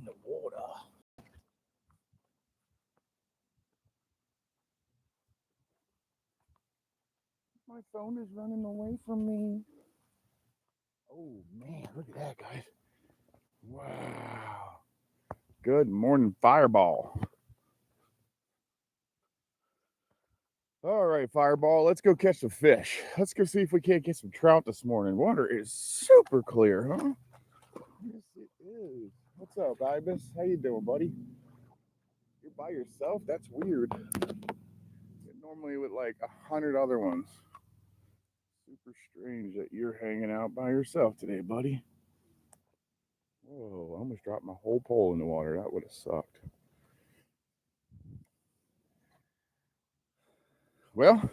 in the water. My phone is running away from me. Oh, man, look at that, guys. Wow. Good morning, Fireball. All right, Fireball, let's go catch some fish. Let's go see if we can't get some trout this morning. Water is super clear, huh? Yes, it is. What's up, Ibis? How you doing, buddy? You're by yourself? That's weird. You're normally with like 100 other ones. Super strange that you're hanging out by yourself today, buddy. Whoa, I almost dropped my whole pole in the water. That would have sucked. Well,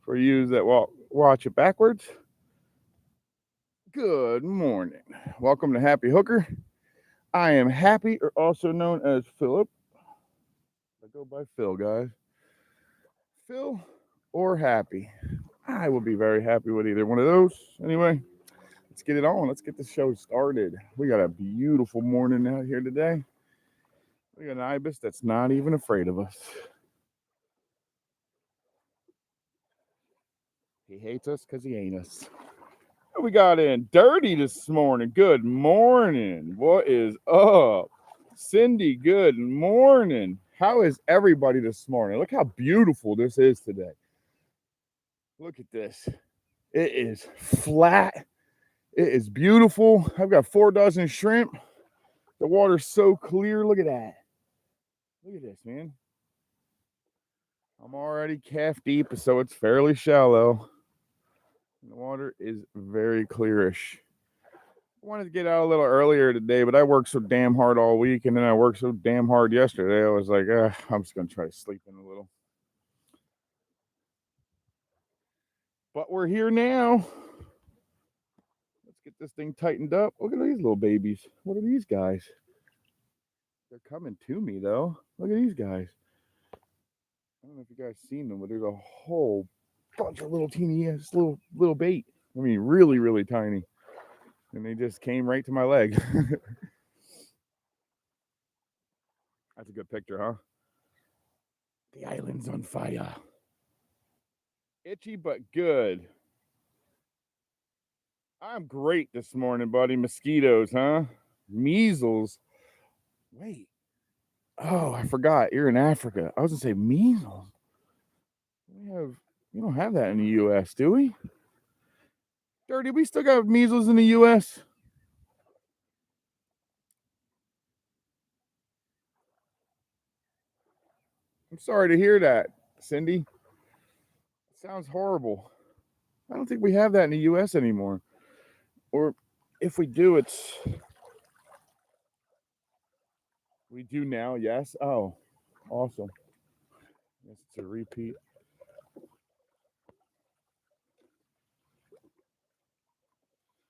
for you that watch it backwards, good morning. Welcome to Happy Hookr. I am Happy, or also known as Philip. I go by Phil, guys. Phil or Happy. I will be very happy with either one of those. Anyway, let's get it on. Let's get the show started. We got a beautiful morning out here today. We got an ibis that's not even afraid of us. He hates us because he ain't us. We got in dirty this morning. Good morning. What is up? Cindy, good morning. How is everybody this morning? Look how beautiful this is today. Look at this. It is flat. It is beautiful. I've got 4 dozen shrimp. The water's so clear. Look at that. Look at this, man. I'm already calf deep, so it's fairly shallow. The water is very clearish. I wanted to get out a little earlier today, but I worked so damn hard all week, and then I worked so damn hard yesterday. I was like, I'm just going to try to sleep in a little. But we're here now. Let's get this thing tightened up. Look at these little babies. What are these guys? They're coming to me, though. Look at these guys. I don't know if you guys seen them, but there's a whole bunch of little teeny little bait. I mean, really, really tiny. And they just came right to my leg. That's a good picture, huh? The island's on fire. Itchy but good. I'm great this morning, buddy. Mosquitoes, huh? Measles. Wait. Oh, I forgot. You're in Africa. I was gonna say measles. We don't have that in the U.S., do we? Dirty, we still got measles in the U.S. I'm sorry to hear that, Cindy. Sounds horrible. I don't think we have that in the U.S. anymore. Or if we do, we do now, yes. Oh, awesome. Yes, it's a repeat.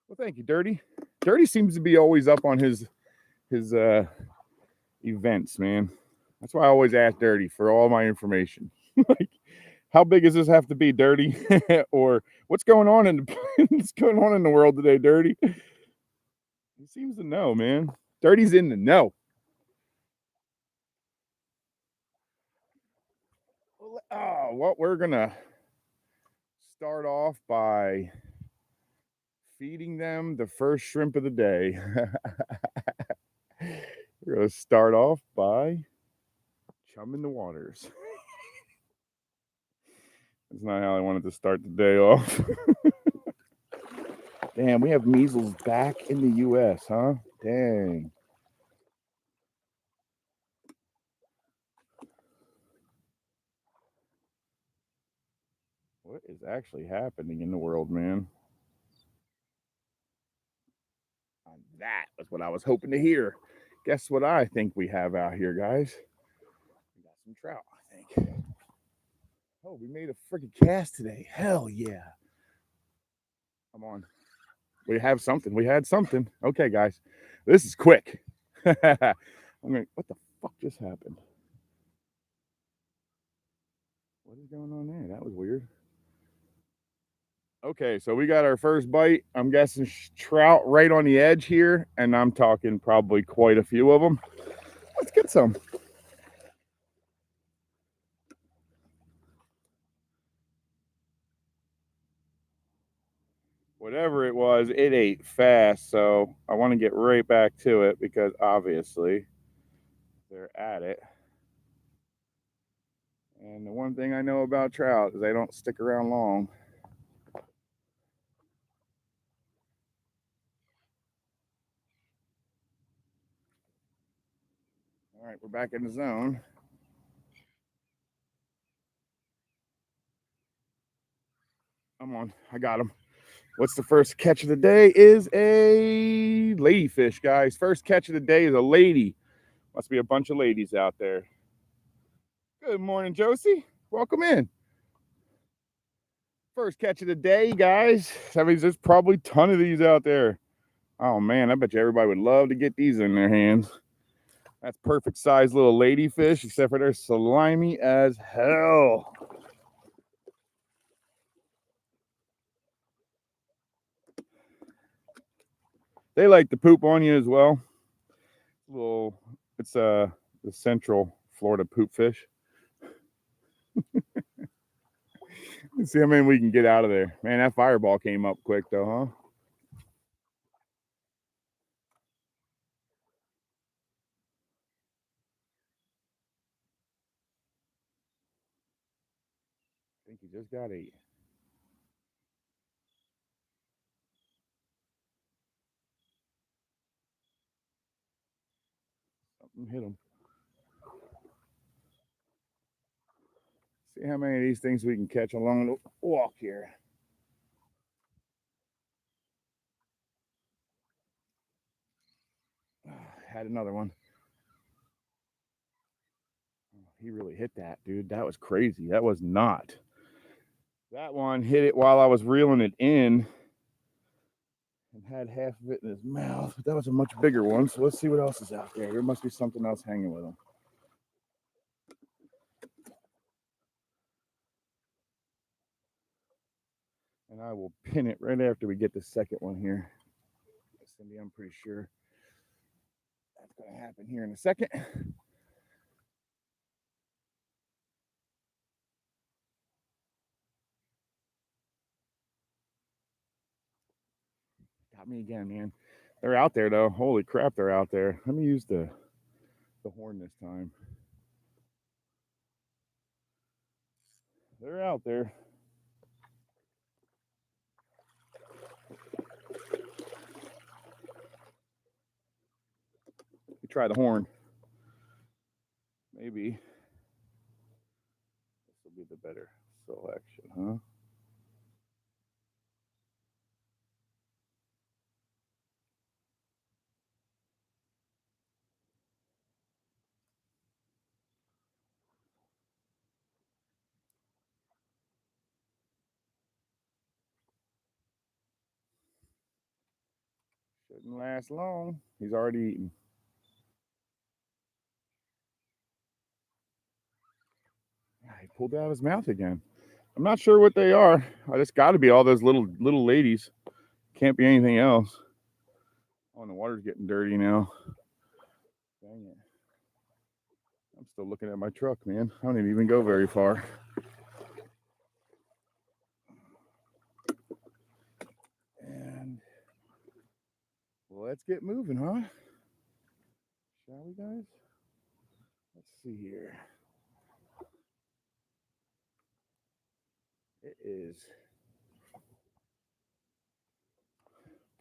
Well, thank you, Dirty. Dirty seems to be always up on his events, man. That's why I always ask Dirty for all my information. Like, how big does this have to be, Dirty? Or what's going on in the world today, Dirty? He seems to know, man. Dirty's in the know. Well, we're gonna start off by feeding them the first shrimp of the day. We're gonna start off by chumming the waters. That's not how I wanted to start the day off. Damn, we have measles back in the U.S., huh? Dang. What is actually happening in the world, man? That was what I was hoping to hear. Guess what I think we have out here, guys? We got some trout, I think. Oh, we made a freaking cast today. Hell yeah. Come on. We have something. We had something. Okay, guys. This is quick. What the fuck just happened? What is going on there? That was weird. Okay, so we got our first bite. I'm guessing trout right on the edge here, and I'm talking probably quite a few of them. Let's get some. Whatever it was, it ate fast, so I want to get right back to it because obviously they're at it. And the one thing I know about trout is they don't stick around long. All right, we're back in the zone. Come on, I got him. What's the first catch of the day? Is a ladyfish, guys. First catch of the day is a lady. Must be a bunch of ladies out there. Good morning, Josie. Welcome in. First catch of the day, guys. That means there's probably a ton of these out there. Oh man, I bet you everybody would love to get these in their hands. That's perfect size little ladyfish, except for they're slimy as hell. They like to poop on you as well. Little, it's the central Florida poop fish. Let's see how many we can get out of there. Man, that fireball came up quick though, huh? I think he just got 8. Something hit him. See how many of these things we can catch along the walk here. Had another one. He really hit that, dude. That was crazy. That was not. That one hit it while I was reeling it in and had half of it in his mouth. But that was a much bigger one. So let's see what else is out there. There must be something else hanging with him. And I will pin it right after we get the second one here. Cindy, I'm pretty sure that's going to happen here in a second. Got me again, man. They're out there though. Holy crap, they're out there. Let me use the horn this time. They're out there. We try the horn. Maybe this will be the better selection, huh? Shouldn't last long. He's already eaten. He pulled it out of his mouth again. I'm not sure what they are. I just got to be all those little ladies. Can't be anything else. Oh, and the water's getting dirty now. Dang it. I'm still looking at my truck, man. I don't even go very far. And well, let's get moving, huh? Shall we, guys? Let's see here. It is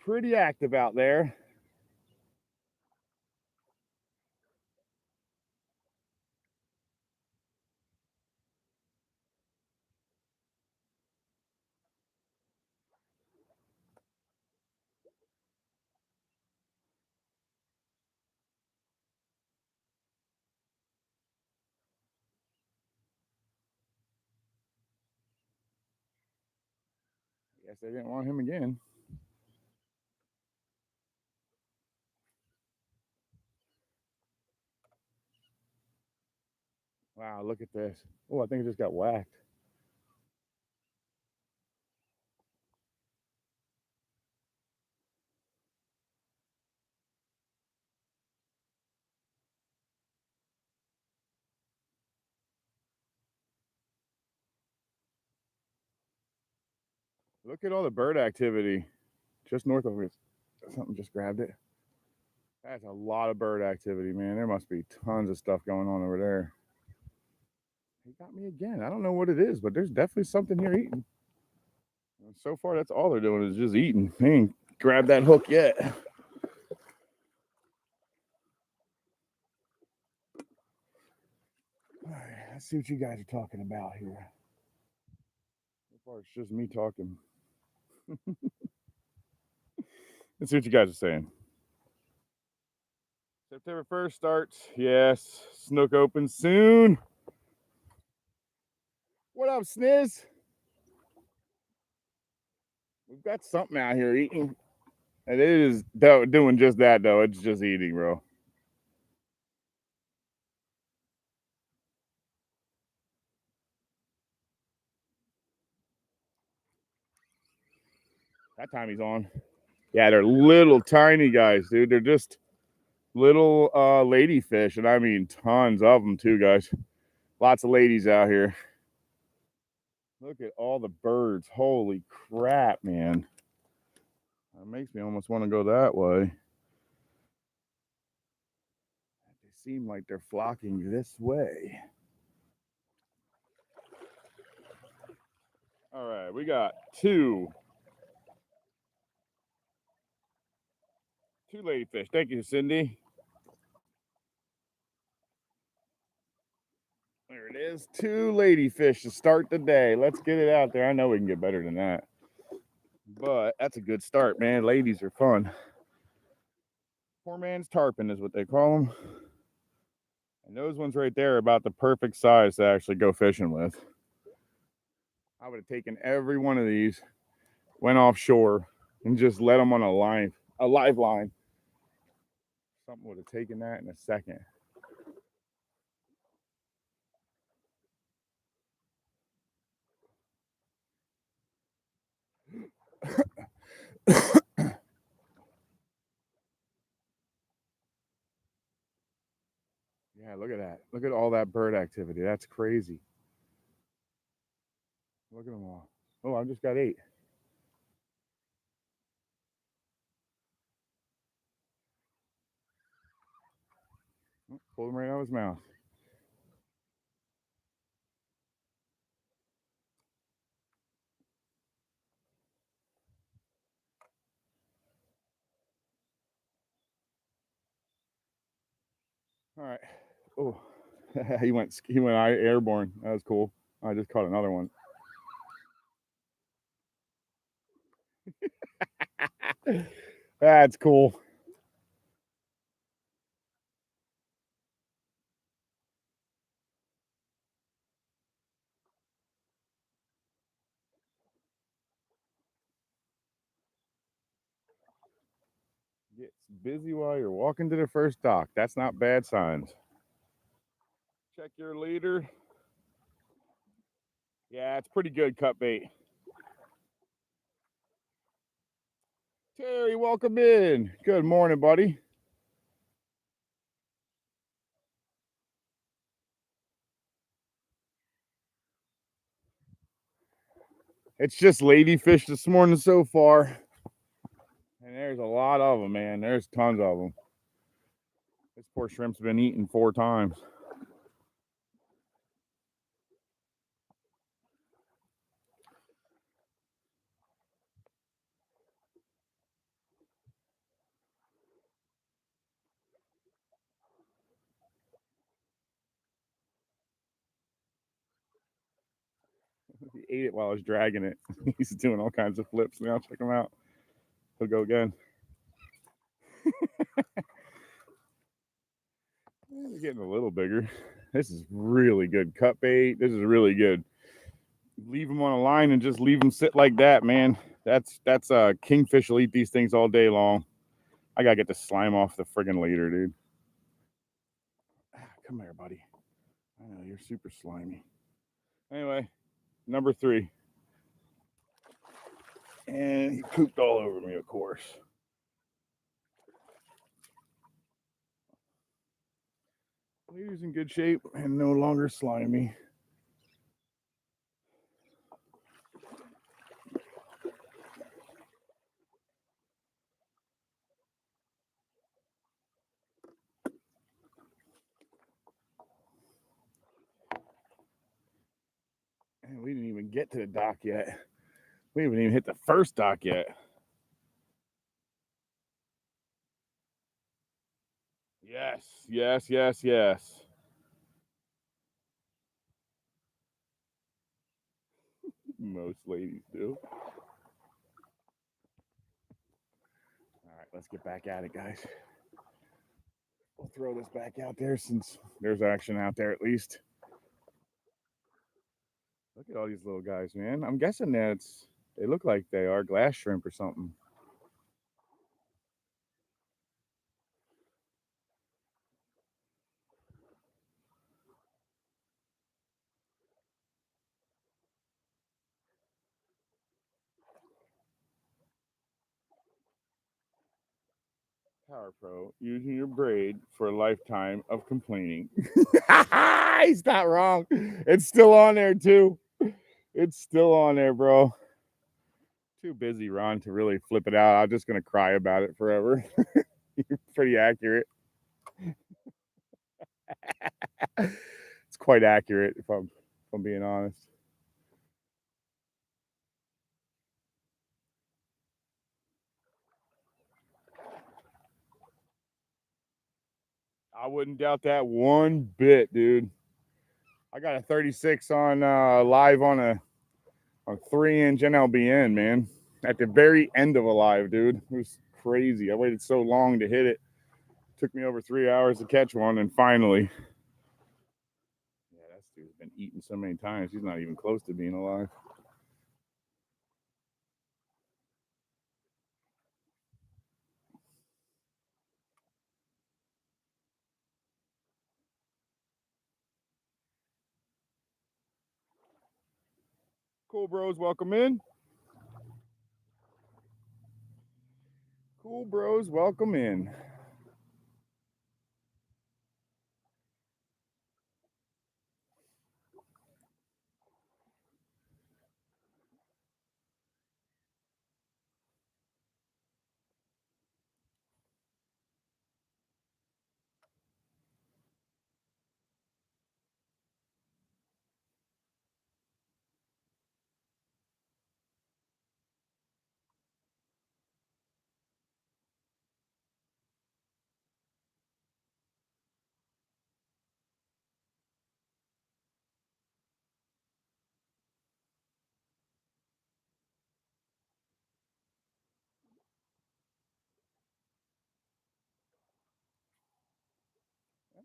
pretty active out there. Guess they didn't want him again. Wow, look at this. Oh, I think it just got whacked. Look at all the bird activity just north of us. Something just grabbed it. That's a lot of bird activity, man. There must be tons of stuff going on over there. He got me again. I don't know what it is, but there's definitely something here eating. And so far, that's all they're doing is just eating. They ain't grabbed that hook yet. All right, let's see what you guys are talking about here. So far, it's just me talking. Let's see what you guys are saying. September 1st starts. Yes. Snook opens soon. What up, Sniz? We've got something out here eating. And it is doing just that, though. It's just eating, bro. That time he's on. Yeah, they're little tiny guys, dude. They're just little ladyfish. And I mean tons of them, too, guys. Lots of ladies out here. Look at all the birds. Holy crap, man. That makes me almost want to go that way. They seem like they're flocking this way. All right, we got two ladyfish. Thank you, Cindy. There it is. Two ladyfish to start the day. Let's get it out there. I know we can get better than that. But that's a good start, man. Ladies are fun. Poor man's tarpon is what they call them. And those ones right there are about the perfect size to actually go fishing with. I would have taken every one of these, went offshore, and just let them on a live line. Something would have taken that in a second. Yeah, look at that. Look at all that bird activity. That's crazy. Look at them all. Oh, I just got 8. Oh, pulled him right out of his mouth. All right. Oh, he went airborne. That was cool. I just caught another one. That's cool. Gets busy while you're walking to the first dock. That's not bad signs. Check your leader. Yeah, it's pretty good cut bait. Terry, welcome in. Good morning, buddy. It's just ladyfish this morning so far. And there's a lot of them, man. There's tons of them. This poor shrimp's been eaten 4 times. He ate it while I was dragging it. He's doing all kinds of flips now. Check him out. He'll go again. They're getting a little bigger. This is really good cut bait. This is really good. Leave them on a line and just leave them sit like that, man. That's kingfish will eat these things all day long. I gotta get the slime off the friggin' leader, dude. Come here, buddy. I know you're super slimy. Anyway, number 3. And he pooped all over me, of course. Leader's in good shape and no longer slimy. get to the dock yet. We haven't even hit the first dock yet. Yes. Most ladies do. All right, let's get back at it, guys. We'll throw this back out there since there's action out there at least. Look at all these little guys, man. I'm guessing they look like they are glass shrimp or something. Power Pro, using your braid for a lifetime of complaining. He's not wrong. It's still on there too. It's still on there, bro. Too busy, Ron, to really flip it out. I'm just gonna cry about it forever. You're pretty accurate. It's quite accurate if I'm being honest. I wouldn't doubt that one bit, dude. I got a 36 on live on a 3-inch NLBN, man. At the very end of a live, dude. It was crazy. I waited so long to hit it. Took me over 3 hours to catch one, and finally. Yeah, that dude's been eaten so many times. He's not even close to being alive. Cool bros, welcome in. Cool bros, welcome in.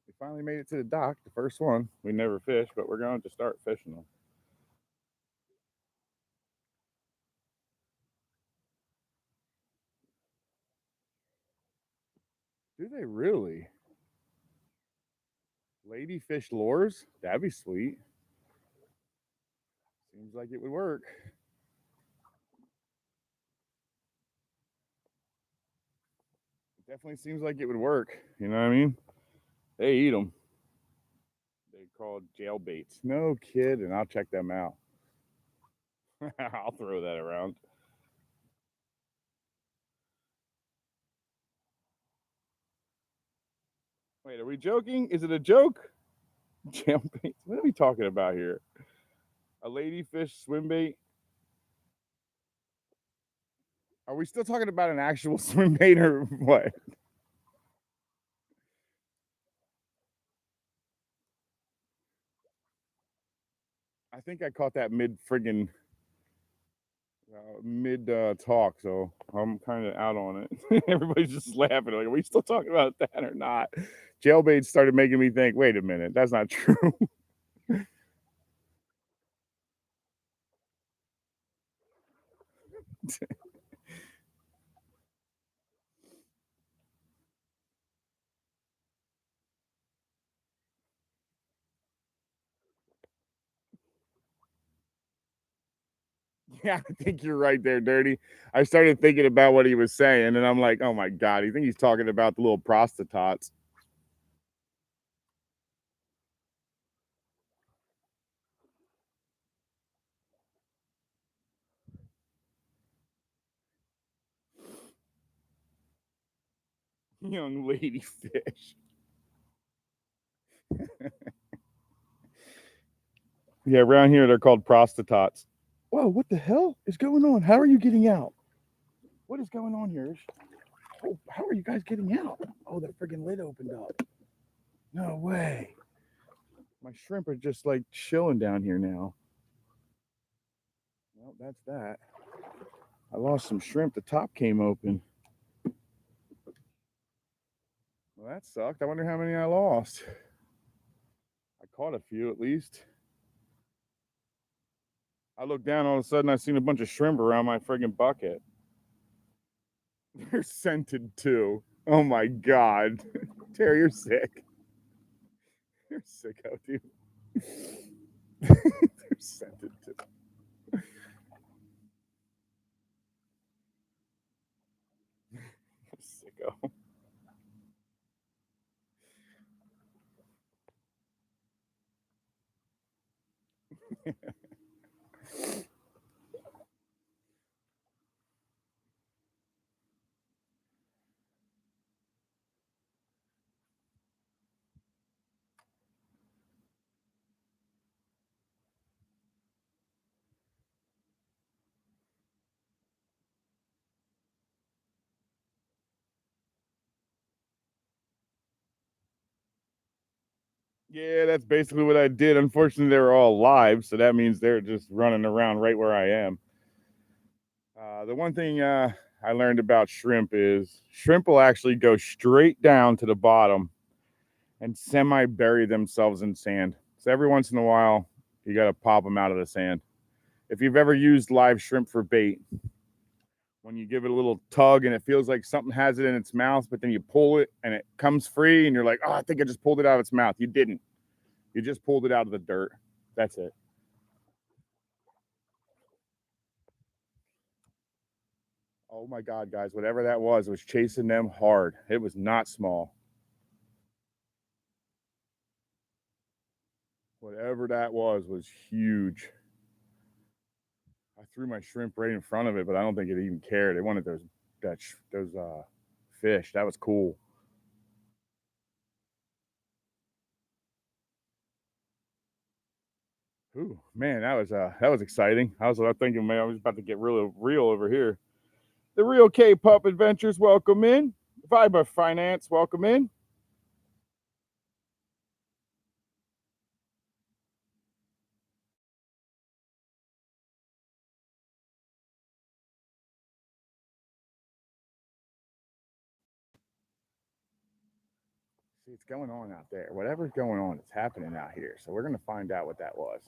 We finally made it to the dock, the first one. We never fished, but we're going to start fishing them. Do they really? Ladyfish lures? That'd be sweet. Seems like it would work. It definitely seems like it would work. You know what I mean? They eat them. They called jail baits. No kidding. I'll check them out. I'll throw that around. Wait, are we joking? Is it a joke? Jail baits? What are we talking about here? A ladyfish swim bait? Are we still talking about an actual swim bait or what? I think I caught that mid friggin' mid talk, so I'm kind of out on it. Everybody's just laughing. Like, are we still talking about that or not? Jailbait started making me think. Wait a minute, that's not true. Yeah, I think you're right there, Dirty. I started thinking about what he was saying, and I'm like, oh my god, I think he's talking about the little prostitutes. Young lady fish. Yeah, around here they're called prostitutes. Whoa, what the hell is going on? How are you getting out? What is going on here? Oh, how are you guys getting out? Oh, that friggin' lid opened up. No way. My shrimp are just like chilling down here now. Well, that's that. I lost some shrimp. The top came open. Well, that sucked. I wonder how many I lost. I caught a few at least. I looked down, all of a sudden I seen a bunch of shrimp around my friggin' bucket. They're scented too. Oh my god. Terry, you're sick. You're sick out, dude. They're scented too. Sicko. Yeah, that's basically what I did. Unfortunately, they were all live, so that means they're just running around right where I am. The one thing I learned about shrimp is shrimp will actually go straight down to the bottom and semi bury themselves in sand. So every once in a while, you got to pop them out of the sand. If you've ever used live shrimp for bait, when you give it a little tug and it feels like something has it in its mouth, but then you pull it and it comes free and you're like, oh, I think I just pulled it out of its mouth. You didn't. You just pulled it out of the dirt. That's it. Oh my God, guys, whatever that was chasing them hard. It was not small. Whatever that was huge. I threw my shrimp right in front of it, but I don't think it even cared. It wanted those fish. That was cool. Ooh, man, that was exciting. I was thinking, man, I was about to get real over here. The Real K Pup Adventures, welcome in. Viber Finance, welcome in. See, it's going on out there. Whatever's going on, it's happening out here. So we're gonna find out what that was.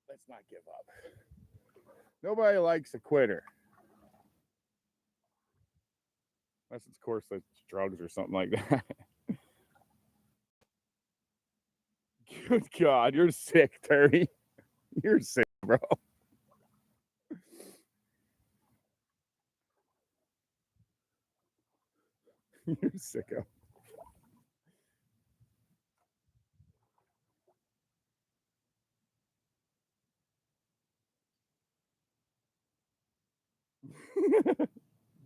Let's not give up. Nobody likes a quitter. Unless, of course, it's drugs or something like that. Good God, you're sick, Terry. You're sick, bro. You're sicko.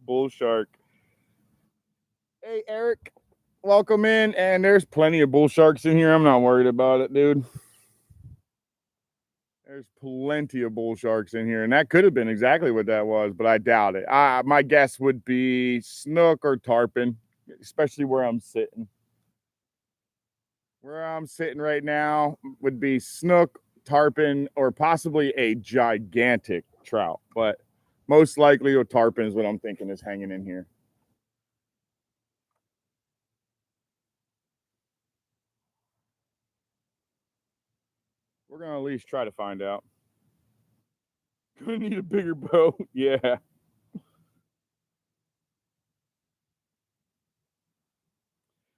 Bull shark. Hey, Eric. Welcome in. And there's plenty of bull sharks in here. I'm not worried about it, dude. There's plenty of bull sharks in here. And that could have been exactly what that was, but I doubt it. My guess would be snook or tarpon, especially where I'm sitting. Where I'm sitting right now would be snook, tarpon, or possibly a gigantic trout. But most likely a tarpon is what I'm thinking is hanging in here. We're gonna at least try to find out. Gonna need a bigger boat. Yeah.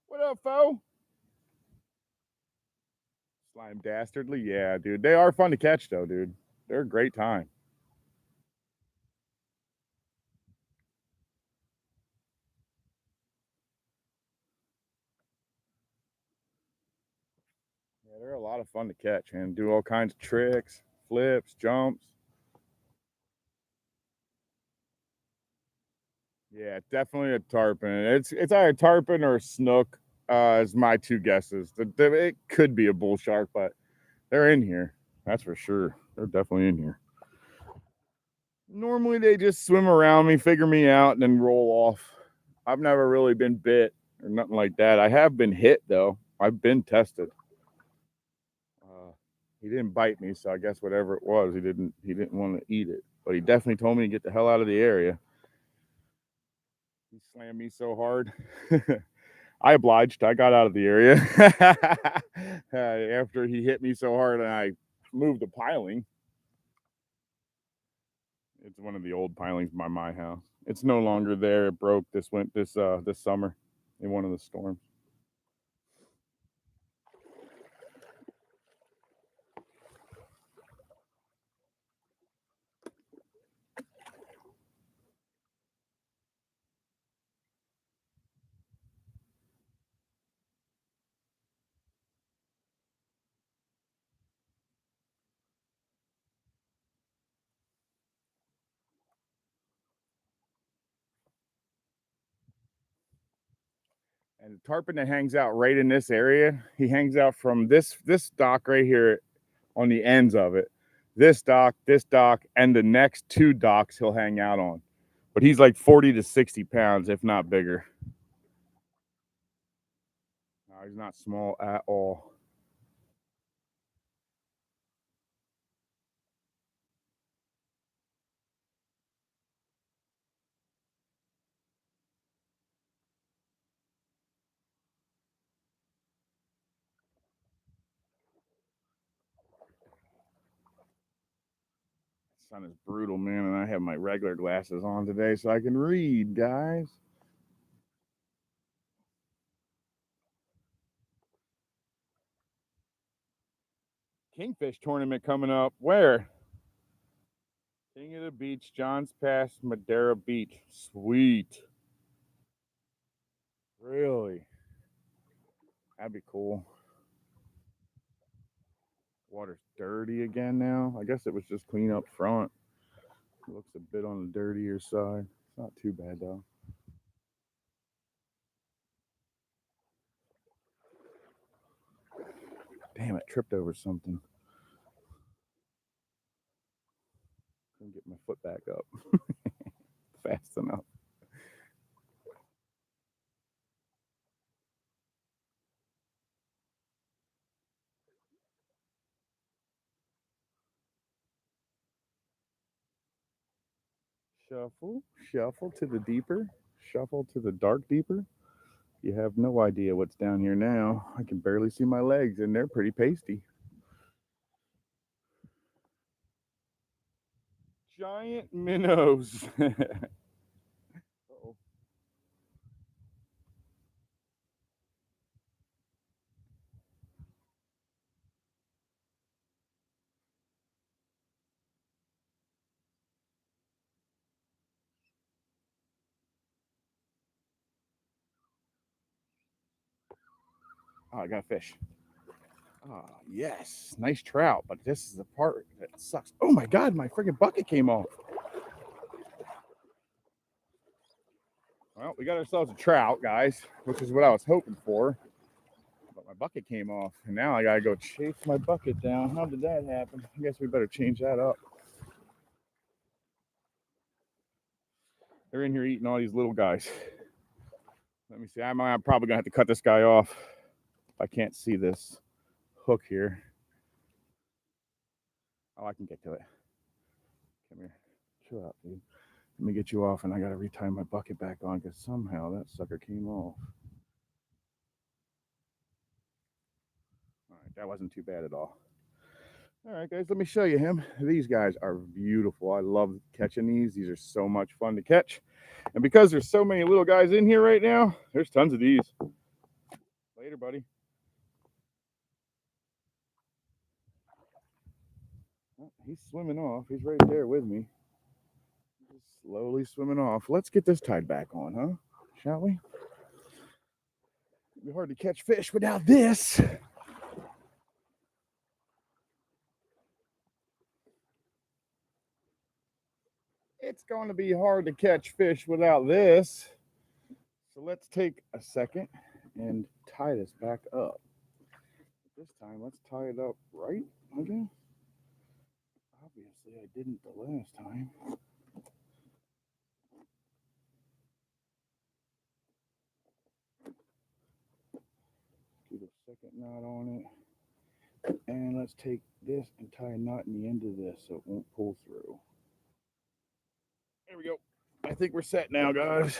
What up, foe? Slime dastardly. Yeah, dude. They are fun to catch though, dude. They're a great time. Yeah, they're a lot of fun to catch, man. Do all kinds of tricks, flips, jumps. Yeah, definitely a tarpon. It's either tarpon or a snook. Is my two guesses. It could be a bull shark, but they're in here. That's for sure. They're definitely in here. Normally they just swim around me, figure me out, and then roll off. I've never really been bit or nothing like that. I have been hit though. I've been tested. He didn't bite me, so I guess whatever it was, he didn't want to eat it. But he definitely told me to get the hell out of the area. He slammed me so hard. I obliged. I got out of the area after he hit me so hard, and I moved the piling. It's one of the old pilings by my house. It's no longer there. It broke this summer in one of the storms. And the tarpon that hangs out right in this area, he hangs out from this dock right here on the ends of it. This dock, and the next two docks he'll hang out on. But he's like 40 to 60 pounds, if not bigger. No, he's not small at all. The sun is brutal, man, and I have my regular glasses on today so I can read, guys. Kingfish tournament coming up. Where? King of the Beach, Johns Pass, Madeira Beach. Sweet. Really? That'd be cool. Water's dirty again now. I guess it was just clean up front. It looks a bit on the dirtier side. It's not too bad though. Damn, it tripped over something. Couldn't get my foot back up fast enough. Shuffle, shuffle to the deeper, shuffle to the dark deeper. You have no idea what's down here now. I can barely see my legs, and they're pretty pasty. Giant minnows. Uh-oh. Oh, I got a fish. Oh, yes. Nice trout, but this is the part that sucks. Oh my God, my freaking bucket came off. Well, we got ourselves a trout, guys, which is what I was hoping for. But my bucket came off, and now I gotta go chase my bucket down. How did that happen? I guess we better change that up. They're in here eating all these little guys. Let me see. I'm probably gonna have to cut this guy off. I can't see this hook here. Oh, I can get to it. Come here. Chill out, dude. Let me get you off, and I gotta retie my bucket back on because somehow that sucker came off. All right, that wasn't too bad at all. All right, guys, let me show you him. These guys are beautiful. I love catching these. These are so much fun to catch. And because there's so many little guys in here right now, there's tons of these. Later, buddy. Oh, he's swimming off. He's right there with me. He's slowly swimming off. Let's get this tied back on, huh? Shall we? It'd be hard to catch fish without this. It's going to be hard to catch fish without this. So let's take a second and tie this back up. This time, let's tie it up right. Okay. Obviously, I didn't the last time. Get a second knot on it. And let's take this and tie a knot in the end of this so it won't pull through. There we go. I think we're set now, guys.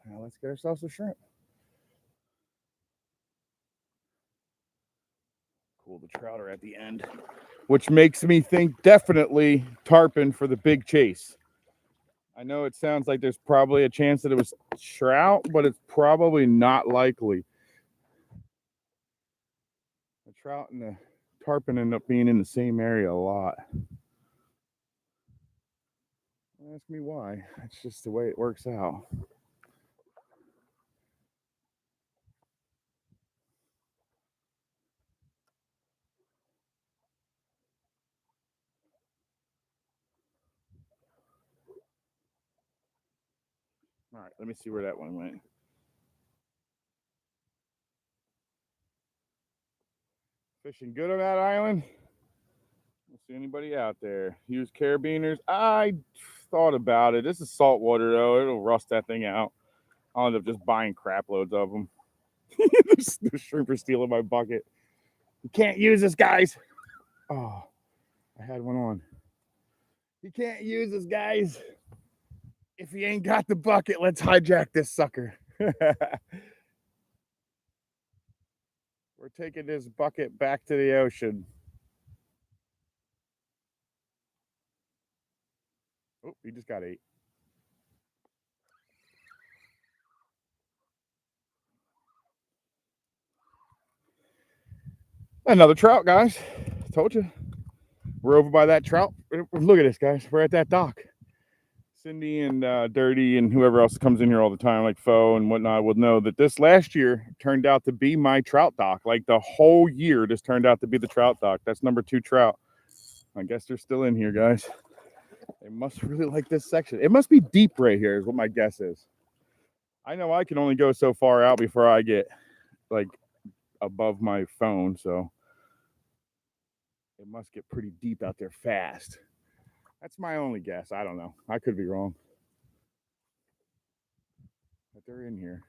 Now let's get ourselves a shrimp. Cool, the trout are at the end, which makes me think definitely tarpon for the big chase. I know it sounds like there's probably a chance that it was trout, but it's probably not likely. The trout and the tarpon end up being in the same area a lot. Don't ask me why. It's just the way it works out. All right, let me see where that one went. Fishing good on that island? Don't see anybody out there. Use carabiners. I thought about it. This is salt water though. It'll rust that thing out. I'll end up just buying crap loads of them. The shrimp are stealing my bucket. You can't use this, guys. Oh, I had one on. You can't use this, guys. If you ain't got the bucket, let's hijack this sucker. We're taking this bucket back to the ocean. Oh, he just got 8. Another trout, guys. Told you. We're over by that trout. Look at this, guys. We're at that dock. Cindy and Dirty and whoever else comes in here all the time, like Fo and whatnot, will know that this last year turned out to be my trout dock. Like the whole year, this turned out to be the trout dock. That's number 2 trout. I guess they're still in here, guys. They must really like this section. It must be deep right here, is what my guess is. I know I can only go so far out before I get like above my phone, so it must get pretty deep out there fast. That's my only guess. I don't know. I could be wrong. But they're in here.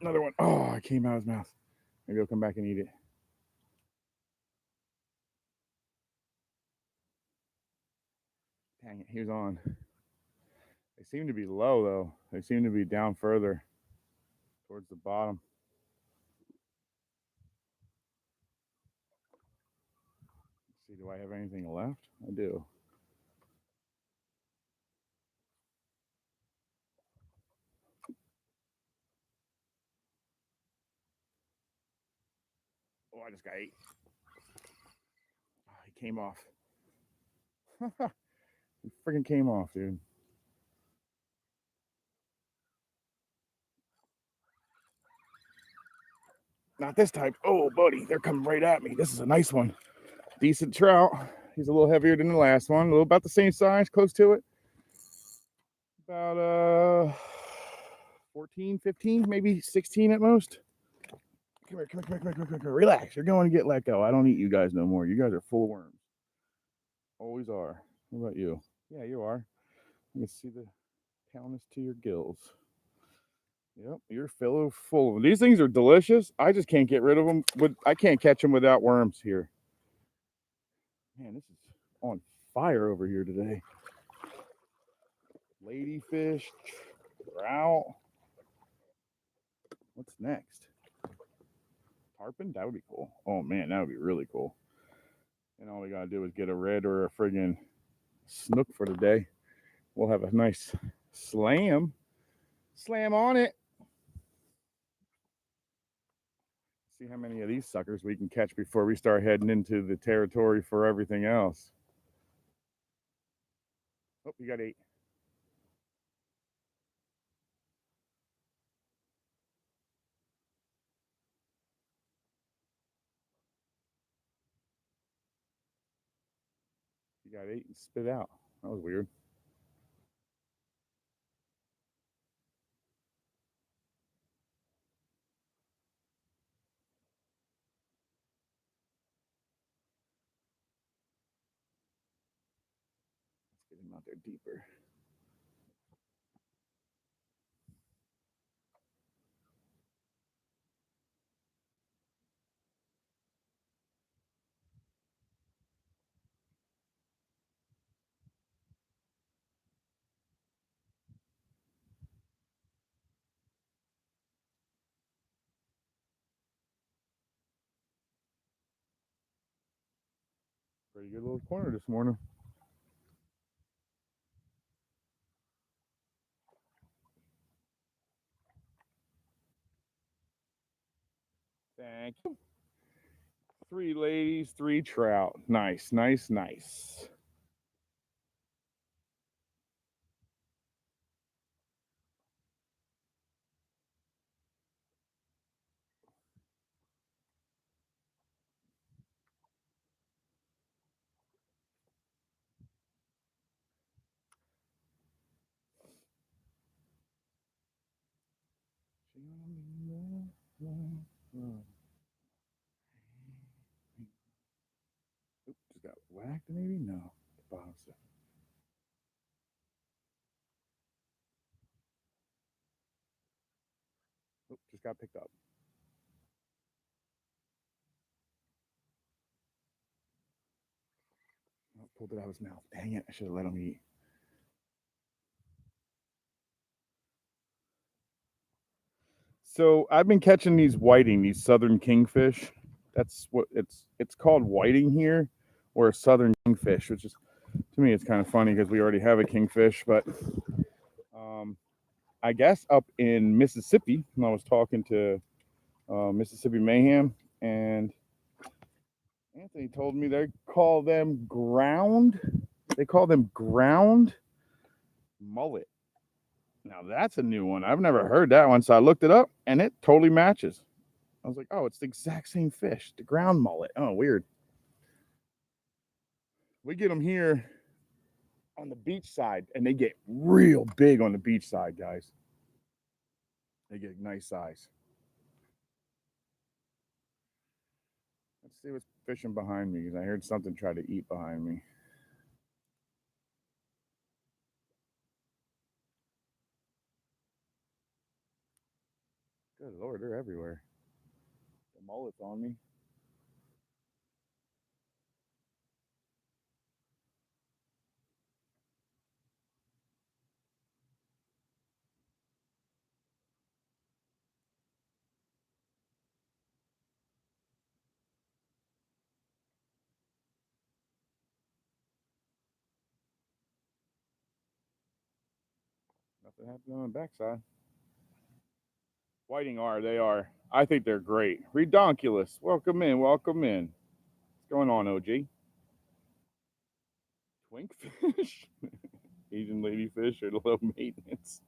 Another one. Oh, it came out of his mouth. Maybe he'll come back and eat it. Dang it, he was on. They seem to be low, though. They seem to be down further towards the bottom. Let's see, do I have anything left? I do. Oh, I just got 8. Oh, he came off. He freaking came off, dude. Not this type. Oh, buddy, they're coming right at me. This is a nice one. Decent trout. He's a little heavier than the last one. A little about the same size, close to it. About 14, 15, maybe 16 at most. Come here, come here, come here, come here, come here. Relax. You're going to get let go. I don't eat you guys no more. You guys are full of worms. Always are. What about you? Yeah, you are. You can see the talons to your gills. Yep, you're full of them. These things are delicious. I just can't get rid of them. But I can't catch them without worms here. Man, this is on fire over here today. Ladyfish, trout. What's next? Tarpon? That would be cool. Oh man, that would be really cool. And all we gotta do is get a red or a friggin' snook for the day. We'll have a nice slam. Slam on it. See how many of these suckers we can catch before we start heading into the territory for everything else. Oh, you got 8. got ate and spit out. That was weird. Let's get him out there deeper. Pretty good little corner this morning. Thank you. 3 ladies, 3 trout. Nice, nice, nice. Oop, just got whacked maybe? No. The bottom stuff. Oop, just got picked up. Oh, pulled it out of his mouth. Dang it. I should have let him eat. So I've been catching these whiting, these southern kingfish. That's what it's called, whiting here, or a southern kingfish, which is, to me, it's kind of funny because we already have a kingfish. But I guess up in Mississippi, when I was talking to Mississippi Mayhem, and Anthony told me they call them ground. They call them ground mullet. Now that's a new one. I've never heard that one, so I looked it up, and it totally matches. I was like, oh, it's the exact same fish, the ground mullet. Oh, weird. We get them here on the beach side, and they get real big on the beach side, guys. They get nice size. Let's see what's fishing behind me, because I heard something try to eat behind me. Good Lord, they're everywhere. The mullet's on me. Nothing happened on the backside. Whiting they are. I think they're great. Redonkulous. Welcome in, welcome in. What's going on, OG? Twinkfish? Asian ladyfish are low maintenance.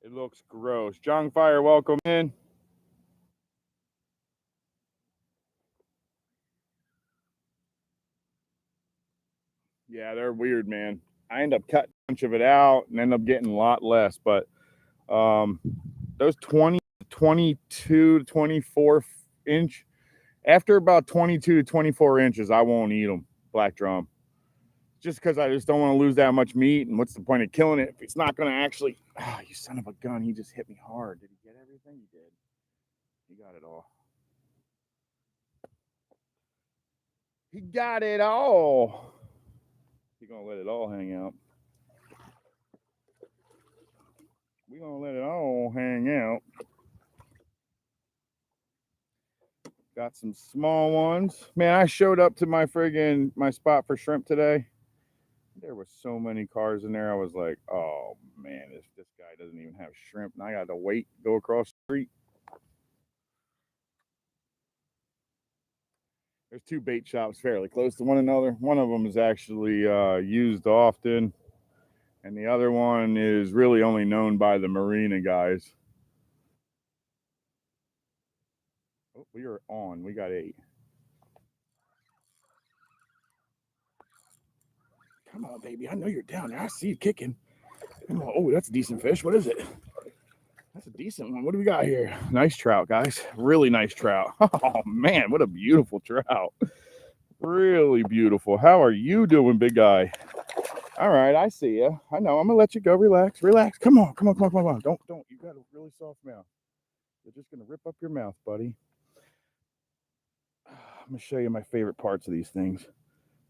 It looks gross. John Fire, welcome in. Yeah, they're weird, man. I end up cutting a bunch of it out and end up getting a lot less. But those 20, 22 to 24 inch, after about 22 to 24 inches, I won't eat them, black drum. Just because I just don't want to lose that much meat. And what's the point of killing it if it's not going to actually. Oh, you son of a gun. He just hit me hard. Did he get everything? He did. He got it all. He got it all. He's going to let it all hang out. We're going to let it all hang out. Got some small ones. Man, I showed up to my spot for shrimp today. There were so many cars in there. I was like, oh man, this guy doesn't even have shrimp. And I got to wait, go across the street. There's 2 bait shops fairly close to one another. One of them is actually used often, and the other one is really only known by the marina guys. We are on. We got 8. Come on, baby. I know you're down there. I see you kicking. Come on. Oh, that's a decent fish. What is it? That's a decent one. What do we got here? Nice trout, guys. Really nice trout. Oh, man. What a beautiful trout. Really beautiful. How are you doing, big guy? All right. I see you. I know. I'm going to let you go. Relax. Relax. Come on. Come on. Come on. Come on. Don't. You got a really soft mouth. You're just going to rip up your mouth, buddy. I'm going to show you my favorite parts of these things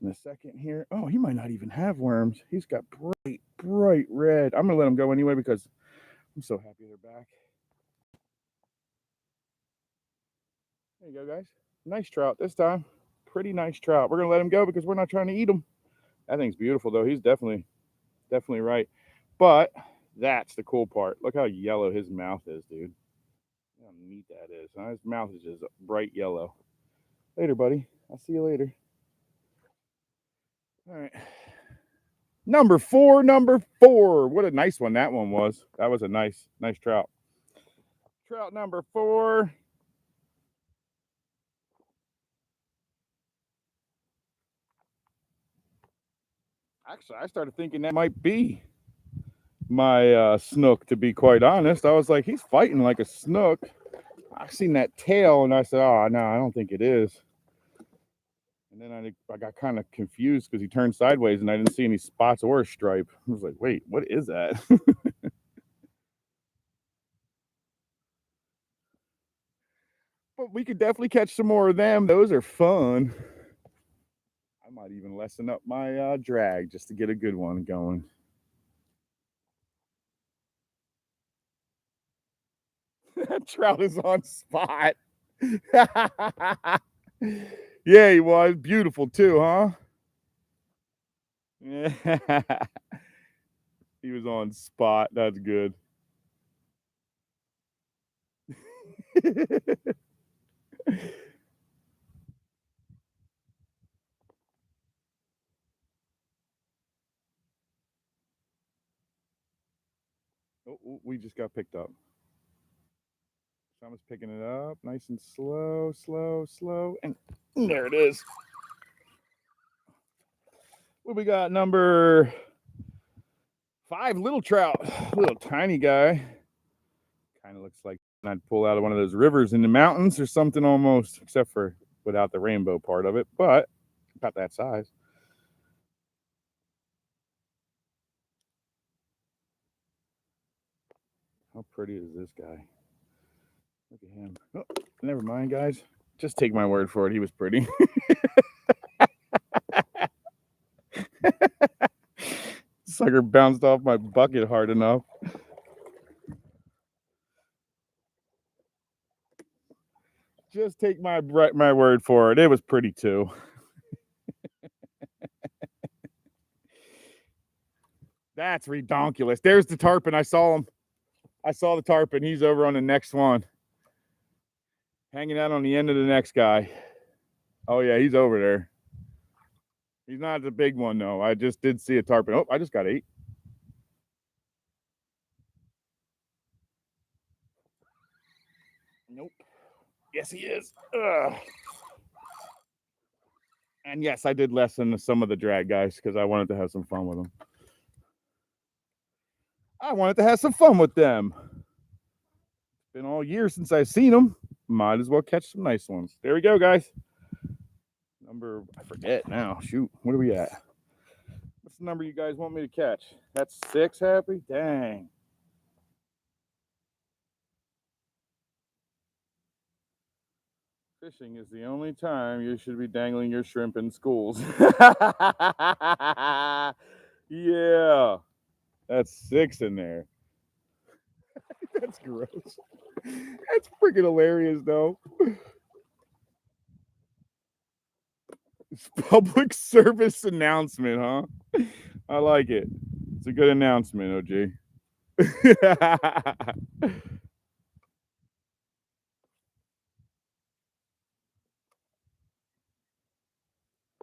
in a second here. Oh, he might not even have worms. He's got bright red. I'm going to let him go anyway because I'm so happy they're back. There you go, guys. Nice trout this time. Pretty nice trout. We're going to let him go because we're not trying to eat him. That thing's beautiful, though. He's definitely right. But that's the cool part. Look how yellow his mouth is, dude. How neat that is. His mouth is just bright yellow. Later, buddy. I'll see you later. All right. Number four. What a nice one that one was. That was a nice trout. Trout number 4. Actually, I started thinking that might be my snook, to be quite honest. I was like, he's fighting like a snook. I seen that tail, and I said, oh, no, I don't think it is. And then I got kind of confused because he turned sideways, and I didn't see any spots or a stripe. I was like, wait, what is that? But we could definitely catch some more of them. Those are fun. I might even lessen up my drag just to get a good one going. That trout is on spot. Yeah, he was. Beautiful too, huh? Yeah. He was on spot. That's good. Oh, we just got picked up. Someone's picking it up. Nice and slow. And there it is. What we got? Number 5, little trout. Little tiny guy. Kind of looks like I'd pull out of one of those rivers in the mountains or something almost, except for without the rainbow part of it, but about that size. How pretty is this guy? Look at him. Oh, never mind, guys. Just take my word for it. He was pretty. Sucker bounced off my bucket hard enough. Just take my word for it. It was pretty too. That's redonkulous. There's the tarpon. I saw him. I saw the tarpon. He's over on the next one. Hanging out on the end of the next guy. Oh, yeah, he's over there. He's not the big one, though. I just did see a tarpon. Oh, I just got 8. Nope. Yes, he is. Ugh. And yes, I did lessen some of the drag, guys, because I wanted to have some fun with them. I wanted to have some fun with them. It's been all year since I've seen them. Might as well catch some nice ones. There we go, guys. Number, I forget now. Shoot, what are we at? What's the number you guys want me to catch? That's 6, Happy? Dang. Fishing is the only time you should be dangling your shrimp in schools. Yeah. That's 6 in there. That's gross. That's freaking hilarious, though. It's public service announcement, huh? I like it. It's a good announcement, OG.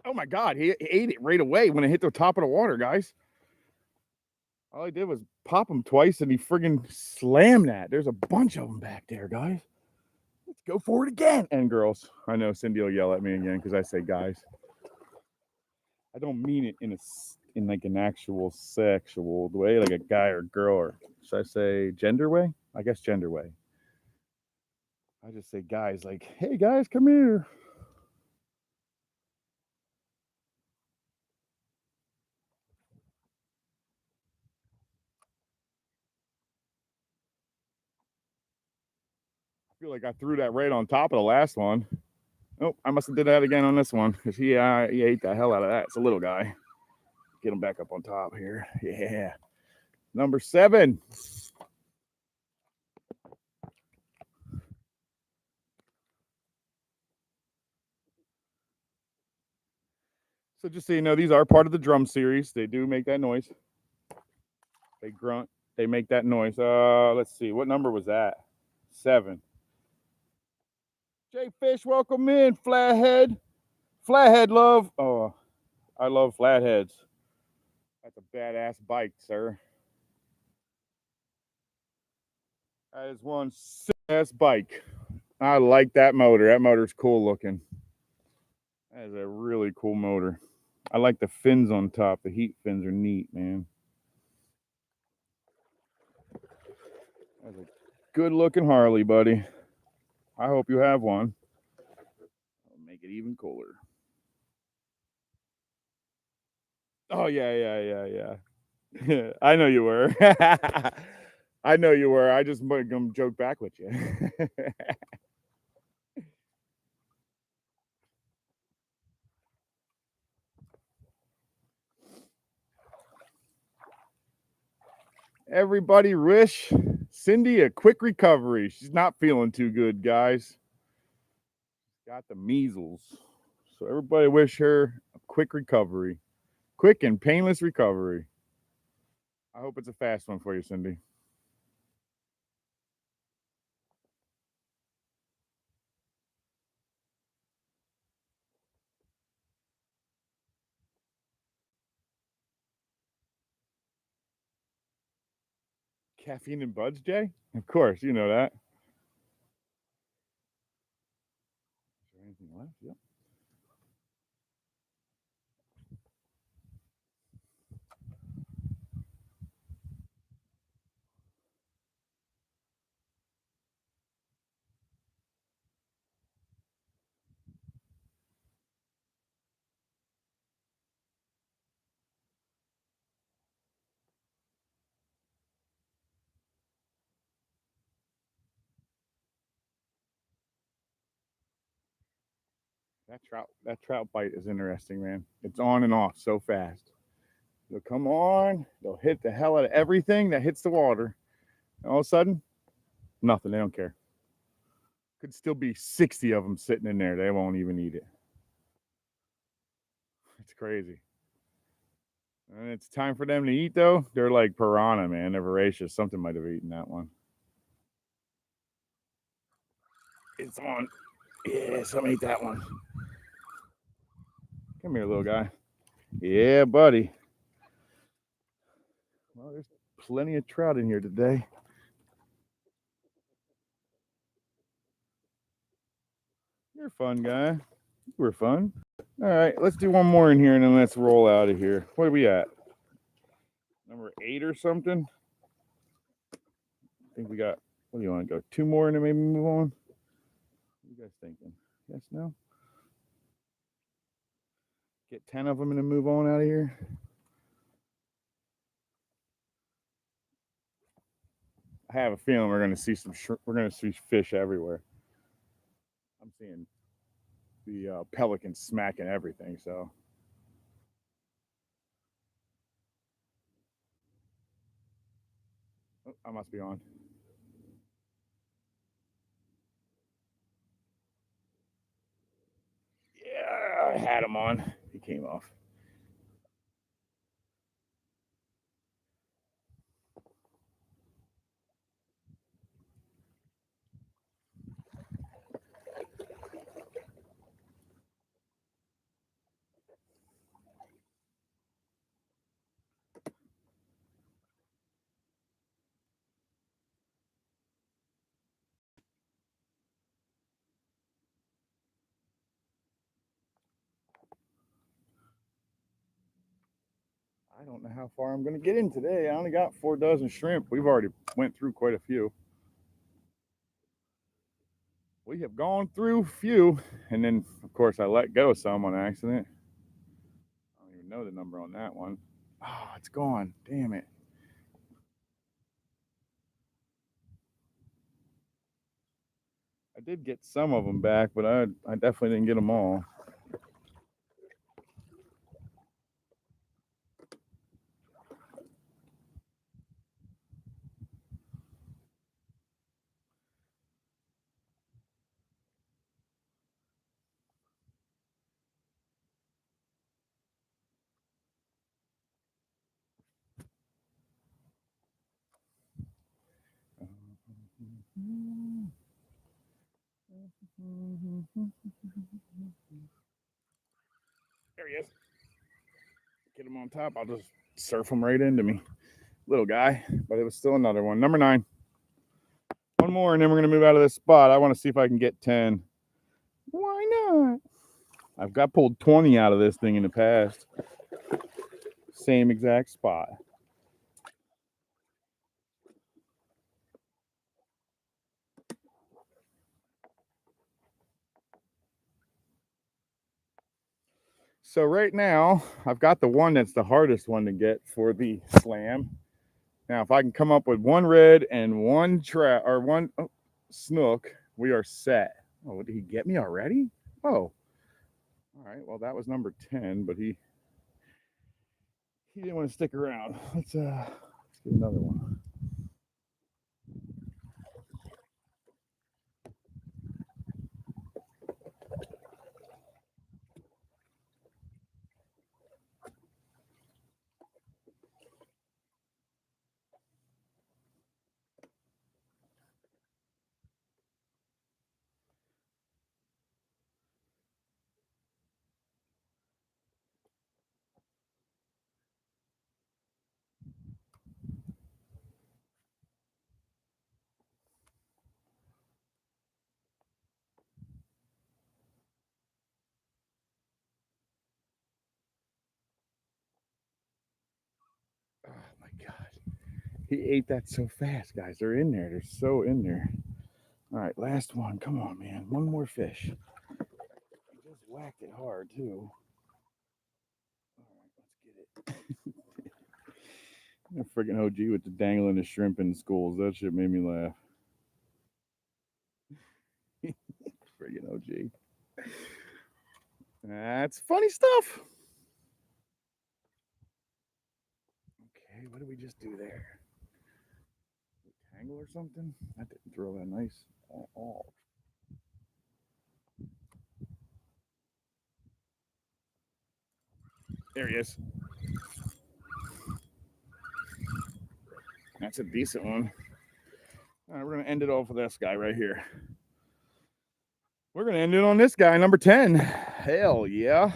Oh my God, he ate it right away when it hit the top of the water, guys. All I did was pop him twice and he friggin' slammed that. There's a bunch of them back there, guys. Let's go for it again. And girls, I know Cindy will yell at me again because I say guys. I don't mean it in like an actual sexual way, like a guy or girl, or should I say gender way? I guess gender way. I just say guys, like, hey guys, come here. I feel like I threw that right on top of the last one. Oh, I must have did that again on this one because he ate the hell out of that. It's a little guy. Get him back up on top here. Yeah. Number 7. So just so you know, these are part of the drum series. They do make that noise. They grunt. They make that noise. Let's see. What number was that? 7. Jay Fish, welcome in. Flathead. Flathead love. Oh, I love flatheads. That's a badass bike, sir. That is one sick ass bike. I like that motor. That motor's cool looking. That is a really cool motor. I like the fins on top. The heat fins are neat, man. That's a good looking Harley, buddy. I hope you have one. I'll make it even cooler. Oh yeah. I know you were. I know you were. I just gonna joke back with you. Everybody wish Cindy a quick recovery. She's not feeling too good, guys. Got the measles. So everybody wish her a quick recovery. Quick and painless recovery. I hope it's a fast one for you, Cindy. Caffeine and buds, Jay? Of course, you know that. Is there anything left? Yep. That trout bite is interesting, man. It's on and off so fast. They'll come on, they'll hit the hell out of everything that hits the water. And all of a sudden, nothing. They don't care. Could still be 60 of them sitting in there. They won't even eat it. It's crazy. And it's time for them to eat, though. They're like piranha, man. They're voracious. Something might have eaten that one. It's on. Yeah, something ate that one. Come here, little guy. Yeah, buddy. Well, there's plenty of trout in here today. You're a fun guy. You were fun. All right, let's do one more in here and then let's roll out of here. What are we at? Number 8 or something? I think we got, what do you want to go? 2 more and then maybe move on? What are you guys thinking? Yes, no? Get 10 of them and then move on out of here? I have a feeling we're going to see we're going to see fish everywhere. I'm seeing the pelicans smacking everything, so. Oh, I must be on. Yeah, I had him on. He came off. I don't know how far I'm going to get in today. I only got 4 dozen shrimp. We've already went through quite a few. We have gone through a few, and then of course I let go some on accident. I don't even know the number on that one. Oh, it's gone. Damn it. I did get some of them back, but I definitely didn't get them all. There he is. Get him on top. I'll just surf him right into me. Little guy, but it was still another one. Number 9. One more, and then we're going to move out of this spot. I want to see if I can get 10. Why not? I've got pulled 20 out of this thing in the past. Same exact spot. So right now, I've got the one that's the hardest one to get for the slam. Now, if I can come up with one red and one trout or one snook, we are set. Oh, did he get me already? Oh, all right. Well, that was number 10, but he didn't want to stick around. Let's get another one. Oh my god. He ate that so fast, guys. They're in there. They're so in there. All right, last one. Come on, man. One more fish. He just whacked it hard, too. All right, let's get it. Freaking OG with the dangling the shrimp in schools. That shit made me laugh. Friggin' OG. That's funny stuff. Okay, what did we just do there? Tangle or something? That didn't throw that nice at all. There he is. That's a decent one. All right, we're going to end it off with this guy right here. We're going to end it on this guy, number 10. Hell yeah.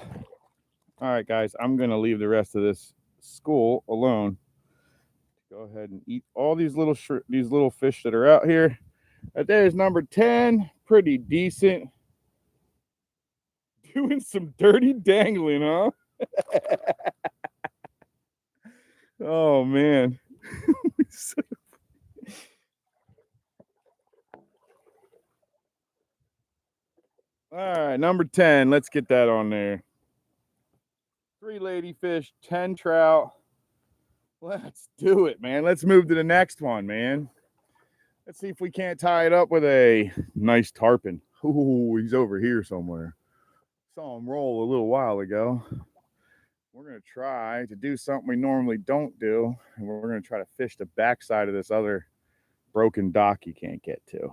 All right, guys, I'm going to leave the rest of this school alone. Go ahead and eat all these little fish that are out here. There's number 10. Pretty decent. Doing some dirty dangling, huh? Oh, man. All right, number 10. Let's get that on there. 3 ladyfish, 10 trout. Let's do it, man. Let's move to the next one, man. Let's see if we can't tie it up with a nice tarpon. Ooh, he's over here somewhere. Saw him roll a little while ago. We're going to try to do something we normally don't do, and we're going to try to fish the backside of this other broken dock you can't get to.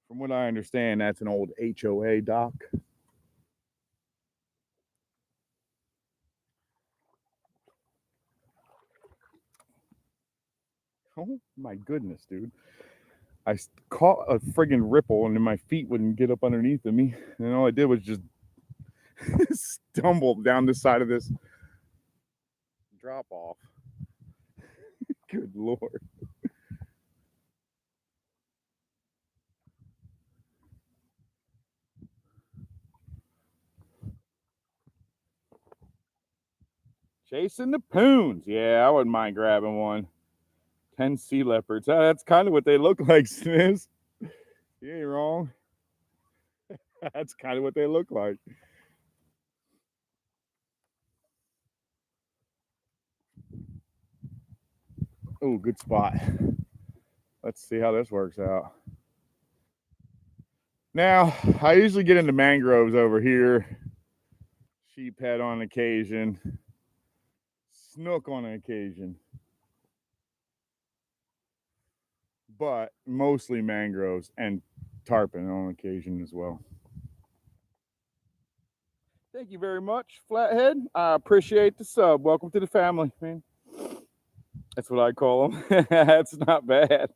From what I understand, that's an old HOA dock. Oh my goodness, dude. I caught a friggin' ripple and then my feet wouldn't get up underneath of me. And all I did was just stumble down the side of this drop off. Good Lord. Chasing the poons. Yeah, I wouldn't mind grabbing one. 10 sea leopards. That's kind of what they look like, Sniz. You ain't wrong. That's kind of what they look like. Oh, good spot. Let's see how this works out. Now, I usually get into mangroves over here. Sheephead on occasion. Snook on occasion. But mostly mangroves and tarpon on occasion as well. Thank you very much, Flathead. I appreciate the sub. Welcome to the family, man. That's what I call them. That's not bad.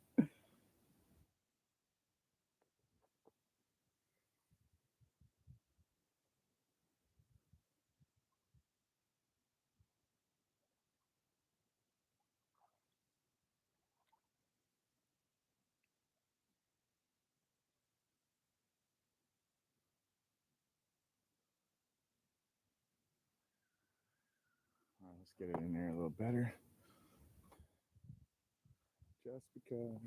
Let's get it in there a little better. Just because.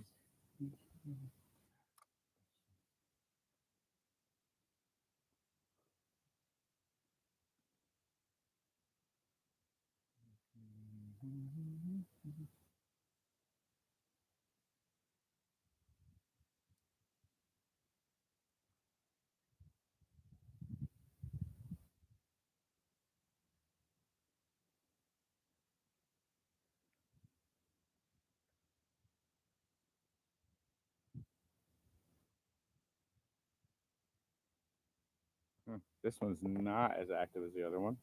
This one's not as active as the other one.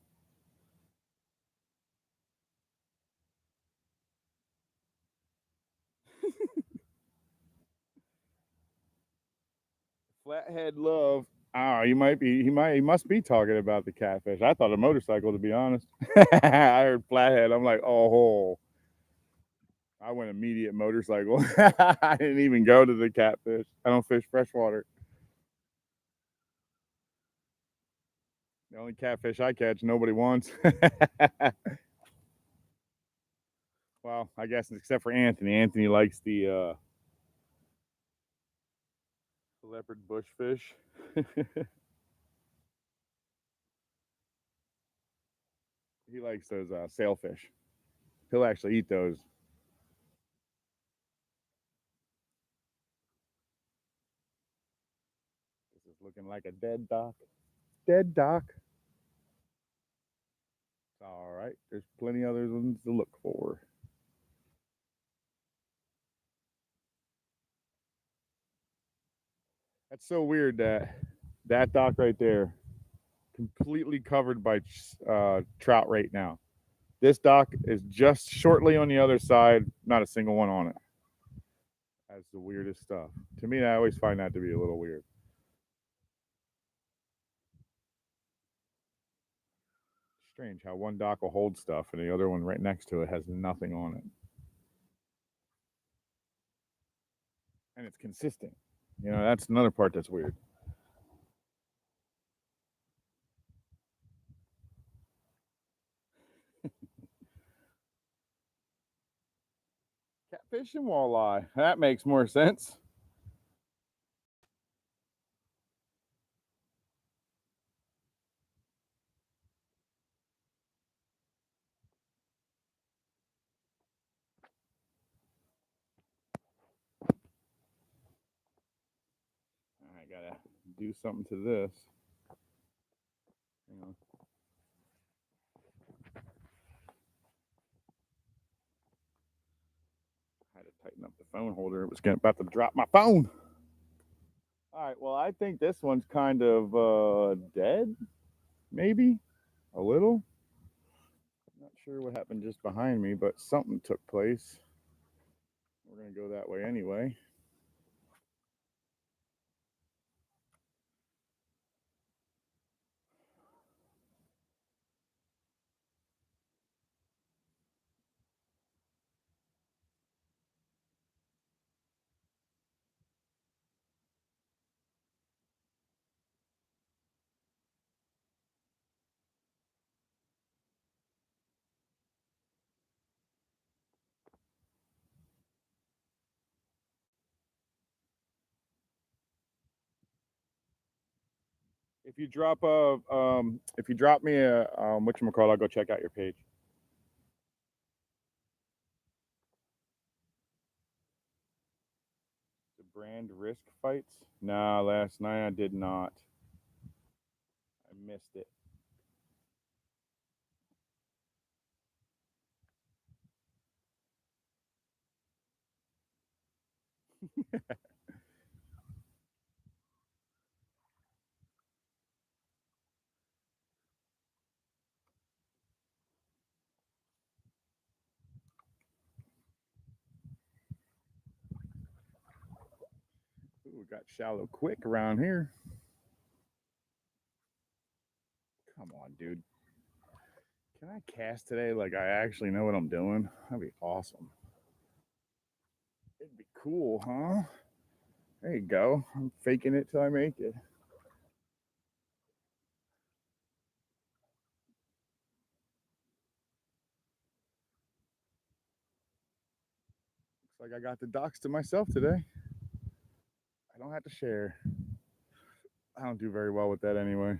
Flathead love. Oh, he must be talking about the catfish. I thought a motorcycle, to be honest. I heard flathead. I'm like, oh, I went immediate motorcycle. I didn't even go to the catfish. I don't fish freshwater. The only catfish I catch, nobody wants. Well, I guess except for Anthony. Anthony likes the leopard bushfish. He likes those sailfish. He'll actually eat those. This is looking like a dead dock. Dead dock. All right. There's plenty other ones to look for. That's so weird that dock right there, completely covered by trout right now. This dock is just shortly on the other side, not a single one on it. That's the weirdest stuff. To me, I always find that to be a little weird. Strange how one dock will hold stuff and the other one right next to it has nothing on it. And it's consistent. You know, that's another part that's weird. Catfish and walleye. That makes more sense. I gotta do something to this. Hang on. I had to tighten up the phone holder. It was about to drop my phone. All right. Well, I think this one's kind of dead. Maybe a little. Not sure what happened just behind me, but something took place. We're gonna go that way anyway. If you drop me a whatchamacallit, I'll go check out your page. The brand risk fights? Nah, last night I did not. I missed it. Ooh, we got shallow quick around here. Come on, dude. Can I cast today like I actually know what I'm doing? That'd be awesome. It'd be cool, huh? There you go. I'm faking it till I make it. Looks like I got the docks to myself today. I don't have to share. I don't do very well with that anyway.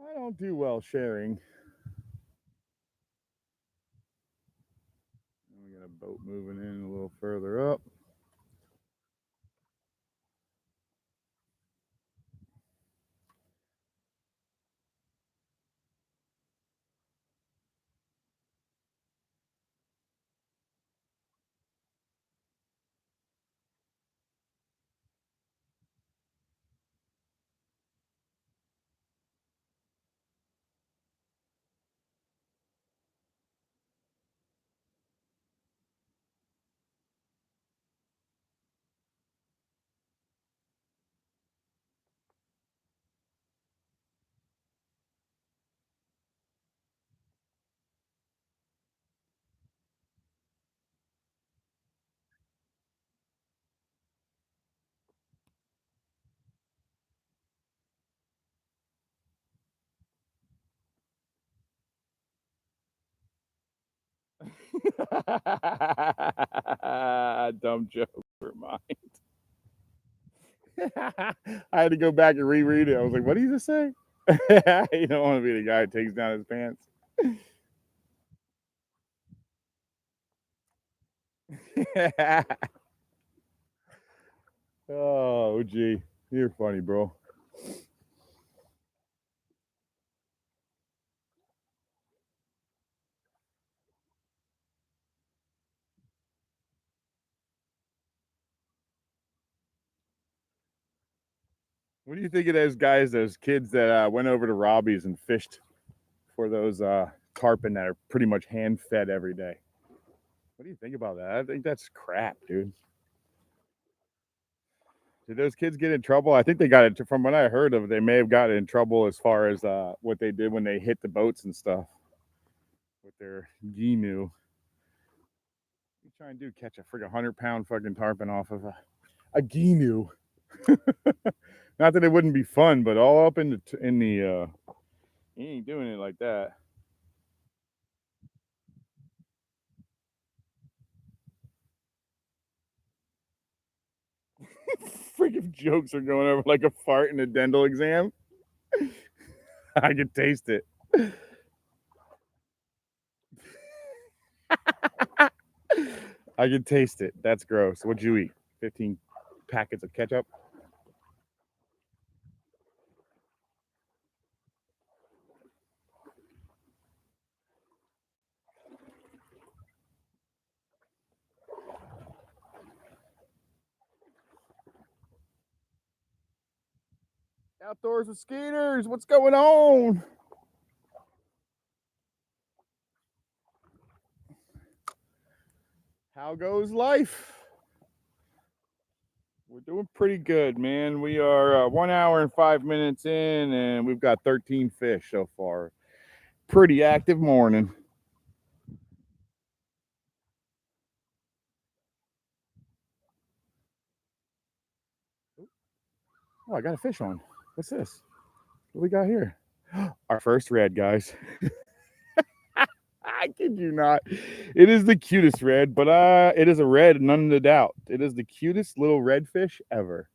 I don't do well sharing. We got a boat moving in a little further up. Dumb joke for mine. I had to go back and reread it. I was like, what did he just say? You don't want to be the guy who takes down his pants. Oh, gee. You're funny, bro. What do you think of those guys, those kids that went over to Robbie's and fished for those tarpon that are pretty much hand fed every day? What do you think about that? I think that's crap, dude. Did those kids get in trouble? I think they got it from what I heard of. They may have gotten in trouble as far as what they did when they hit the boats and stuff with their gnu. You try and do catch a friggin' 100-pound fucking tarpon off of a gnu. Not that it wouldn't be fun, but all up in the you ain't doing it like that. Freaking jokes are going over like a fart in a dental exam. I could taste it. I can taste it. That's gross. What'd you eat? 15 packets of ketchup? Outdoors with Skeeters. What's going on? How goes life? We're doing pretty good, man. We are 1 hour and 5 minutes in, and we've got 13 fish so far. Pretty active morning. Oh, I got a fish on. What's this? What we got here? Our first red, guys. I kid you not. It is the cutest red, but it is a red, none of the doubt. It is the cutest little redfish ever.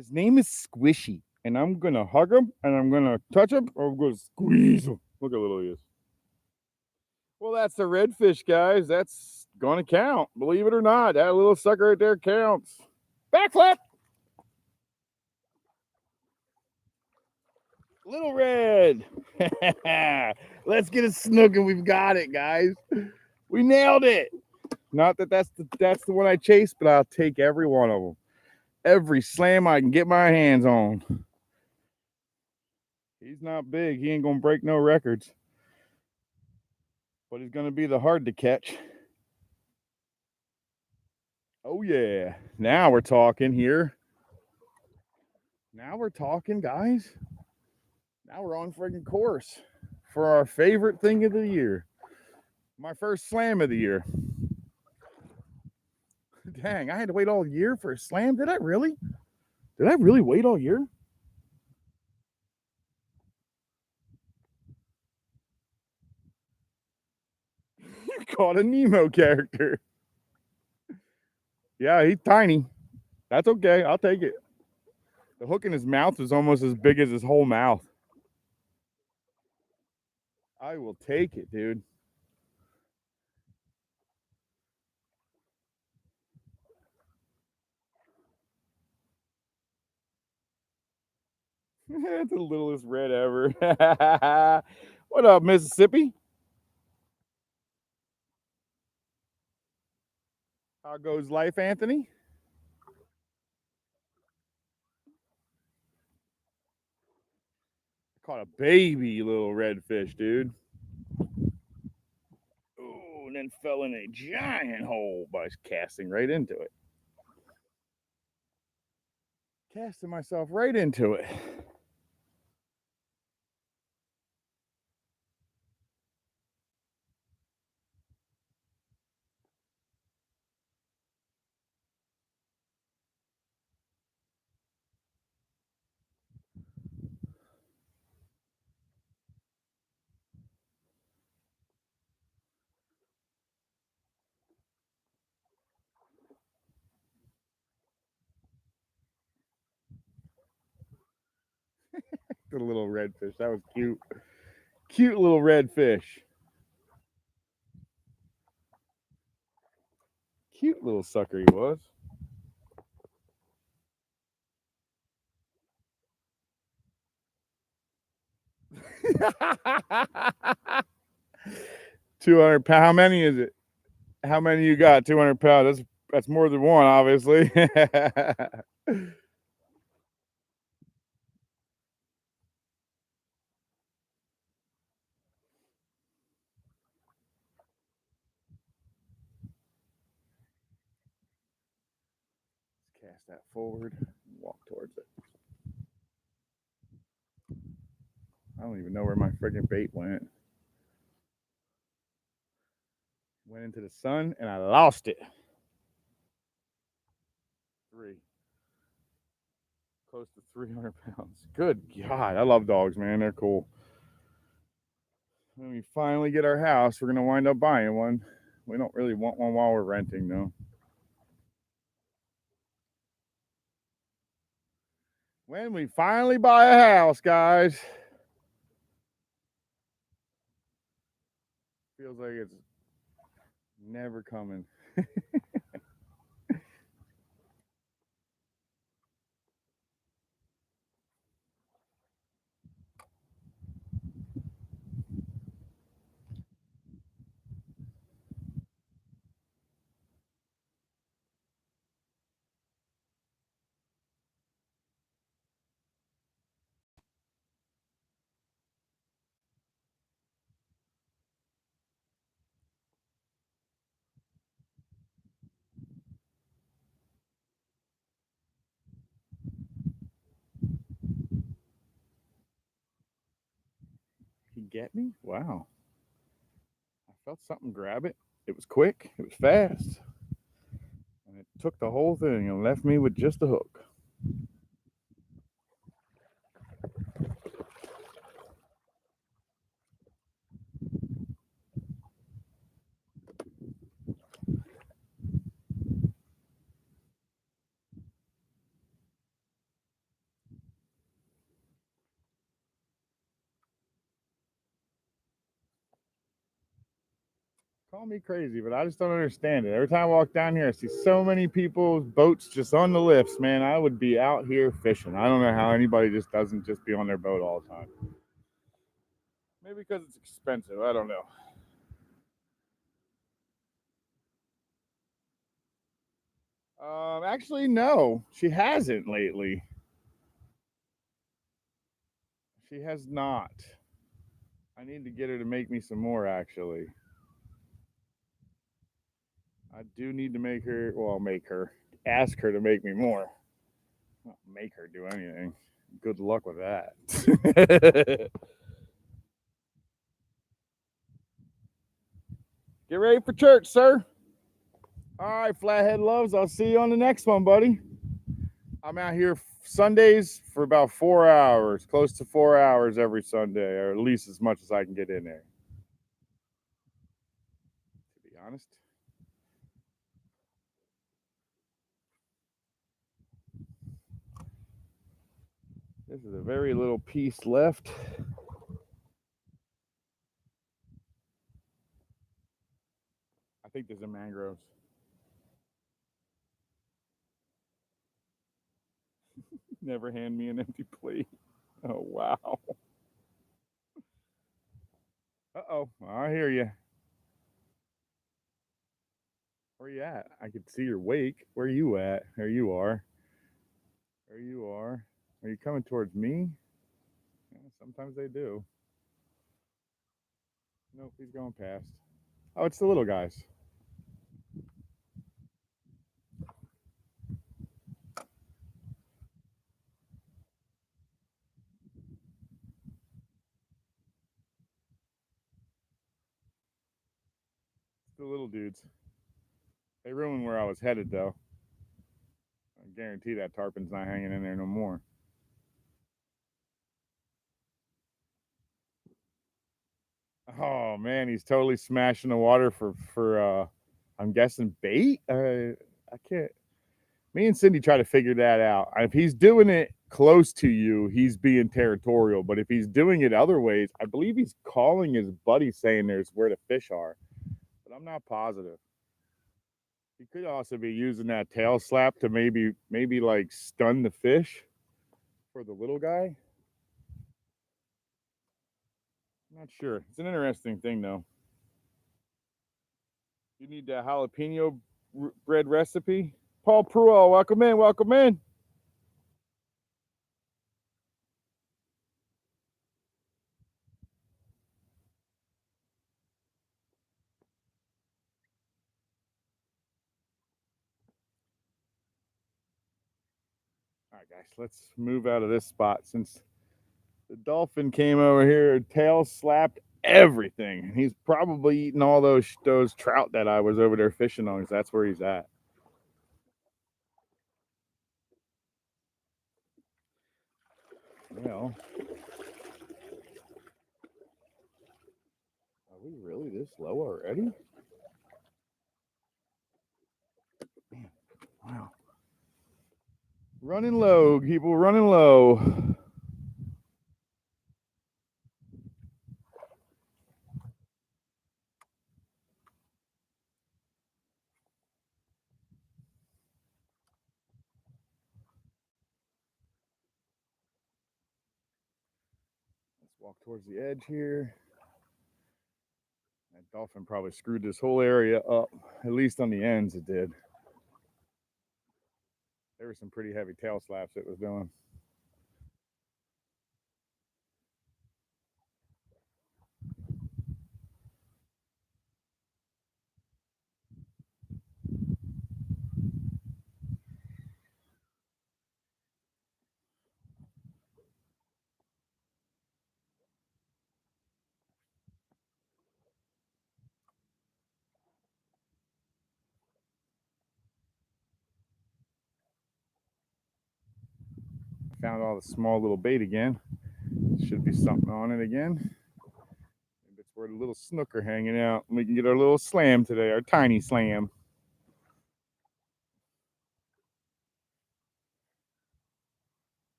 His name is Squishy, and I'm gonna hug him, and I'm gonna touch him, or I'm gonna squeeze him. Look how little he is. Well, that's the redfish, guys. That's gonna count. Believe it or not, that little sucker right there counts. Backflip. Little red. Let's get a snook, and we've got it, guys. We nailed it. Not that that's the one I chased, but I'll take every one of them. Every slam I can get my hands on. He's not big. He ain't gonna break no records. But he's gonna be the hard to catch. Oh yeah. Now we're talking here. Now we're talking, guys. Now we're on friggin' course for our favorite thing of the year. My first slam of the year. Dang, I had to wait all year for a slam. Did I really? Did I really wait all year? You caught a Nemo character. Yeah, he's tiny. That's okay. I'll take it. The hook in his mouth is almost as big as his whole mouth. I will take it, dude. It's the littlest red ever. What up, Mississippi? How goes life, Anthony? Caught a baby little redfish, dude. Ooh, and then fell in a giant hole by casting right into it. Casting myself right into it. The little redfish. That was cute. Cute little redfish. Cute little sucker he was. £200. How many is it? How many you got? £200. That's more than one, obviously. Cast that forward and walk towards it. I don't even know where my friggin' bait went. Went into the sun and I lost it. 3. Close to 300 pounds. Good God. I love dogs, man. They're cool. When we finally get our house, we're going to wind up buying one. We don't really want one while we're renting, though. When we finally buy a house, guys, feels like it's never coming. He get me? Wow. I felt something grab it. It was quick. It was fast. And it took the whole thing and left me with just a hook. Call me crazy, but I just don't understand it. Every time I walk down here, I see so many people's boats just on the lifts. Man, I would be out here fishing. I don't know how anybody just doesn't just be on their boat all the time. Maybe because it's expensive. I don't know. Actually, no, she hasn't lately. She has not. I need to get her to make me some more, actually. I do need to make her, well, make her, ask her to make me more. Not make her do anything. Good luck with that. Get ready for church, sir. All right, Flathead Loves. I'll see you on the next one, buddy. I'm out here Sundays for about 4 hours, close to 4 hours every Sunday, or at least as much as I can get in there. To be honest. This is a very little piece left. I think there's a mangroves. Never hand me an empty plate. Oh, wow. Uh-oh. I hear you. Where you at? I could see your wake. Where you at? There you are. There you are. Are you coming towards me? Yeah, sometimes they do. Nope, he's going past. Oh, it's the little guys. It's the little dudes. They ruined where I was headed, though. I guarantee that tarpon's not hanging in there no more. Oh man, he's totally smashing the water for I'm guessing bait. I can't. Me and Cindy try to figure that out. If he's doing it close to you, he's being territorial. But if he's doing it other ways, I believe he's calling his buddy saying there's where the fish are. But I'm not positive. He could also be using that tail slap to maybe like stun the fish for the little guy. I'm not sure. It's an interesting thing though. You need that jalapeno bread recipe. Paul Pruill, welcome in, welcome in. All right, guys, let's move out of this spot since the dolphin came over here, tail slapped everything. He's probably eating all those trout that I was over there fishing on. That's where he's at. Well, are we really this low already? Man, wow. Running low, people, running low. Let's walk towards the edge here. That dolphin probably screwed this whole area up. At least on the ends, it did. There were some pretty heavy tail slaps it was doing. Found all the small little bait again. Should be something on it again. Maybe it's where the little snook are hanging out. We can get our little slam today, our tiny slam.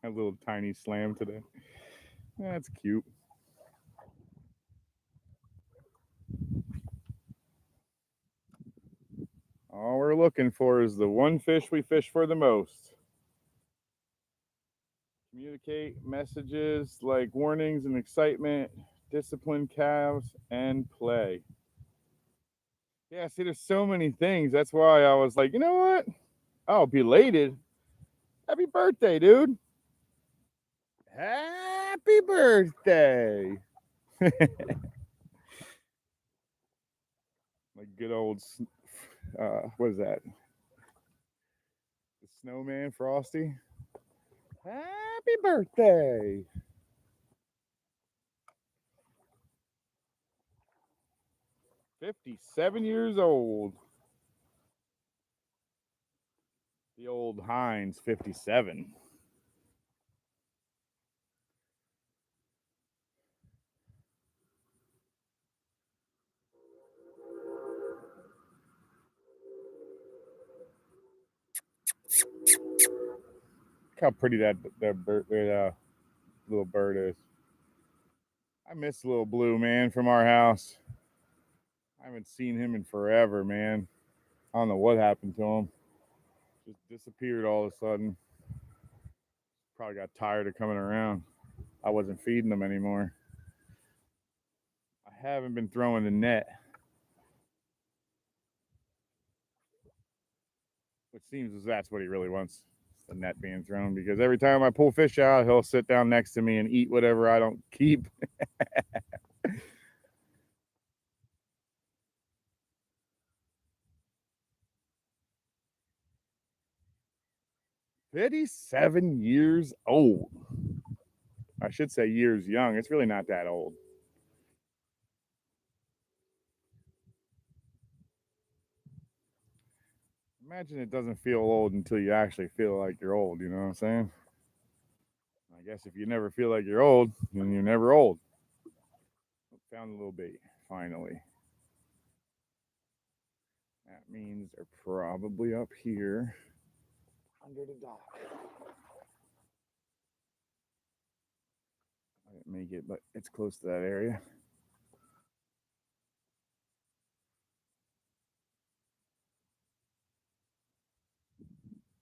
A little tiny slam today. That's cute. All we're looking for is the one fish we fish for the most. Communicate messages like warnings and excitement, discipline calves, and play. Yeah, see, there's so many things. That's why I was like, you know what? Oh, belated. Happy birthday, dude. Happy birthday. Like good old, what is that? The snowman, Frosty. Happy birthday. 57 years old. The old Heinz 57. Look how pretty that little bird is. I miss little Blue, man, from our house. I haven't seen him in forever, man. I don't know what happened to him. Just disappeared all of a sudden. Probably got tired of coming around. I wasn't feeding them anymore. I haven't been throwing the net, which seems as that's what he really wants, the net being thrown, because every time I pull fish out, he'll sit down next to me and eat whatever I don't keep. 57 years old. I should say years young. It's really not that old. Imagine it doesn't feel old until you actually feel like you're old. You know what I'm saying? I guess if you never feel like you're old, then you're never old. Found a little bait, finally. That means they're probably up here under the dock. I didn't make it, but it's close to that area.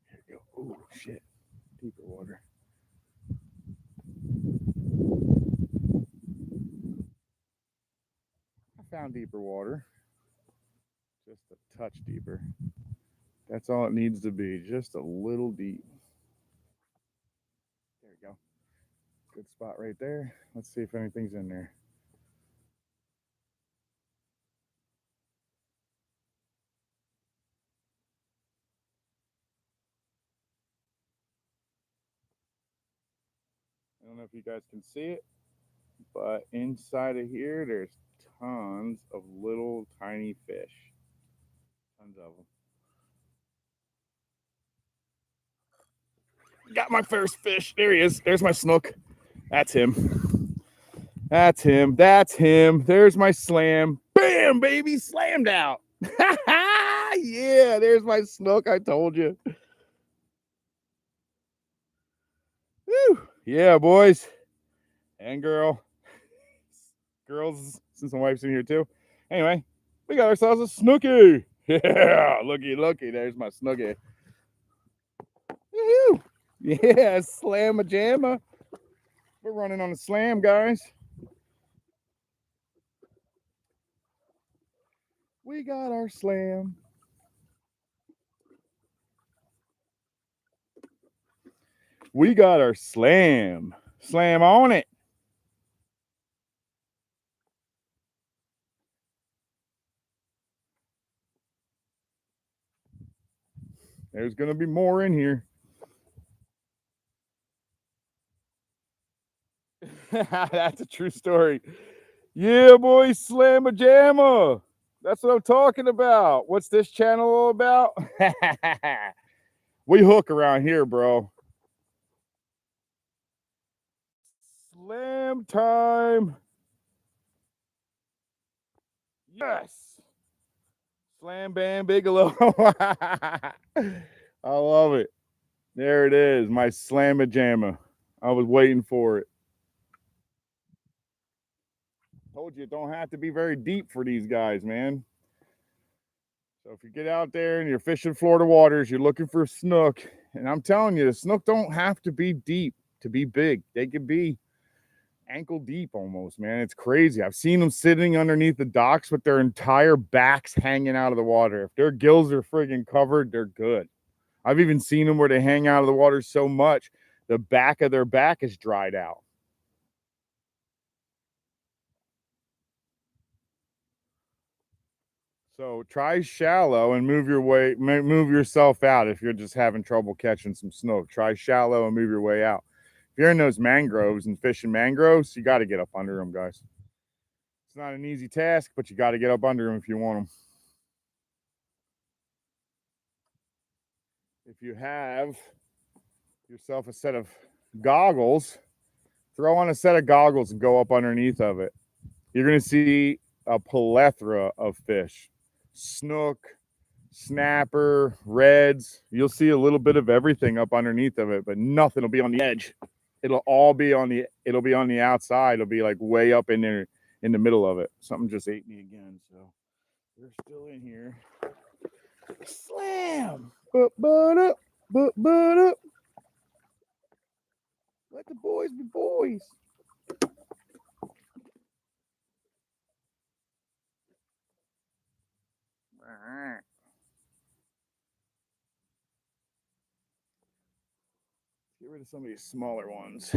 Here we go. Oh, shit. Deeper water. I found deeper water. Just a touch deeper. That's all it needs to be. Just a little deep. There we go. Good spot right there. Let's see if anything's in there. I don't know if you guys can see it, but inside of here, there's tons of little tiny fish. Tons of them. Got my first fish. There he is. There's my snook. That's him. That's him. That's him. There's my slam. Bam, baby. Slammed out. Yeah, there's my snook. I told you. Woo. Yeah, boys and girls, since my wife's in here too. Anyway, we got ourselves a snooky. Yeah, looky. There's my snooky. Woo-hoo. Yeah, slam a jamma. We're running on a slam, guys. We got our slam. We got our slam. Slam on it. There's going to be more in here. That's a true story. Yeah, boy, slam a jamma. That's what I'm talking about. What's this channel all about? We hook around here, bro. Slam time. Yes. Slam Bam Bigelow. I love it. There it is. My slamma jamma. I was waiting for it. Told you it don't have to be very deep for these guys, man. So if you get out there and you're fishing Florida waters, you're looking for snook, and I'm telling you, the snook don't have to be deep to be big. They could be ankle deep almost, man. It's crazy. I've seen them sitting underneath the docks with their entire backs hanging out of the water. If their gills are friggin' covered, they're good. I've even seen them where they hang out of the water so much, the back of their back is dried out. So try shallow and move yourself out if you're just having trouble catching some snook. Try shallow and move your way out. If you're in those mangroves and fishing mangroves, you got to get up under them, guys. It's not an easy task, but you got to get up under them if you want them. If you have yourself a set of goggles, throw on a set of goggles and go up underneath of it. You're going to see a plethora of fish. Snook, snapper, reds. You'll see a little bit of everything up underneath of it, but nothing will be on the edge. It'll be on the outside. It'll be like way up in there in the middle of it. Something just ate me again, so they're still in here. Slam! But up. Let the boys be boys. Get rid of some of these smaller ones.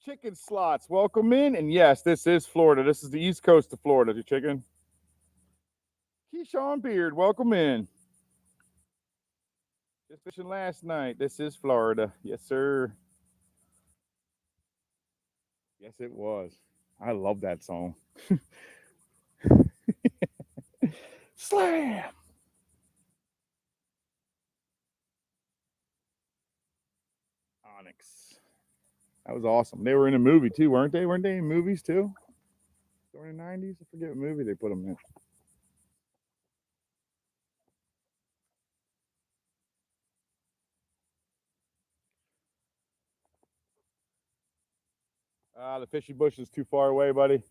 Chicken slots, welcome in. And yes, this is Florida. This is the east coast of Florida, the chicken. Keyshawn Beard, welcome in. Just fishing last night. This is Florida. Yes, sir. Yes, it was. I love that song. Slam! Onyx. That was awesome. They were in a movie too, weren't they? Weren't they in movies too? During the 90s? I forget what movie they put them in. The fishy bush is too far away, buddy.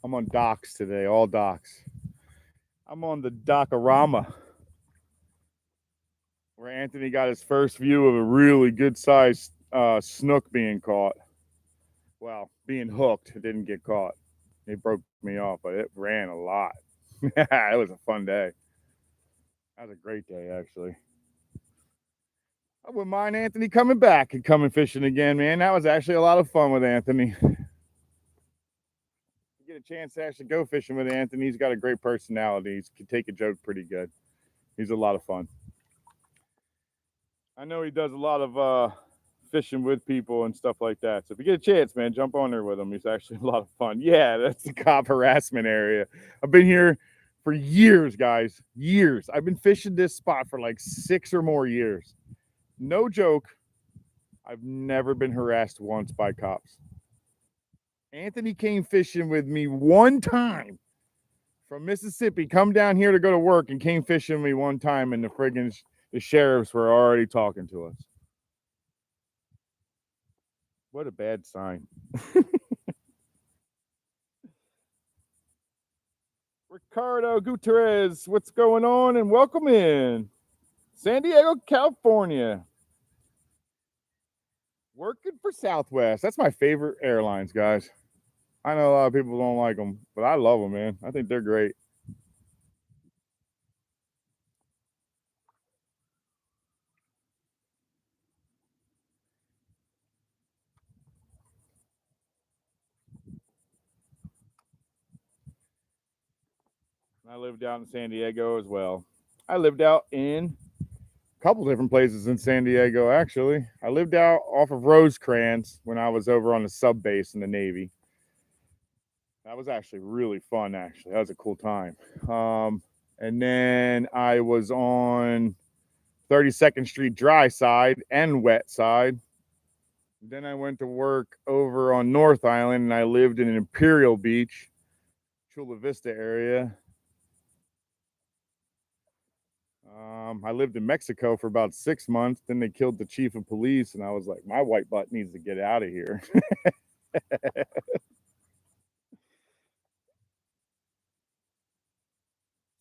I'm on docks today, all docks. I'm on the Dockorama, where Anthony got his first view of a really good sized snook being caught. Well, being hooked. It didn't get caught. It broke me off, but it ran a lot. It was a fun day. That was a great day, actually. I wouldn't mind Anthony coming back and coming fishing again, man. That was actually a lot of fun with Anthony. Get a chance to actually go fishing with Anthony. He's got a great personality. He can take a joke pretty good. He's a lot of fun. I know he does a lot of fishing with people and stuff like that. So if you get a chance, man, jump on there with him. He's actually a lot of fun. Yeah, that's the cop harassment area. I've been here for years, guys. Years. I've been fishing this spot for like 6 or more years. No joke. I've never been harassed once by cops. Anthony came fishing with me one time from Mississippi, come down here to go to work, and came fishing with me one time, and the sheriffs were already talking to us. What a bad sign. Ricardo Gutierrez, what's going on? And welcome in. San Diego, California. Working for Southwest. That's my favorite airlines, guys. I know a lot of people don't like them, but I love them, man. I think they're great. I lived out in San Diego as well. I lived out in a couple different places in San Diego, actually. I lived out off of Rosecrans when I was over on the sub base in the Navy. That was actually really fun, actually. That was a cool time. And then I was on 32nd Street dry side and wet side. Then I went to work over on North Island, and I lived in Imperial Beach, Chula Vista area. I lived in Mexico for about 6 months. Then they killed the chief of police, and I was like, my white butt needs to get out of here.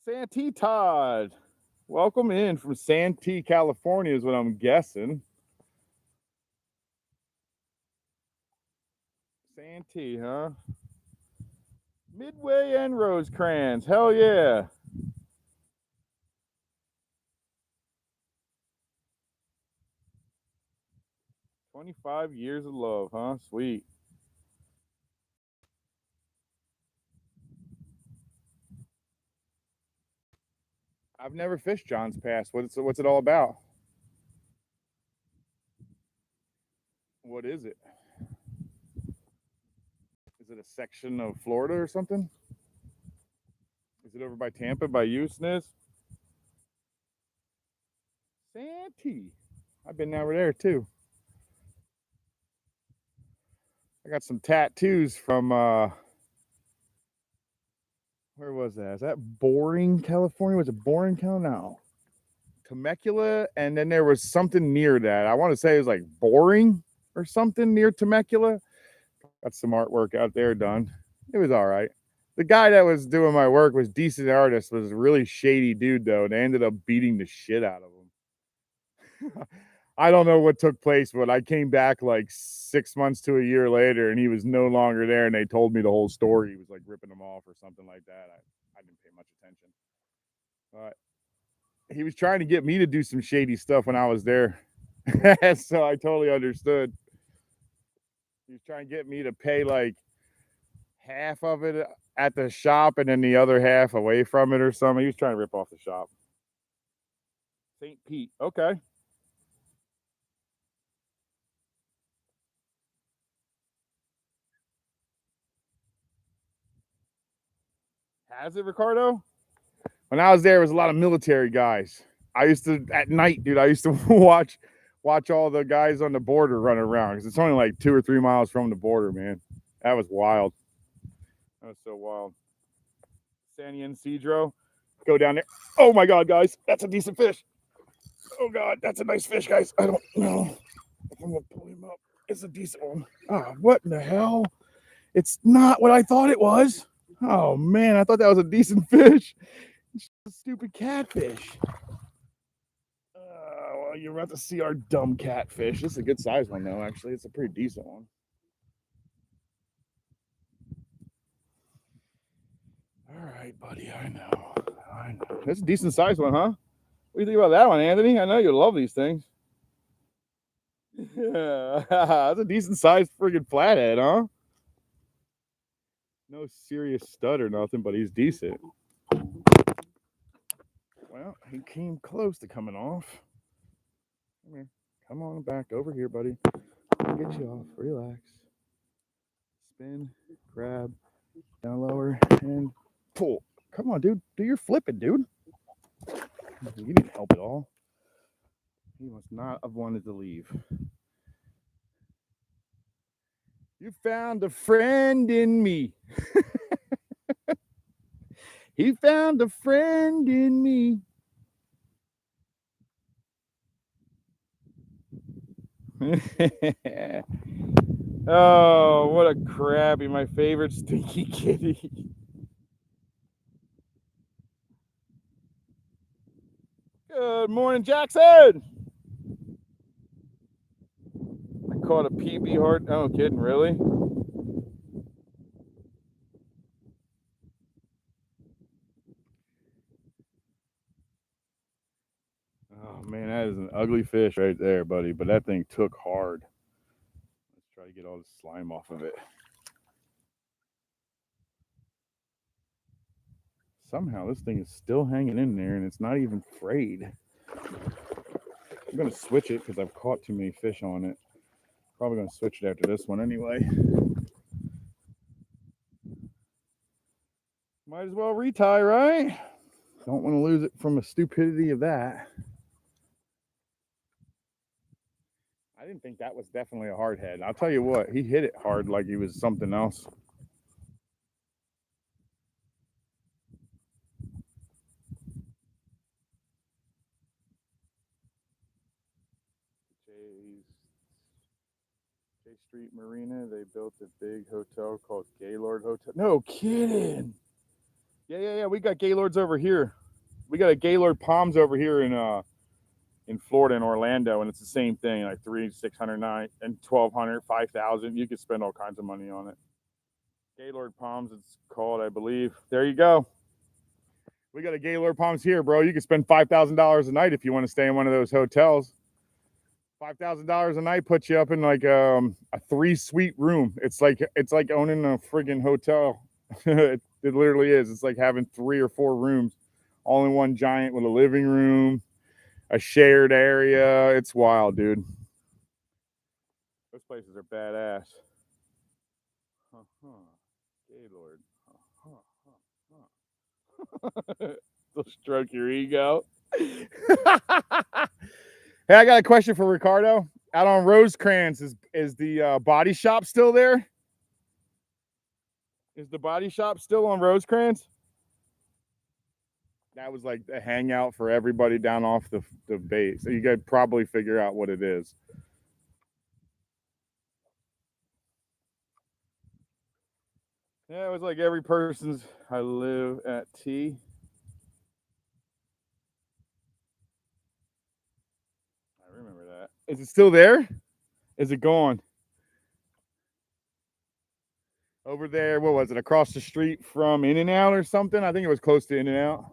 Santee Todd, welcome in from Santee, California, is what I'm guessing. Santee, huh? Midway and Rosecrans, hell yeah. 25 years of love, huh? Sweet. I've never fished John's Pass. What's it all about? What is it? Is it a section of Florida or something? Is it over by Tampa by you, Sniz? Santee. I've been over there too. I got some tattoos from where was that? Is that Boring, California? Was it Boring, California? No. Temecula, and then there was something near that. I want to say it was like Boring or something near Temecula. Got some artwork out there done. It was all right. The guy that was doing my work was decent artist, was a really shady dude though. They ended up beating the shit out of him. I don't know what took place, but I came back like 6 months to a year later, and he was no longer there. And they told me the whole story. He was like ripping them off or something like that. I didn't pay much attention, but he was trying to get me to do some shady stuff when I was there. So I totally understood. He was trying to get me to pay like half of it at the shop and then the other half away from it or something. He was trying to rip off the shop. St. Pete. Okay. Has it, Ricardo? When I was there, it was a lot of military guys. I used to at night, dude. I used to watch all the guys on the border run around because it's only like 2 or 3 miles from the border, man. That was wild. That was so wild. San Ysidro, go down there. Oh my God, guys, that's a decent fish. Oh God, that's a nice fish, guys. I don't know if I'm gonna pull him up. It's a decent one. Oh, what in the hell? It's not what I thought it was. Oh man, I thought that was a decent fish. It's a stupid catfish. Well, you're about to see our dumb catfish. This is a good size one, though, actually. It's a pretty decent one. All right, buddy. I know. That's a decent size one, huh? What do you think about that one, Anthony? I know you love these things. Yeah, that's a decent sized friggin' flathead, huh? No serious stud or nothing, but he's decent. Well, he came close to coming off. Come here. Come on back over here, buddy. I'll get you off. Relax. Spin, grab, down lower, and pull. Come on, dude. Do your flipping, dude. You didn't help at all. He must not have wanted to leave. You found a friend in me. He found a friend in me. Oh, what a crappy. My favorite stinky kitty. Good morning, Jackson. I caught a PB heart. Oh, kidding, really? Oh, man, that is an ugly fish right there, buddy. But that thing took hard. Let's try to get all the slime off of it. Somehow this thing is still hanging in there and it's not even frayed. I'm going to switch it because I've caught too many fish on it. Probably going to switch it after this one anyway. Might as well retie, right? Don't want to lose it from the stupidity of that. I didn't think that was definitely a hard head. I'll tell you what, he hit it hard like he was something else. J Street Marina, they built a big hotel called Gaylord Hotel. No kidding. Yeah. We got Gaylords over here. We got a Gaylord Palms over here in Florida in Orlando, and it's the same thing, like 600, 9, and 1,200, 5,000. You could spend all kinds of money on it. Gaylord Palms, it's called, I believe. There you go. We got a Gaylord Palms here, bro. You can spend $5,000 a night if you want to stay in one of those hotels. $5,000 a night puts you up in like a 3-suite room. It's like owning a friggin' hotel. It literally is. It's like having 3 or 4 rooms, all in one giant with a living room, a shared area. It's wild, dude. Those places are badass. Gaylord. They'll stroke your ego. Hey, I got a question for Ricardo. Out on Rosecrans, is the body shop still there? Is the body shop still on Rosecrans? That was like a hangout for everybody down off the base. So you could probably figure out what it is. Yeah, it was like every person's. I live at T. I remember that. Is it still there? Is it gone? Over there, what was it? Across the street from In-N-Out or something? I think it was close to In-N-Out.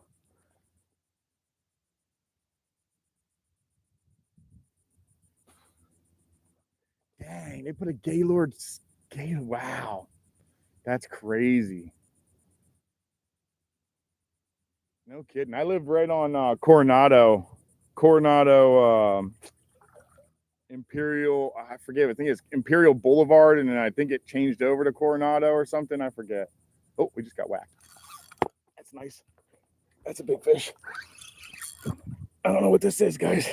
Dang, they put a Gaylord. Wow, that's crazy. No kidding. I live right on Coronado. Imperial. I forget. I think it's Imperial Boulevard, and then I think it changed over to Coronado or something. I forget. Oh, we just got whacked. That's nice. That's a big fish. I don't know what this is, guys.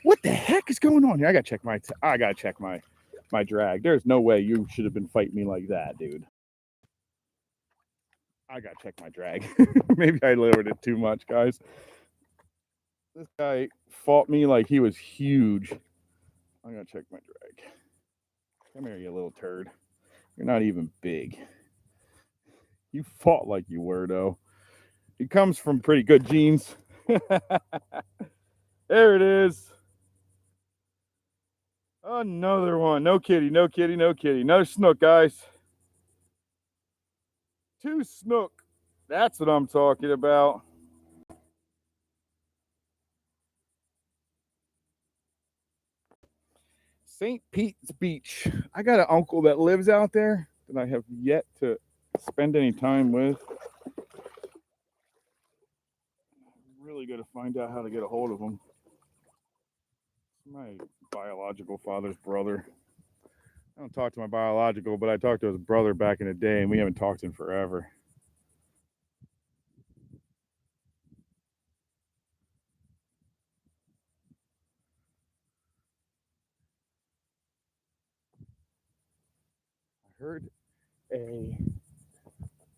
What the heck is going on here? I gotta check my drag. There's no way you should have been fighting me like that, dude. I gotta check my drag. Maybe I lowered it too much, guys. This guy fought me like he was huge. I gotta check my drag. Come here, you little turd. You're not even big. You fought like you were, though. He comes from pretty good genes. There it is. Another one. No kitty, no kitty, no kitty. Another snook, guys. 2 snook. That's what I'm talking about. St. Pete's Beach. I got an uncle that lives out there that I have yet to spend any time with. I'm really got to find out how to get a hold of him. My biological father's brother. I don't talk to my biological, but I talked to his brother back in the day, and we haven't talked in forever.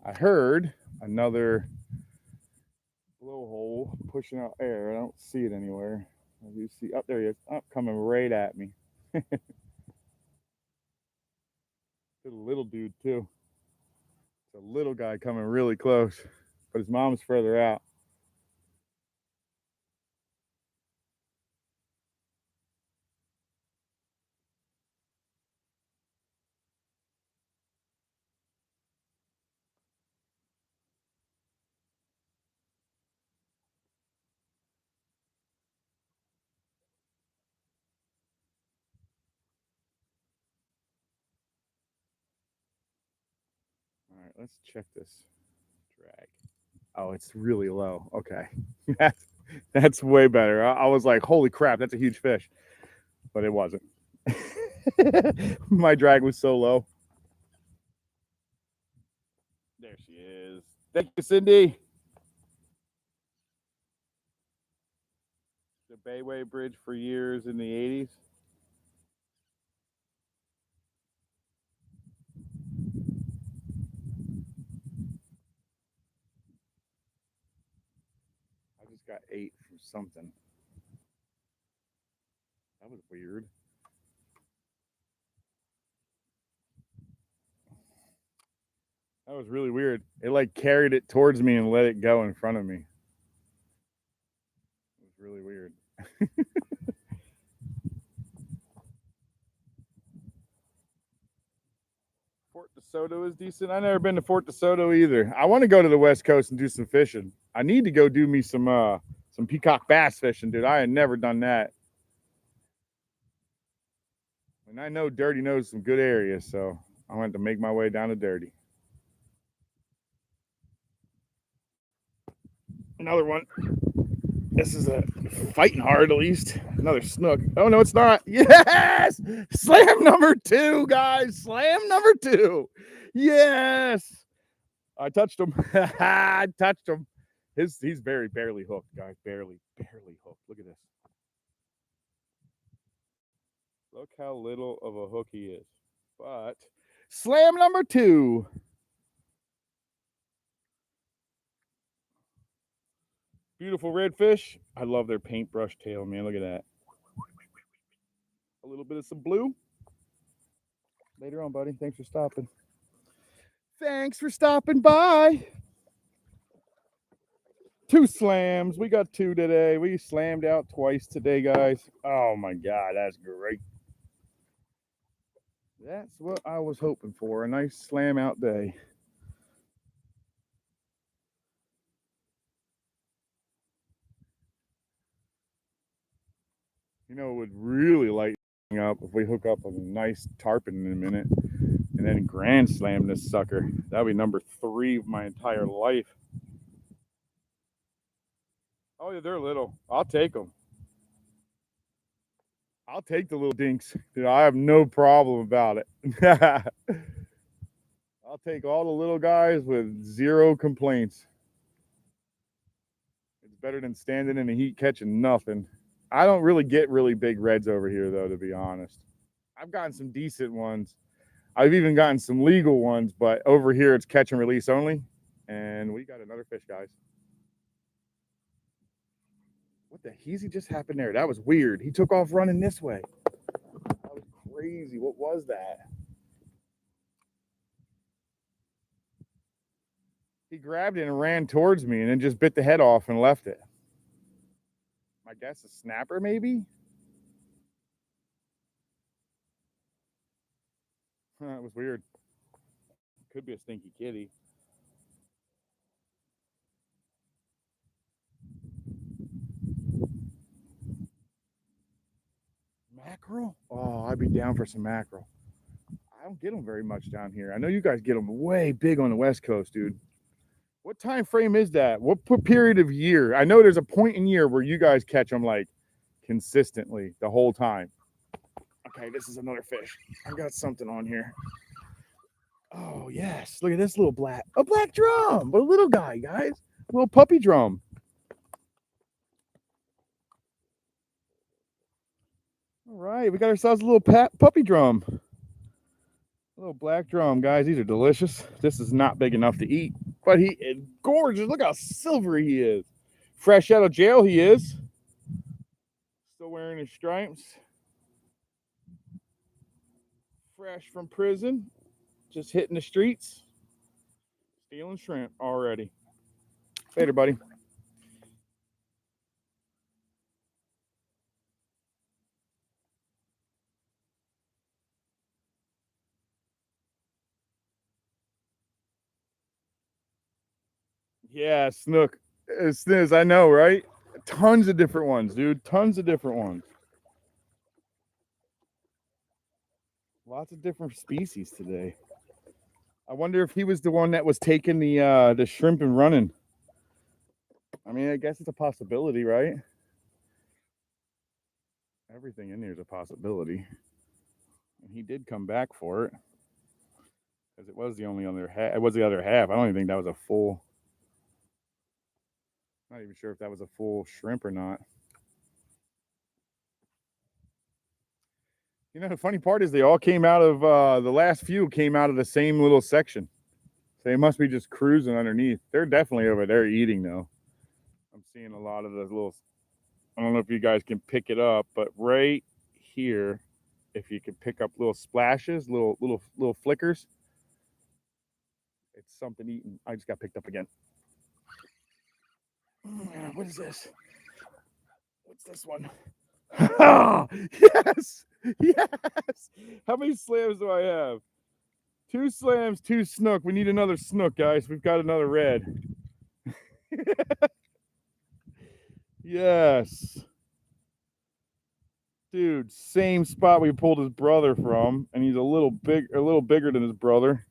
I heard another blowhole pushing out air. I don't see it anywhere. As you see, up there he is. Up, coming right at me. It's a little dude too. It's a little guy coming really close, but his mom's further out. All right, let's check this drag. Oh, it's really low. Okay, that's way better. I was like, holy crap, that's a huge fish, but it wasn't. My drag was so low. There she is. Thank you, Cindy. The Bayway Bridge for years in the 80s. I just got 8 from something. That was weird. That was really weird. It like carried it towards me and let it go in front of me. It was really weird. Fort DeSoto is decent. I've never been to Fort DeSoto either. I want to go to the West Coast and do some fishing. I need to go do me some peacock bass fishing, dude. I had never done that. And I know Dirty knows some good areas, so I want to make my way down to Dirty. Another one. This is a fighting hard, at least. Another snook. Oh, no, it's not. Yes! Slam number 2, guys. Slam number 2. Yes! I touched him. I touched him. He's barely hooked, guys. Barely hooked. Look at this. Look how little of a hook he is. But slam number 2. Beautiful redfish. I love their paintbrush tail, man. Look at that. A little bit of some blue. Later on, buddy. Thanks for stopping. Thanks for stopping by. 2 slams. We got 2 today. We slammed out twice today, guys. Oh my God, that's great. That's what I was hoping for. A nice slam out day. You know, it would really light up if we hook up a nice tarpon in a minute and then grand slam this sucker. That'll be number 3 of my entire life. Oh, yeah, they're little. I'll take them. I'll take the little dinks. Dude, I have no problem about it. I'll take all the little guys with 0 complaints. It's better than standing in the heat catching nothing. I don't really get really big reds over here, though, to be honest. I've gotten some decent ones. I've even gotten some legal ones, but over here it's catch and release only. And we got another fish, guys. What the heezy just happened there? That was weird. He took off running this way. That was crazy. What was that? He grabbed it and ran towards me and then just bit the head off and left it. I guess a snapper, maybe? That was weird. Could be a stinky kitty. Mackerel? Oh, I'd be down for some mackerel. I don't get them very much down here. I know you guys get them way big on the West Coast, dude. What time frame is that? What period of year? I know there's a point in year where you guys catch them like consistently the whole time. Okay, this is another fish. I got something on here. Oh, yes. Look at this little black. A black drum, but a little guy, guys. A little puppy drum. All right, we got ourselves a little puppy drum. A little black drum, guys. These are delicious. This is not big enough to eat, but he is gorgeous. Look how silvery he is. Fresh out of jail, he is. Still wearing his stripes. Fresh from prison. Just hitting the streets. Stealing shrimp already. Later, buddy. Yeah, snook. Sniz, I know, right? Tons of different ones, dude. Tons of different ones. Lots of different species today. I wonder if he was the one that was taking the shrimp and running. I mean, I guess it's a possibility, right? Everything in here is a possibility. And he did come back for it. Because it was the only other half. It was the other half. I don't even think that was a full. Not even sure if that was a full shrimp or not. You know, the funny part is they all came out of the last few came out of the same little section. So they must be just cruising underneath. They're definitely over there eating though. I'm seeing a lot of those little, I don't know if you guys can pick it up, but right here, if you can pick up little splashes, little flickers, it's something eating. I just got picked up again. What is this? What's this one? Yes, yes. How many slams do I have? 2 slams, 2 snook. We need another snook, guys. We've got another red. Yes. Dude, same spot we pulled his brother from, and he's a little bigger than his brother.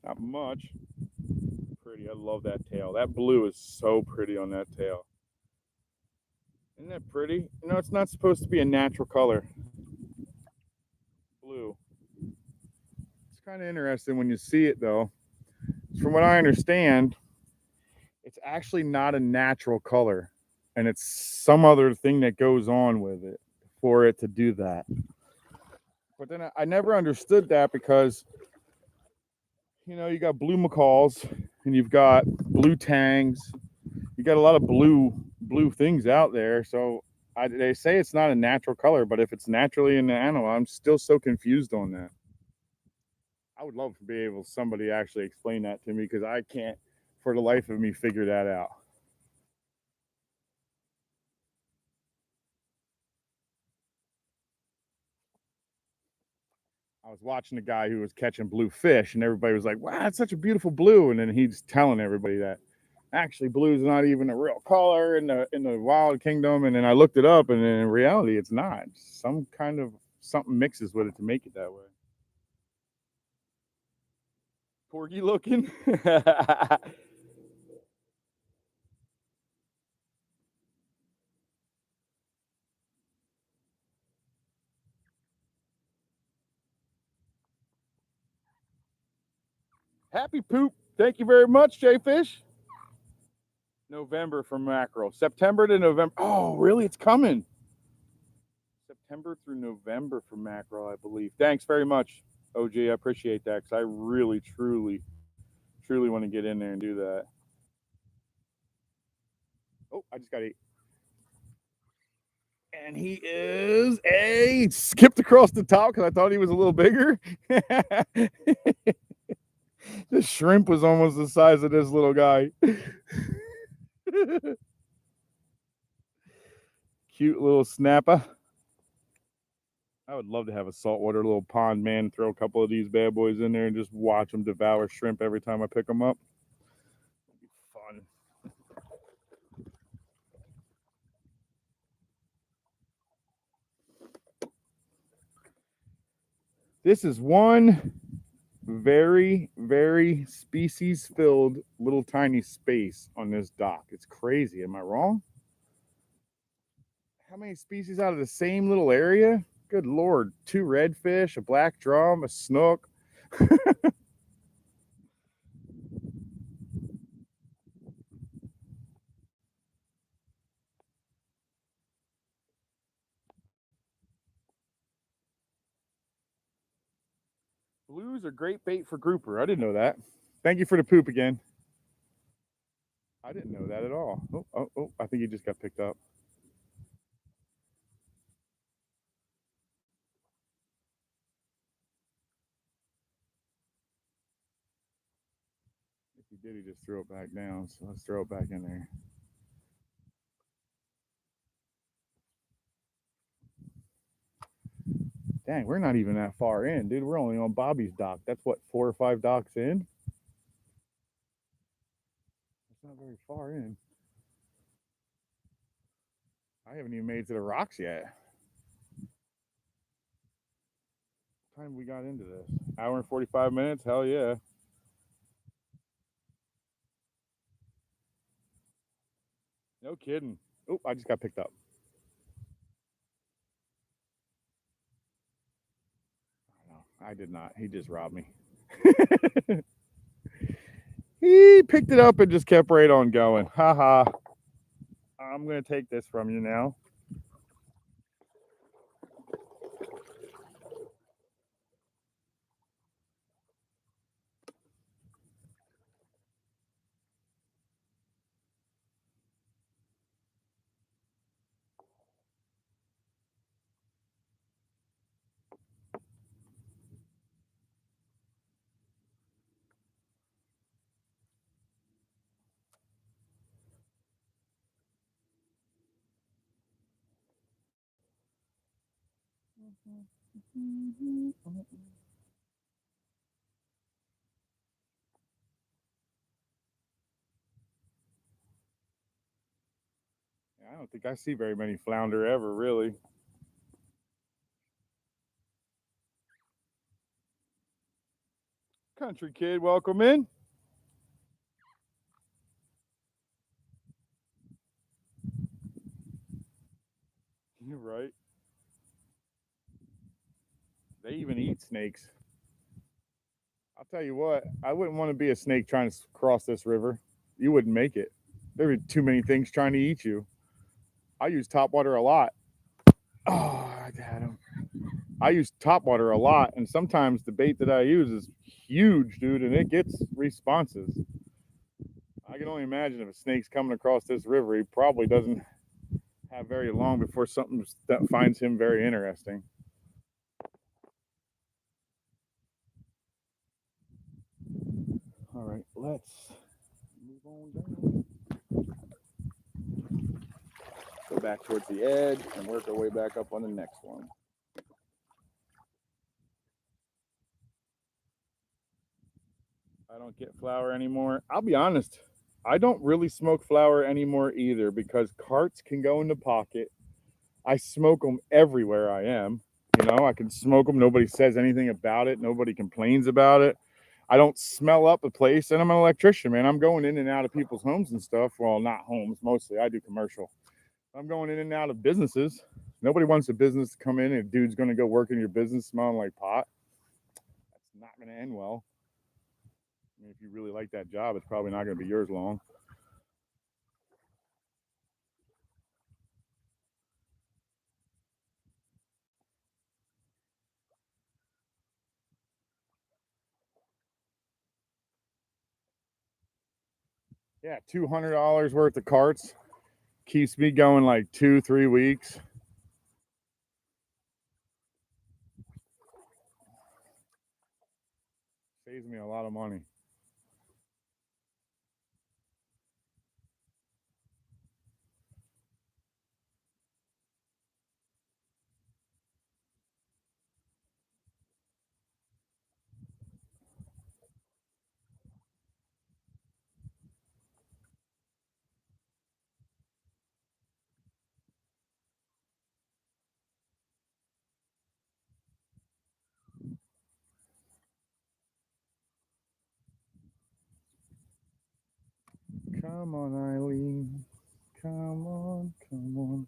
Not much. Pretty. I love that tail. That blue is so pretty on that tail. Isn't that pretty? You know, it's not supposed to be a natural color. Blue. It's kind of interesting when you see it, though. From what I understand, it's actually not a natural color, and it's some other thing that goes on with it for it to do that. But then I never understood that because, you know, you got blue macaws and you've got blue tangs. You got a lot of blue things out there. So they say it's not a natural color, but if it's naturally in the animal, I'm still so confused on that. I would love to be able somebody actually explain that to me because I can't for the life of me figure that out. I was watching a guy who was catching blue fish, and everybody was like, "Wow, it's such a beautiful blue." And then he's telling everybody that actually blue is not even a real color in the wild kingdom. And then I looked it up, and in reality, it's not. Some kind of something mixes with it to make it that way. Corgi looking. Happy poop. Thank you very much, Jayfish. November for mackerel. September to November. Oh, really? It's coming. September through November for mackerel, I believe. Thanks very much, OG. I appreciate that because I really, truly want to get in there and do that. Oh, I just got 8. And he is a skipped across the top because I thought he was a little bigger. The shrimp was almost the size of this little guy. Cute little snapper. I would love to have a saltwater little pond man, throw a couple of these bad boys in there and just watch them devour shrimp every time I pick them up. It'd be fun. This is one very, very species filled little tiny space on this dock. It's crazy. Am I wrong? How many species out of the same little area? Good Lord. 2 redfish, a black drum, a snook. Blues are great bait for grouper. I didn't know that. Thank you for the poop again. I didn't know that at all. Oh, I think he just got picked up. If he did, he just threw it back down. So let's throw it back in there. Dang, we're not even that far in, dude. We're only on Bobby's dock. That's what, 4 or 5 docks in? That's not very far in. I haven't even made it to the rocks yet. What time we got into this? Hour and 45 minutes? Hell yeah. No kidding. Oh, I just got picked up. No, I did not. He just robbed me. He picked it up and just kept right on going. Haha. I'm going to take this from you now. I don't think I see very many flounder ever, really. Country kid, welcome in. You're right. They even eat snakes. I'll tell you what, I wouldn't want to be a snake trying to cross this river. You wouldn't make it. There are too many things trying to eat you. I use top water a lot. Oh, I had him. I use top water a lot, and sometimes the bait that I use is huge, dude, and it gets responses. I can only imagine if a snake's coming across this river, he probably doesn't have very long before something that finds him very interesting. All right, let's move on down. Go back towards the edge and work our way back up on the next one. I don't get flour anymore. I'll be honest, I don't really smoke flour anymore either because carts can go in the pocket. I smoke them everywhere I am. You know, I can smoke them. Nobody says anything about it. Nobody complains about it. I don't smell up the place, and I'm an electrician, man. I'm going in and out of people's homes and stuff. Well, not homes mostly. I do commercial. I'm going in and out of businesses. Nobody wants a business to come in and a dude's going to go work in your business smelling like pot. That's not going to end well. I mean, if you really like that job, it's probably not going to be yours long. Yeah, $200 worth of carts keeps me going like 2-3 weeks. Saves me a lot of money. Come on, Eileen. Come on, come on.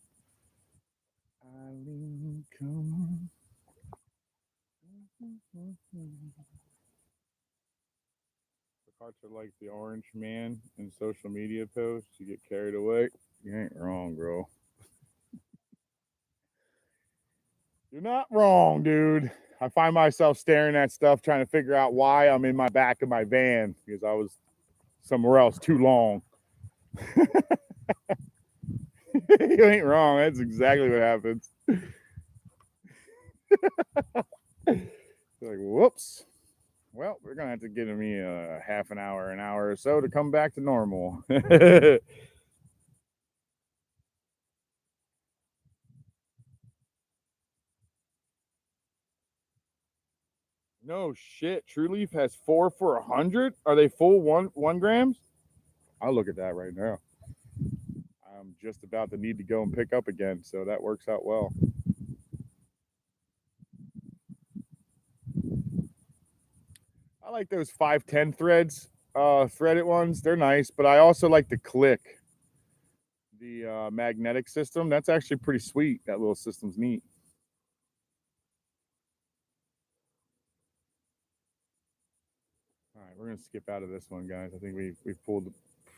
Eileen, come on. The carts are like the orange man in social media posts. You get carried away. You ain't wrong, bro. You're not wrong, dude. I find myself staring at stuff trying to figure out why I'm in my back of my van because I was somewhere else too long. You ain't wrong. That's exactly what happens. Like, whoops. Well, we're gonna have to give me a half an hour or so to come back to normal. No shit. True Leaf has 4 for 100. Are they full 1 grams? I'll look at that right now. I'm just about to need to go and pick up again, so that works out well. I like those 510 threads, threaded ones. They're nice, but I also like the click, the magnetic system. That's actually pretty sweet. That little system's neat. All right, we're gonna skip out of this one, guys. I think we've pulled a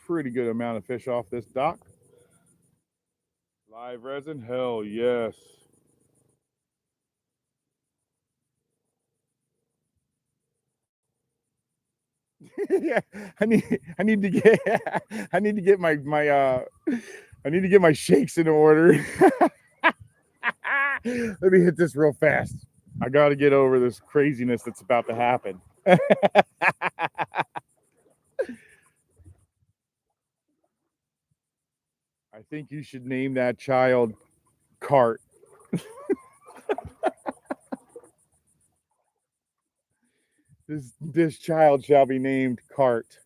pretty good amount of fish off this dock. Live resin, hell yes. Yeah, I need to get I need to get my I need to get my shakes in order. Let me hit this real fast. I got to get over this craziness that's about to happen. I think you should name that child Cart. This child shall be named Cart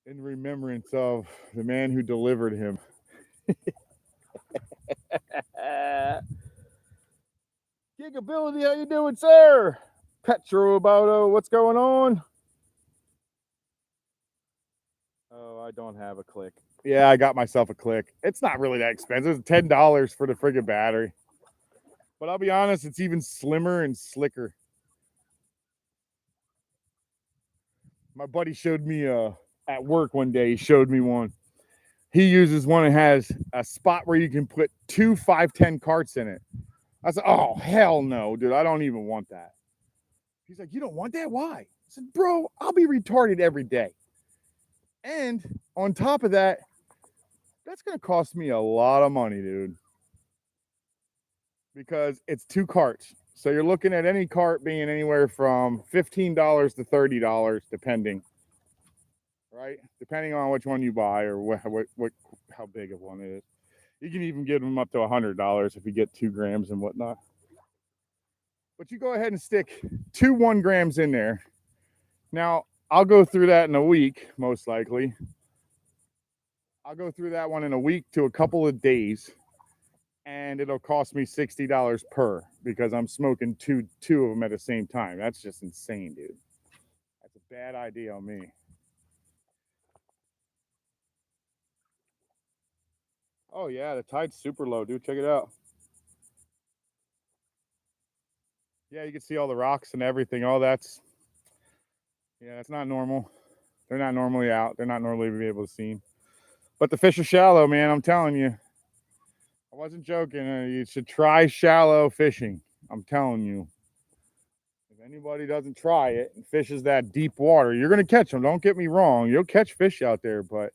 in remembrance of the man who delivered him. Gigability, how you doing, sir? Petro Aboto, what's going on? Oh, I don't have a click. Yeah, I got myself a click. It's not really that expensive. It's $10 for the friggin' battery. But I'll be honest, it's even slimmer and slicker. My buddy showed me at work one day. He showed me one. He uses one that has a spot where you can put two 510 carts in it. I said, "Oh hell no, dude! I don't even want that." He's like, "You don't want that? Why?" I said, "Bro, I'll be retarded every day, and on top of that, that's gonna cost me a lot of money, dude, because it's two carts. So you're looking at any cart being anywhere from $15 to $30, depending, right? Depending on which one you buy or how big of one it is. You can even get them up to $100 if you get 2 grams and whatnot. But you go ahead and stick 2 1 grams in there. Now, I'll go through that in a week, most likely. I'll go through that one in a week to a couple of days, and it'll cost me $60 per because I'm smoking two of them at the same time. That's just insane, dude. That's a bad idea on me. Oh yeah, the tide's super low, dude. Check it out. Yeah, you can see all the rocks and everything. All that's that's not normal. They're not normally out. They're not normally be able to see. But the fish are shallow, man. I'm telling you. I wasn't joking. You should try shallow fishing. I'm telling you. If anybody doesn't try it and fishes that deep water, you're gonna catch them. Don't get me wrong. You'll catch fish out there, but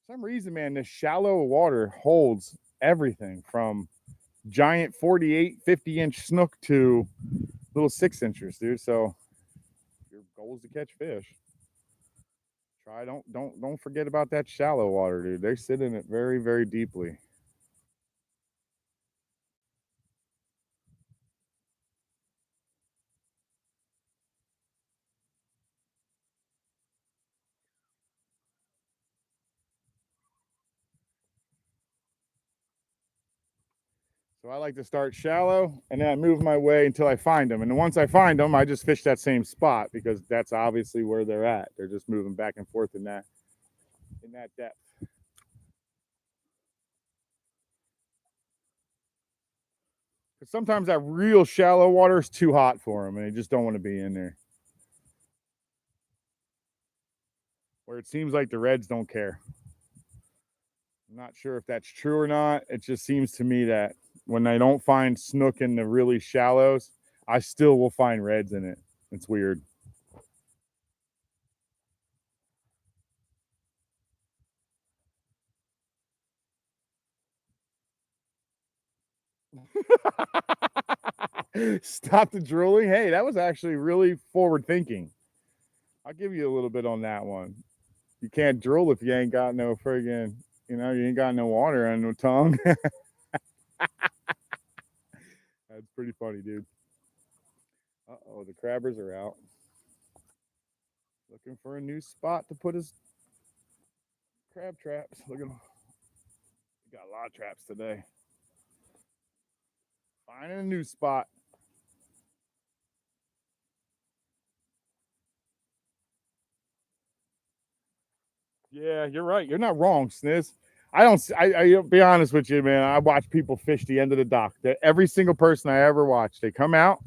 for some reason, man, this shallow water holds everything from giant 48, 50-inch snook to little 6-inchers, dude. So your goal is to catch fish. Try don't forget about that shallow water, dude. They sit in it very, very deeply. So I like to start shallow and then I move my way until I find them. And then once I find them, I just fish that same spot because that's obviously where they're at. They're just moving back and forth in that depth. Because sometimes that real shallow water is too hot for them and they just don't want to be in there. Where it seems like the Reds don't care. I'm not sure if that's true or not. It just seems to me that when I don't find snook in the really shallows, I still will find Reds in it. It's weird. Stop the drooling. Hey, that was actually really forward thinking. I'll give you a little bit on that one. You can't drool if you ain't got no friggin', you ain't got no water on no tongue. That's pretty funny, dude. Uh-oh, the crabbers are out. Looking for a new spot to put his crab traps. Look at him. We got a lot of traps today. Finding a new spot. Yeah, you're right. You're not wrong, Sniz. I'll be honest with you, man. I watch people fish the end of the dock. Every single person I ever watch, they come out,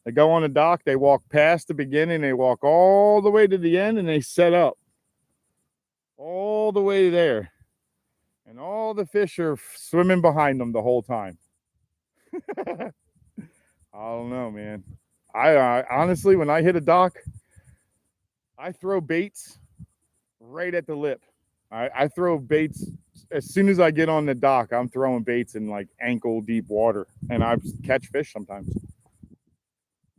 they go on the dock, they walk past the beginning, they walk all the way to the end, and they set up all the way there. And all the fish are swimming behind them the whole time. I don't know, man. I honestly, when I hit a dock, I throw baits right at the lip. I throw baits as soon as I get on the dock. I'm throwing baits in like ankle deep water, and I catch fish sometimes.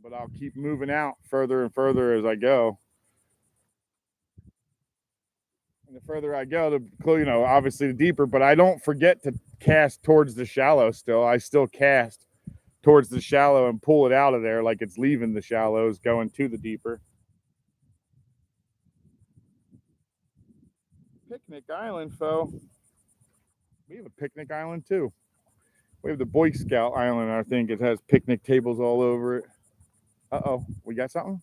But I'll keep moving out further and further as I go. And the further I go, obviously the deeper. But I don't forget to cast towards the shallow. I still cast towards the shallow and pull it out of there like it's leaving the shallows going to the deeper. Picnic Island, fo. We have a picnic island too. We have the Boy Scout Island. I think it has picnic tables all over it. Uh-oh, we got something?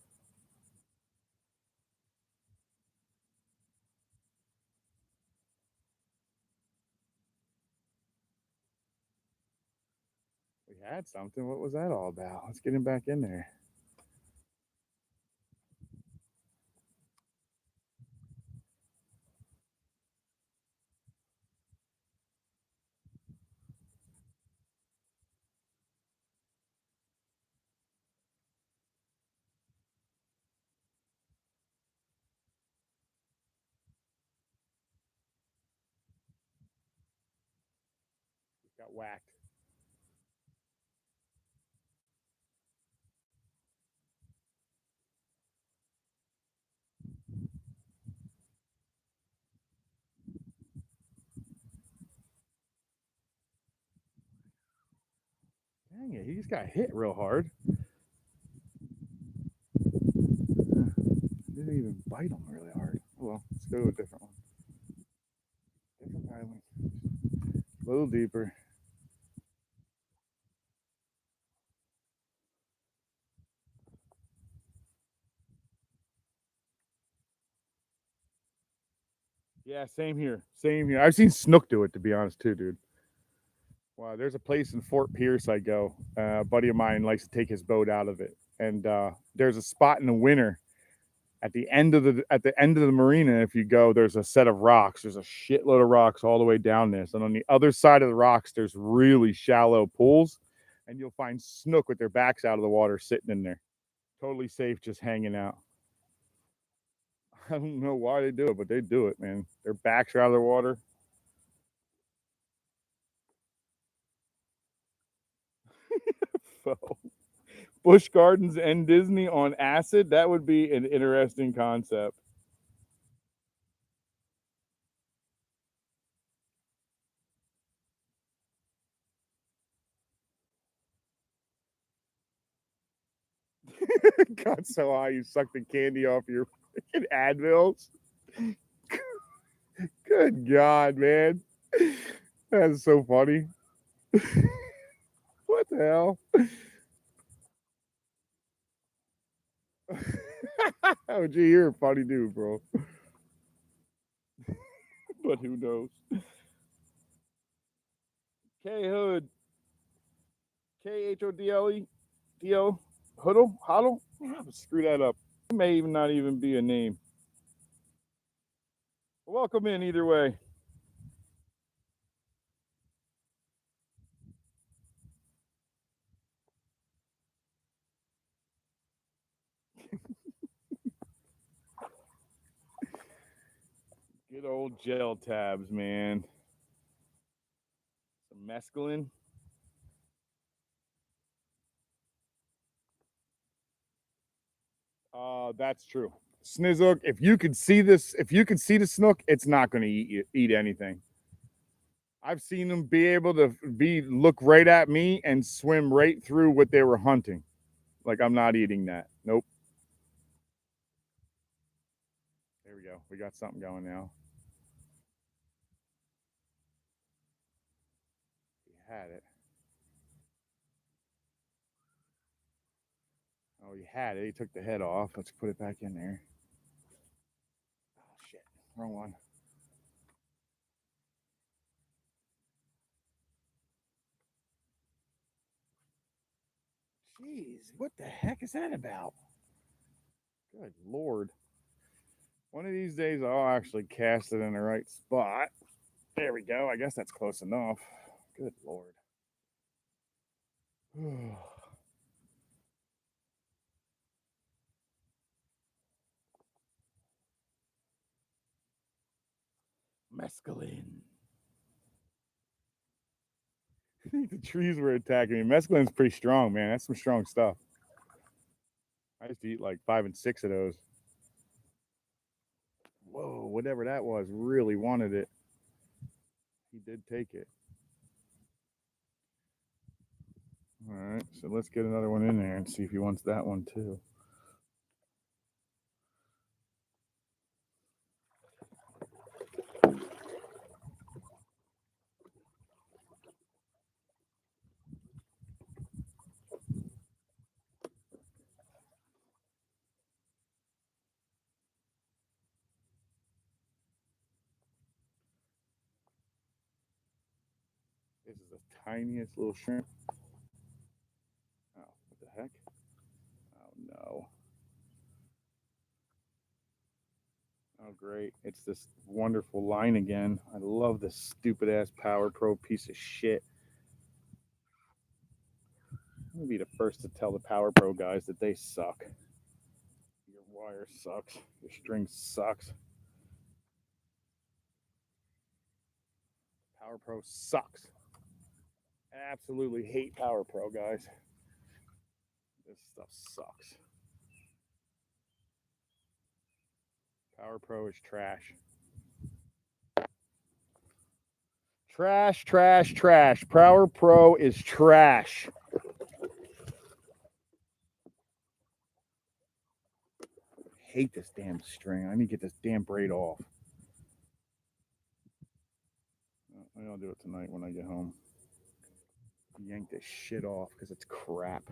We had something. What was that all about? Let's get him back in there. Got whacked. Dang it, he just got hit real hard. Didn't even bite him really hard. Well, let's go to a different one. Different island. A little deeper. Yeah, same here. Same here. I've seen snook do it, to be honest, too, dude. Wow, there's a place in Fort Pierce I go. A buddy of mine likes to take his boat out of it, and there's a spot in the winter at the end of the marina. If you go, there's a set of rocks. There's a shitload of rocks all the way down this, and on the other side of the rocks, there's really shallow pools, and you'll find snook with their backs out of the water sitting in there, totally safe, just hanging out. I don't know why they do it, but they do it, man. Their backs are out of the water. Busch Gardens and Disney on acid. That would be an interesting concept. Got so high you suck the candy off your Advils. Good God, man. That's so funny. What the hell? Oh, gee, you're a funny dude, bro. But who knows? K Hood. KHODLE. D-O. Huddle? Huddle? Screw that up. It may even not even be a name. Welcome in either way. Good old gel tabs, man. Some mescaline. That's true. Snizook, if you could see this, if you could see the snook, it's not going to eat anything. I've seen them be able to look right at me and swim right through what they were hunting. Like, I'm not eating that. Nope. There we go. We got something going now. We had it. Oh, he had it. He took the head off. Let's put it back in there. Oh, shit. Wrong one. Jeez, what the heck is that about? Good Lord. One of these days, I'll actually cast it in the right spot. There we go. I guess that's close enough. Good Lord. Mescaline. The trees were attacking me. Mescaline's pretty strong, man. That's some strong stuff. I used to eat like 5 and 6 of those. Whoa, whatever that was, really wanted it. He did take it. All right, so let's get another one in there and see if he wants that one too. This is the tiniest little shrimp. Oh, what the heck? Oh no. Oh great. It's this wonderful line again. I love this stupid ass Power Pro piece of shit. I'm gonna be the first to tell the Power Pro guys that they suck. Your wire sucks. Your string sucks. Power Pro sucks. Absolutely hate Power Pro guys. This stuff sucks. Power Pro is trash. Trash, trash, trash. Power Pro is trash. I hate this damn string. I need to get this damn braid off. I'll do it tonight when I get home. Yank this shit off because it's crap.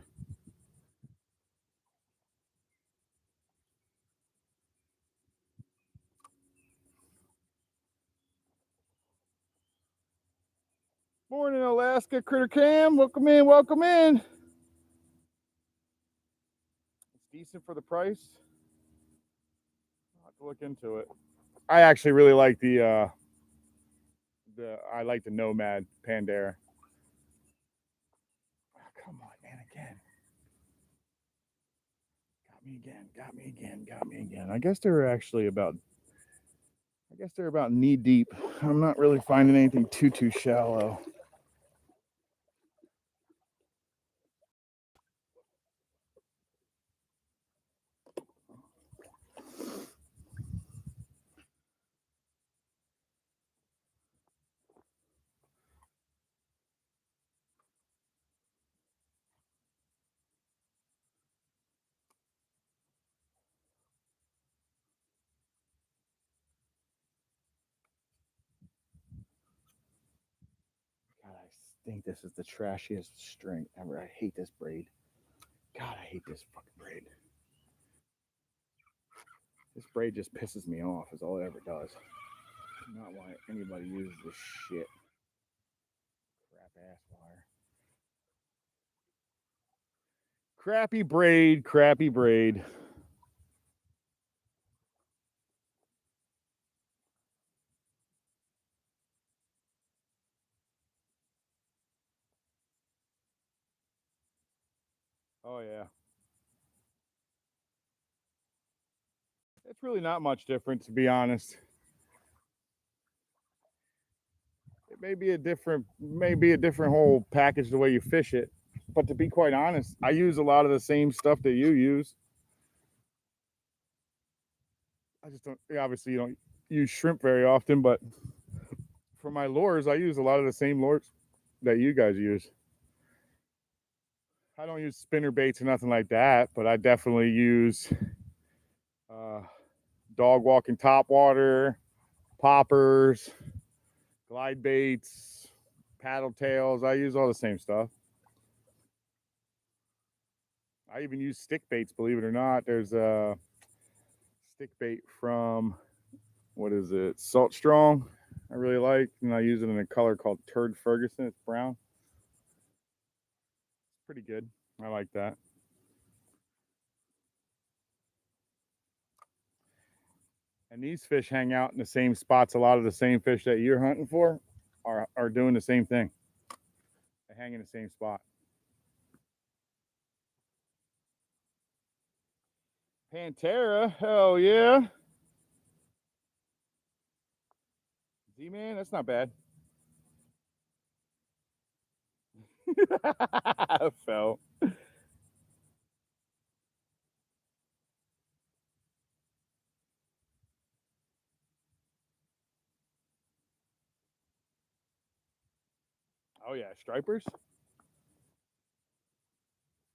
Morning, Alaska Critter Cam. Welcome in, welcome in. It's decent for the price. I'll have to look into it. I actually really like the Nomad Pandera. Oh, come on, man, again. Got me again. I guess they're about knee deep. I'm not really finding anything too shallow. God, I think this is the trashiest string ever. I hate this braid. God, I hate this fucking braid. This braid just pisses me off, is all it ever does. Not why anybody uses this shit. Crap ass wire. Crappy braid, crappy braid. Oh yeah. It's really not much different, to be honest. It may be a different whole package the way you fish it. But to be quite honest, I use a lot of the same stuff that you use. I just don't. Obviously, you don't use shrimp very often, but for my lures, I use a lot of the same lures that you guys use. I don't use spinner baits or nothing like that, but I definitely use uh, dog walking top water, poppers, glide baits, paddle tails. I use all the same stuff. I even use stick baits, believe it or not. There's a stick bait from, what is it, Salt Strong. I really like, and I use it in a color called Turd Ferguson. It's brown. It's pretty good. I like that. And these fish hang out in the same spots. A lot of the same fish that you're hunting for are doing the same thing. They hang in the same spot. Pantera, hell yeah. Z-Man, that's not bad. Fell. Oh yeah, stripers.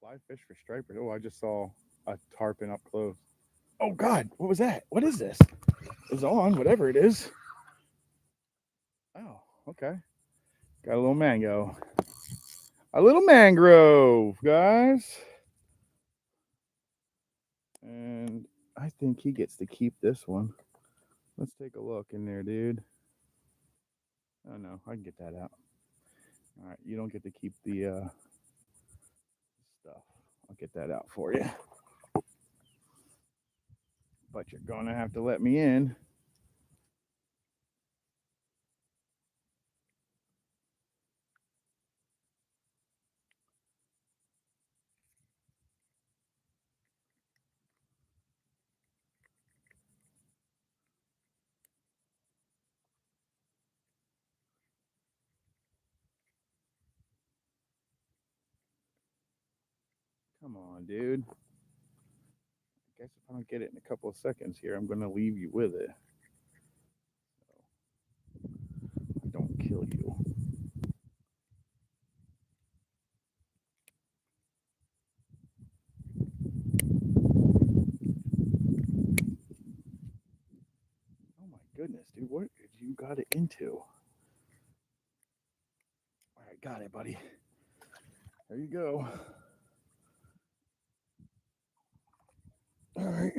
Fly fish for striper. Oh, I just saw a tarpon up close. Oh God, what was that? What is this? It's on, whatever it is. Oh, okay. Got a little mango. A little mangrove, guys. And I think he gets to keep this one. Let's take a look in there, dude. Oh no, I can get that out. All right, you don't get to keep the stuff. I'll get that out for you. But you're gonna have to let me in. Come on, dude. I guess if I don't get it in a couple of seconds here, I'm gonna leave you with it. So I don't kill you. Oh my goodness, dude, what did you got it into? All right, got it, buddy. There you go. All right.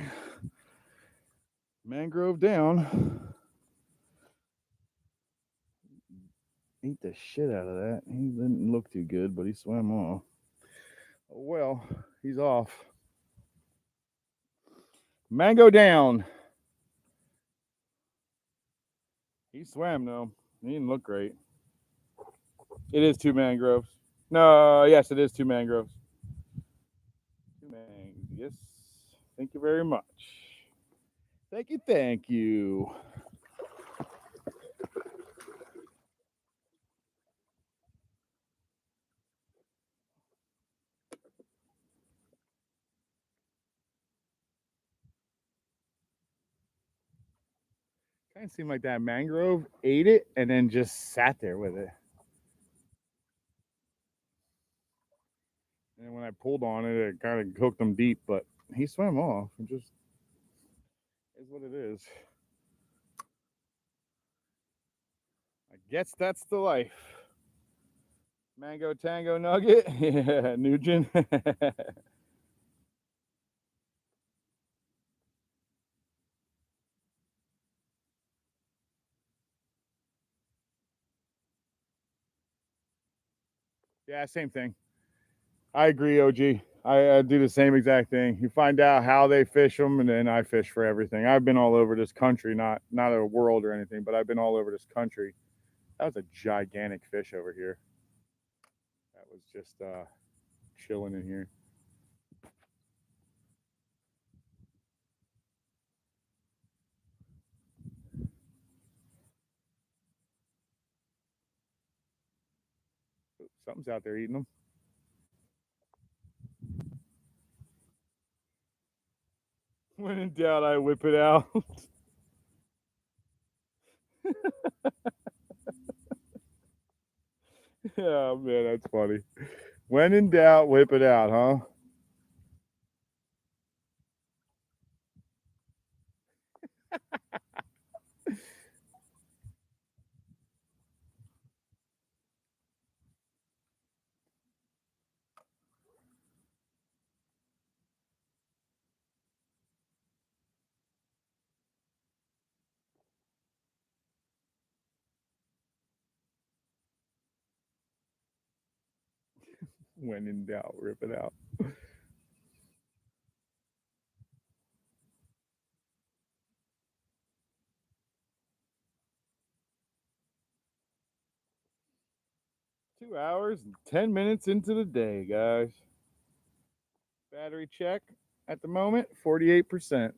Mangrove down. Ate the shit out of that. He didn't look too good, but he swam off. Oh well, he's off. Mango down. He swam though. He didn't look great. It is two mangroves. No, yes, it is two mangroves. Two mangs. Yes. Thank you very much. Thank you. Thank you. Kind of seemed like that mangrove ate it and then just sat there with it. And when I pulled on it, it kind of hooked him deep, but he swam off. It just is what it is. I guess that's the life. Mango Tango Nugget. Yeah, Nugent. Yeah, same thing. I agree, OG. I do the same exact thing. You find out how they fish them, and then I fish for everything. I've been all over this country, not a world or anything, but I've been all over this country. That was a gigantic fish over here. That was just chilling in here. Something's out there eating them. When in doubt, I whip it out. Yeah, man, that's funny. When in doubt, whip it out, huh? When in doubt, rip it out. 2 hours and 10 minutes into the day, guys. Battery check at the moment, 48%.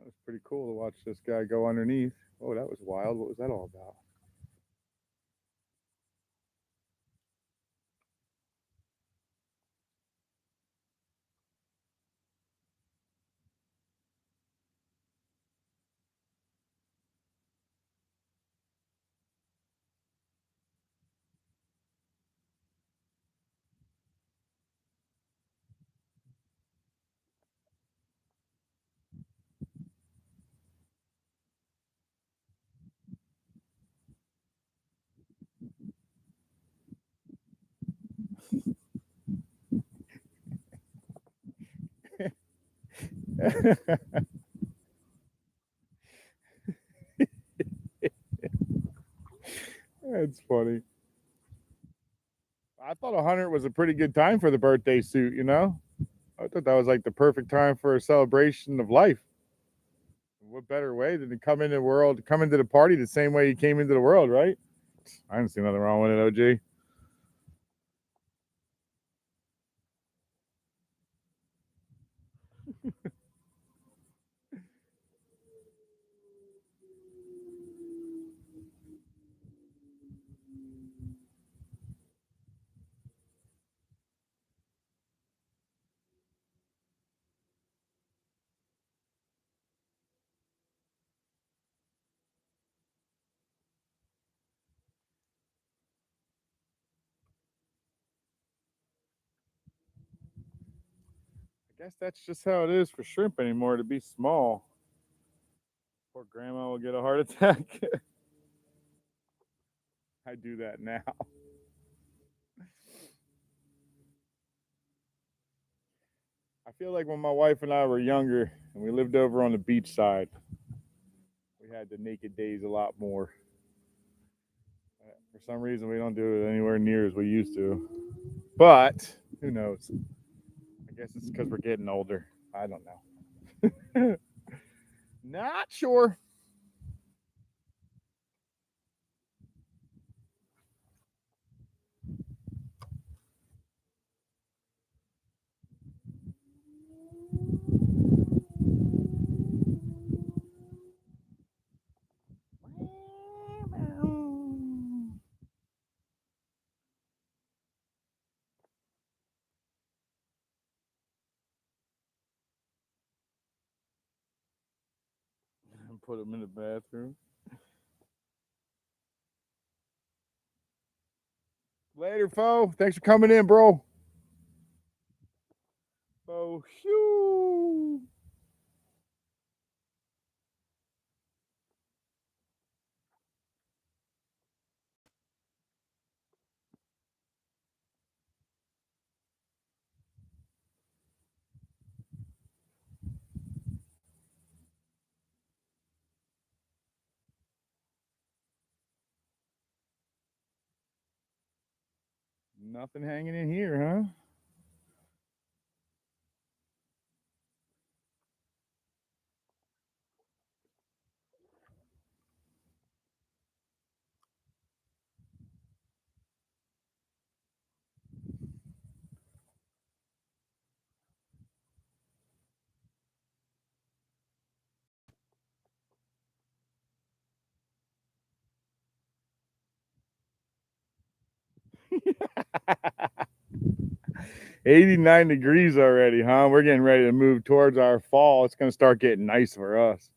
That was pretty cool to watch this guy go underneath. Oh, that was wild. What was that all about? That's funny. I thought 100 was a pretty good time for the birthday suit, you know? I thought that was like the perfect time for a celebration of life. What better way than to come into the world, come into the party the same way you came into the world, right? I didn't see nothing wrong with it, OG. I guess that's just how it is for shrimp anymore to be small. Poor grandma will get a heart attack. I do that now. I feel like when my wife and I were younger and we lived over on the beach side, we had the naked days a lot more. For some reason, we don't do it anywhere near as we used to. But who knows? I guess it's because we're getting older. I don't know. Not sure. Put him in the bathroom. Later, Fo. Thanks for coming in, bro. Fo. Shoo. Nothing hanging in here, huh? 89 degrees already, huh? We're getting ready to move towards our fall. It's going to start getting nice for us.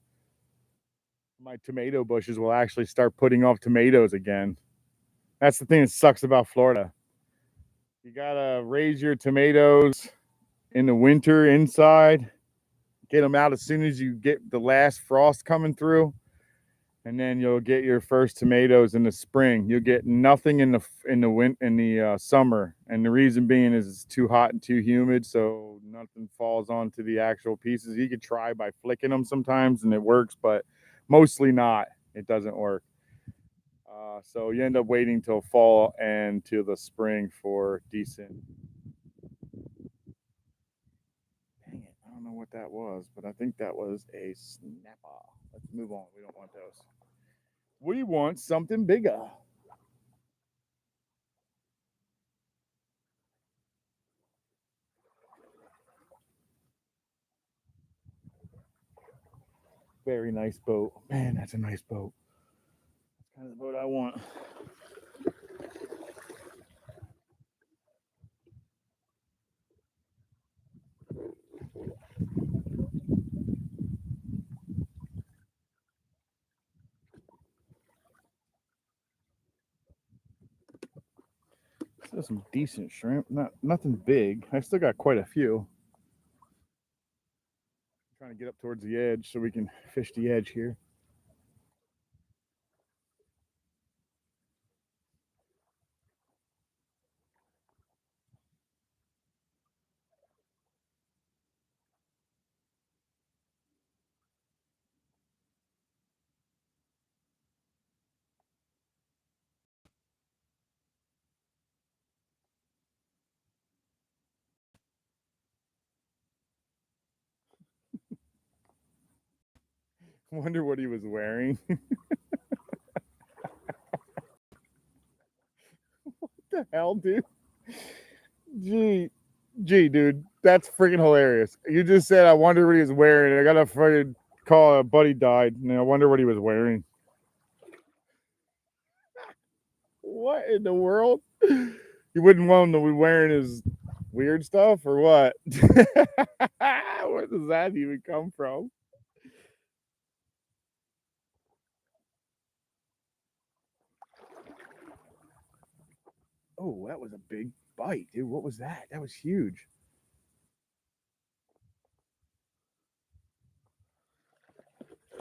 My tomato bushes will actually start putting off tomatoes again. That's the thing that sucks about Florida. You got to raise your tomatoes in the winter inside, get them out as soon as you get the last frost coming through, and then you'll get your first tomatoes in the spring. You'll get nothing in the summer, and the reason being is it's too hot and too humid, so nothing falls onto the actual pieces. You could try by flicking them sometimes, and it works, but mostly not. It doesn't work. So you end up waiting till fall and to the spring for decent. Dang it! I don't know what that was, but I think that was a snapper. Let's move on. We don't want those. We want something bigger. Very nice boat. Man, that's a nice boat. That's kind of the boat I want. Still some decent shrimp. Nothing big. I still got quite a few. I'm trying to get up towards the edge so we can fish the edge here. Wonder what he was wearing. What the hell, dude? Gee, dude, that's freaking hilarious. You just said I wonder what he was wearing. I got a freaking call. A buddy died, and I wonder what he was wearing. What in the world? You wouldn't want him to be wearing his weird stuff, or what? Where does that even come from? Oh, that was a big bite, dude. What was that? That was huge.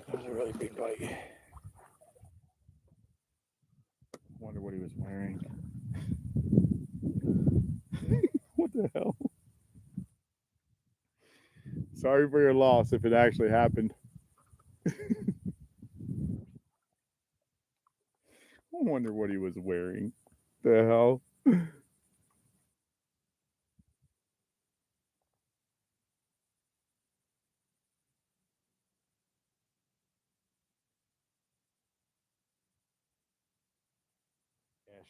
That was a really big bite. Wonder what he was wearing. What the hell? Sorry for your loss if it actually happened. I wonder what he was wearing. The hell? Yeah,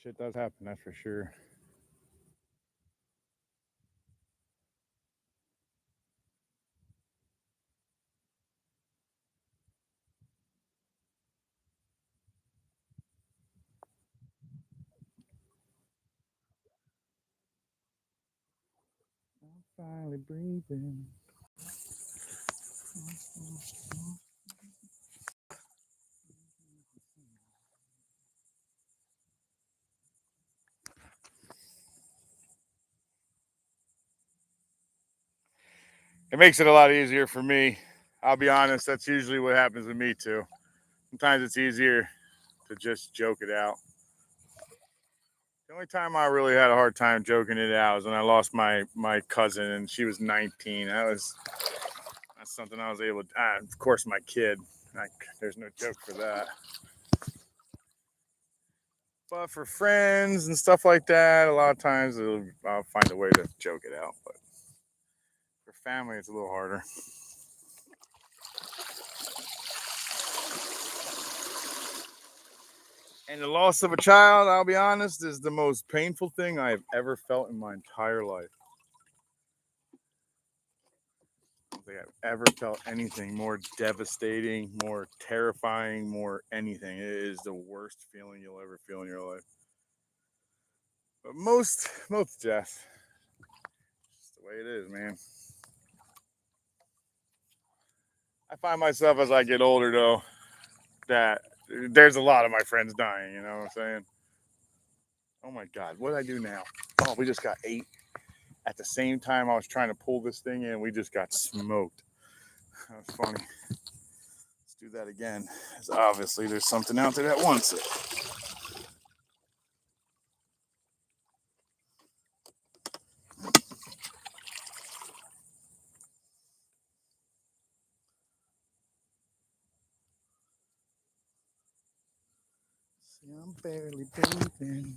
shit does happen, that's for sure. I'm finally breathing. It makes it a lot easier for me. I'll be honest, that's usually what happens with me too. Sometimes it's easier to just joke it out. The only time I really had a hard time joking it out was when I lost my cousin and she was 19. That's something I was able to. Of course, my kid. There's no joke for that. But for friends and stuff like that, a lot of times I'll find a way to joke it out. But for family, it's a little harder. And the loss of a child, I'll be honest, is the most painful thing I've ever felt in my entire life. I don't think I've ever felt anything more devastating, more terrifying, more anything. It is the worst feeling you'll ever feel in your life. But most death, just the way it is, man. I find myself as I get older, though, that there's a lot of my friends dying. You know what I'm saying? Oh my God, what did I do now? Oh, we just got 8. At the same time, I was trying to pull this thing in, we just got smoked. That was funny. Let's do that again. Obviously, there's something out there that wants it. See, I'm barely breathing.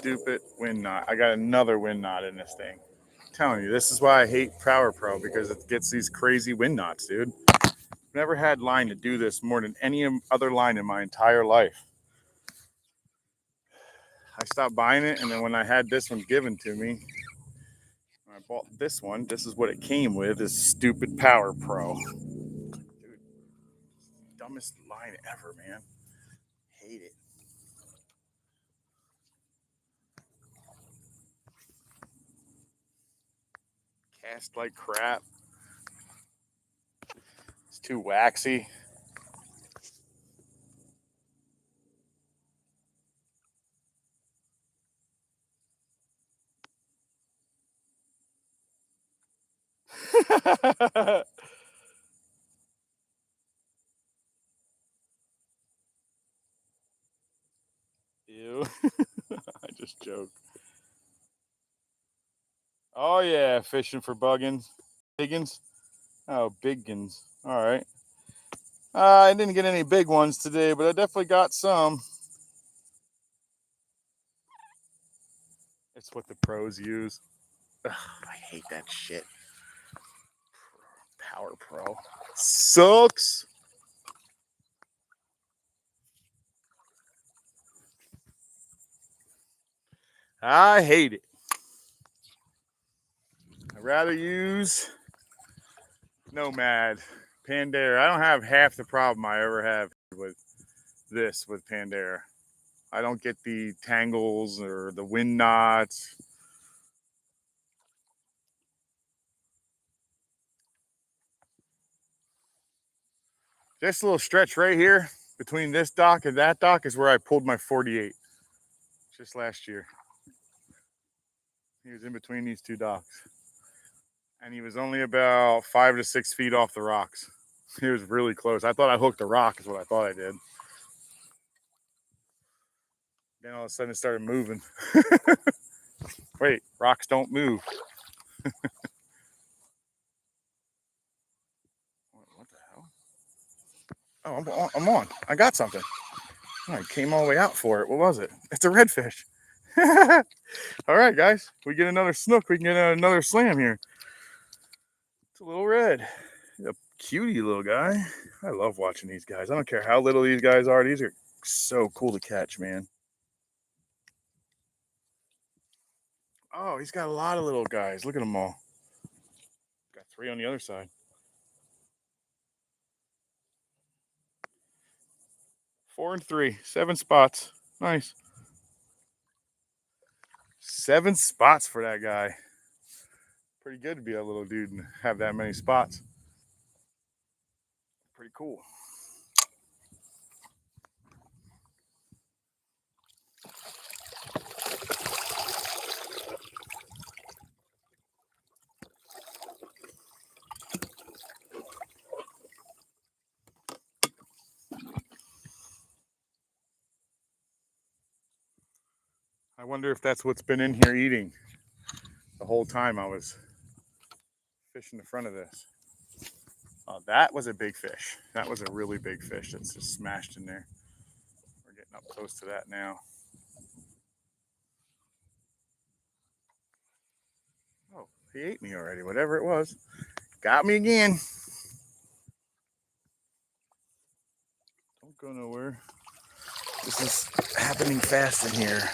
stupid wind knot. I got another wind knot in this thing. I'm telling you, this is why I hate Power Pro, because it gets these crazy wind knots, dude. I've never had line to do this more than any other line in my entire life. I stopped buying it, and then when I had this one given to me, when I bought this one, this is what it came with, this stupid Power Pro. Dude, dumbest line ever, man. Hate it. Cast like crap. It's too waxy. Ew. I just joke. Oh yeah, fishing for buggins. Biggins? Oh, biggins. All right. I didn't get any big ones today, but I definitely got some. It's what the pros use. Ugh, I hate that shit. Power Pro sucks. I hate it. I'd rather use Nomad, Pandera. I don't have half the problem I ever have with this with Pandera. I don't get the tangles or the wind knots. This little stretch right here between this dock and that dock is where I pulled my 48 just last year. He was in between these two docks. And he was only about 5 to 6 feet off the rocks. He was really close. I thought I hooked a rock is what I thought I did. Then all of a sudden it started moving. Wait, rocks don't move. What the hell? Oh, I'm on. I got something. Oh, I came all the way out for it. What was it? It's a redfish. All right, guys. We get another snook. We can get another slam here. It's a little red. A cutie little guy. I love watching these guys. I don't care how little these guys are. These are so cool to catch, man. Oh, he's got a lot of little guys. Look at them all. Got 3 on the other side. 4 and 3. 7 spots. Nice. 7 spots for that guy. Pretty good to be a little dude and have that many spots. Pretty cool. I wonder if that's what's been in here eating the whole time I was fishing the front of this. Oh, that was a big fish. That was a really big fish that's just smashed in there. We're getting up close to that now. Oh, he ate me already, whatever it was. Got me again. Don't go nowhere. This is happening fast in here.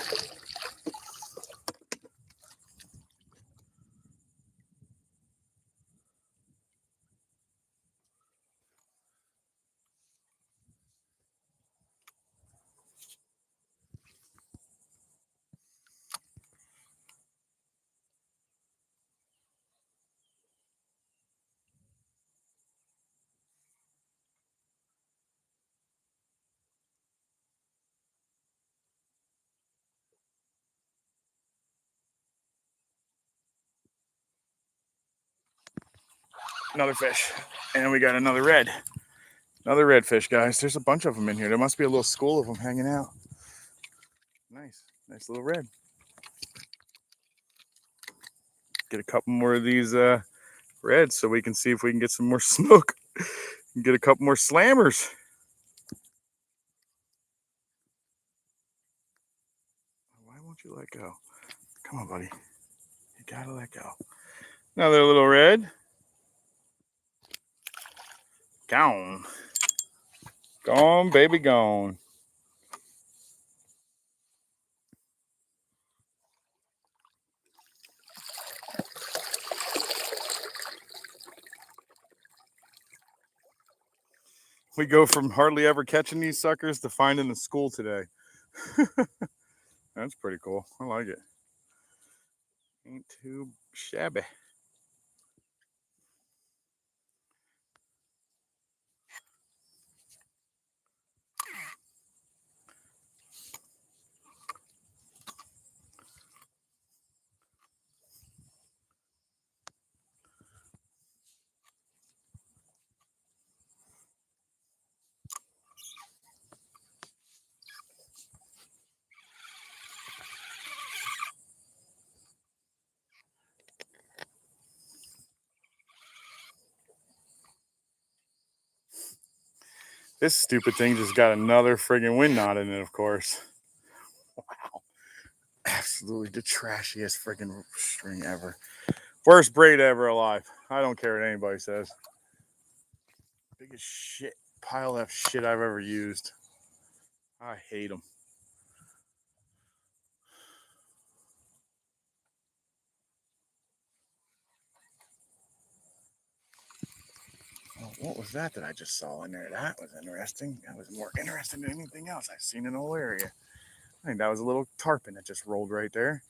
Another fish. And we got another red. Another redfish, guys. There's a bunch of them in here. There must be a little school of them hanging out. Nice. Nice little red. Get a couple more of these reds so we can see if we can get some more snook. Get a couple more slammers. Why won't you let go. Come on, buddy. You gotta let go. Another little red. Gone. Gone, baby, gone. We go from hardly ever catching these suckers to finding the school today. That's pretty cool. I like it. Ain't too shabby. This stupid thing just got another friggin' wind knot in it, of course. Wow. Absolutely the trashiest friggin' string ever. Worst braid ever alive. I don't care what anybody says. Biggest shit, pile of shit I've ever used. I hate them. Oh, what was that I just saw in there? That was interesting. That was more interesting than anything else I've seen in the whole area. I think that was a little tarpon that just rolled right there.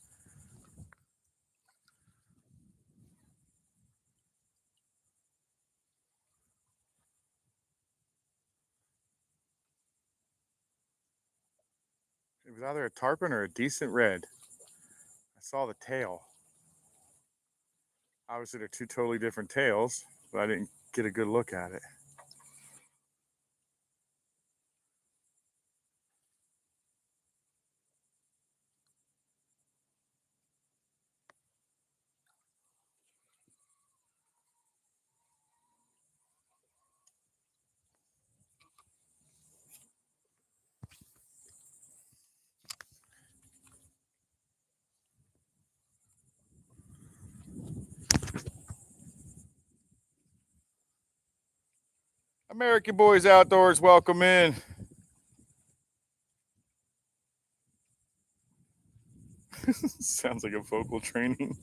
It was either a tarpon or a decent red. I saw the tail. Obviously, they're two totally different tails, but I didn't get a good look at it. American Boys Outdoors, welcome in. Sounds like a vocal training.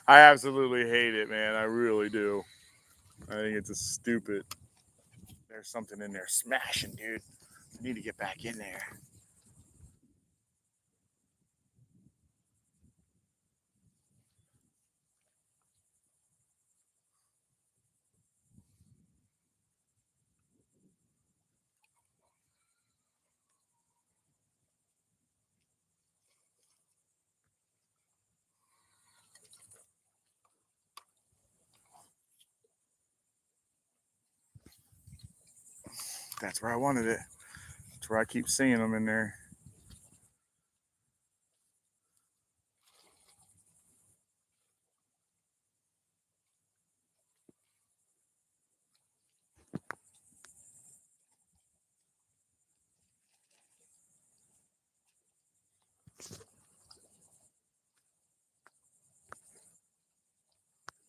I absolutely hate it, man. I really do. I think it's a stupid. There's something in there smashing, dude. I need to get back in there. That's where I wanted it. That's where I keep seeing them in there.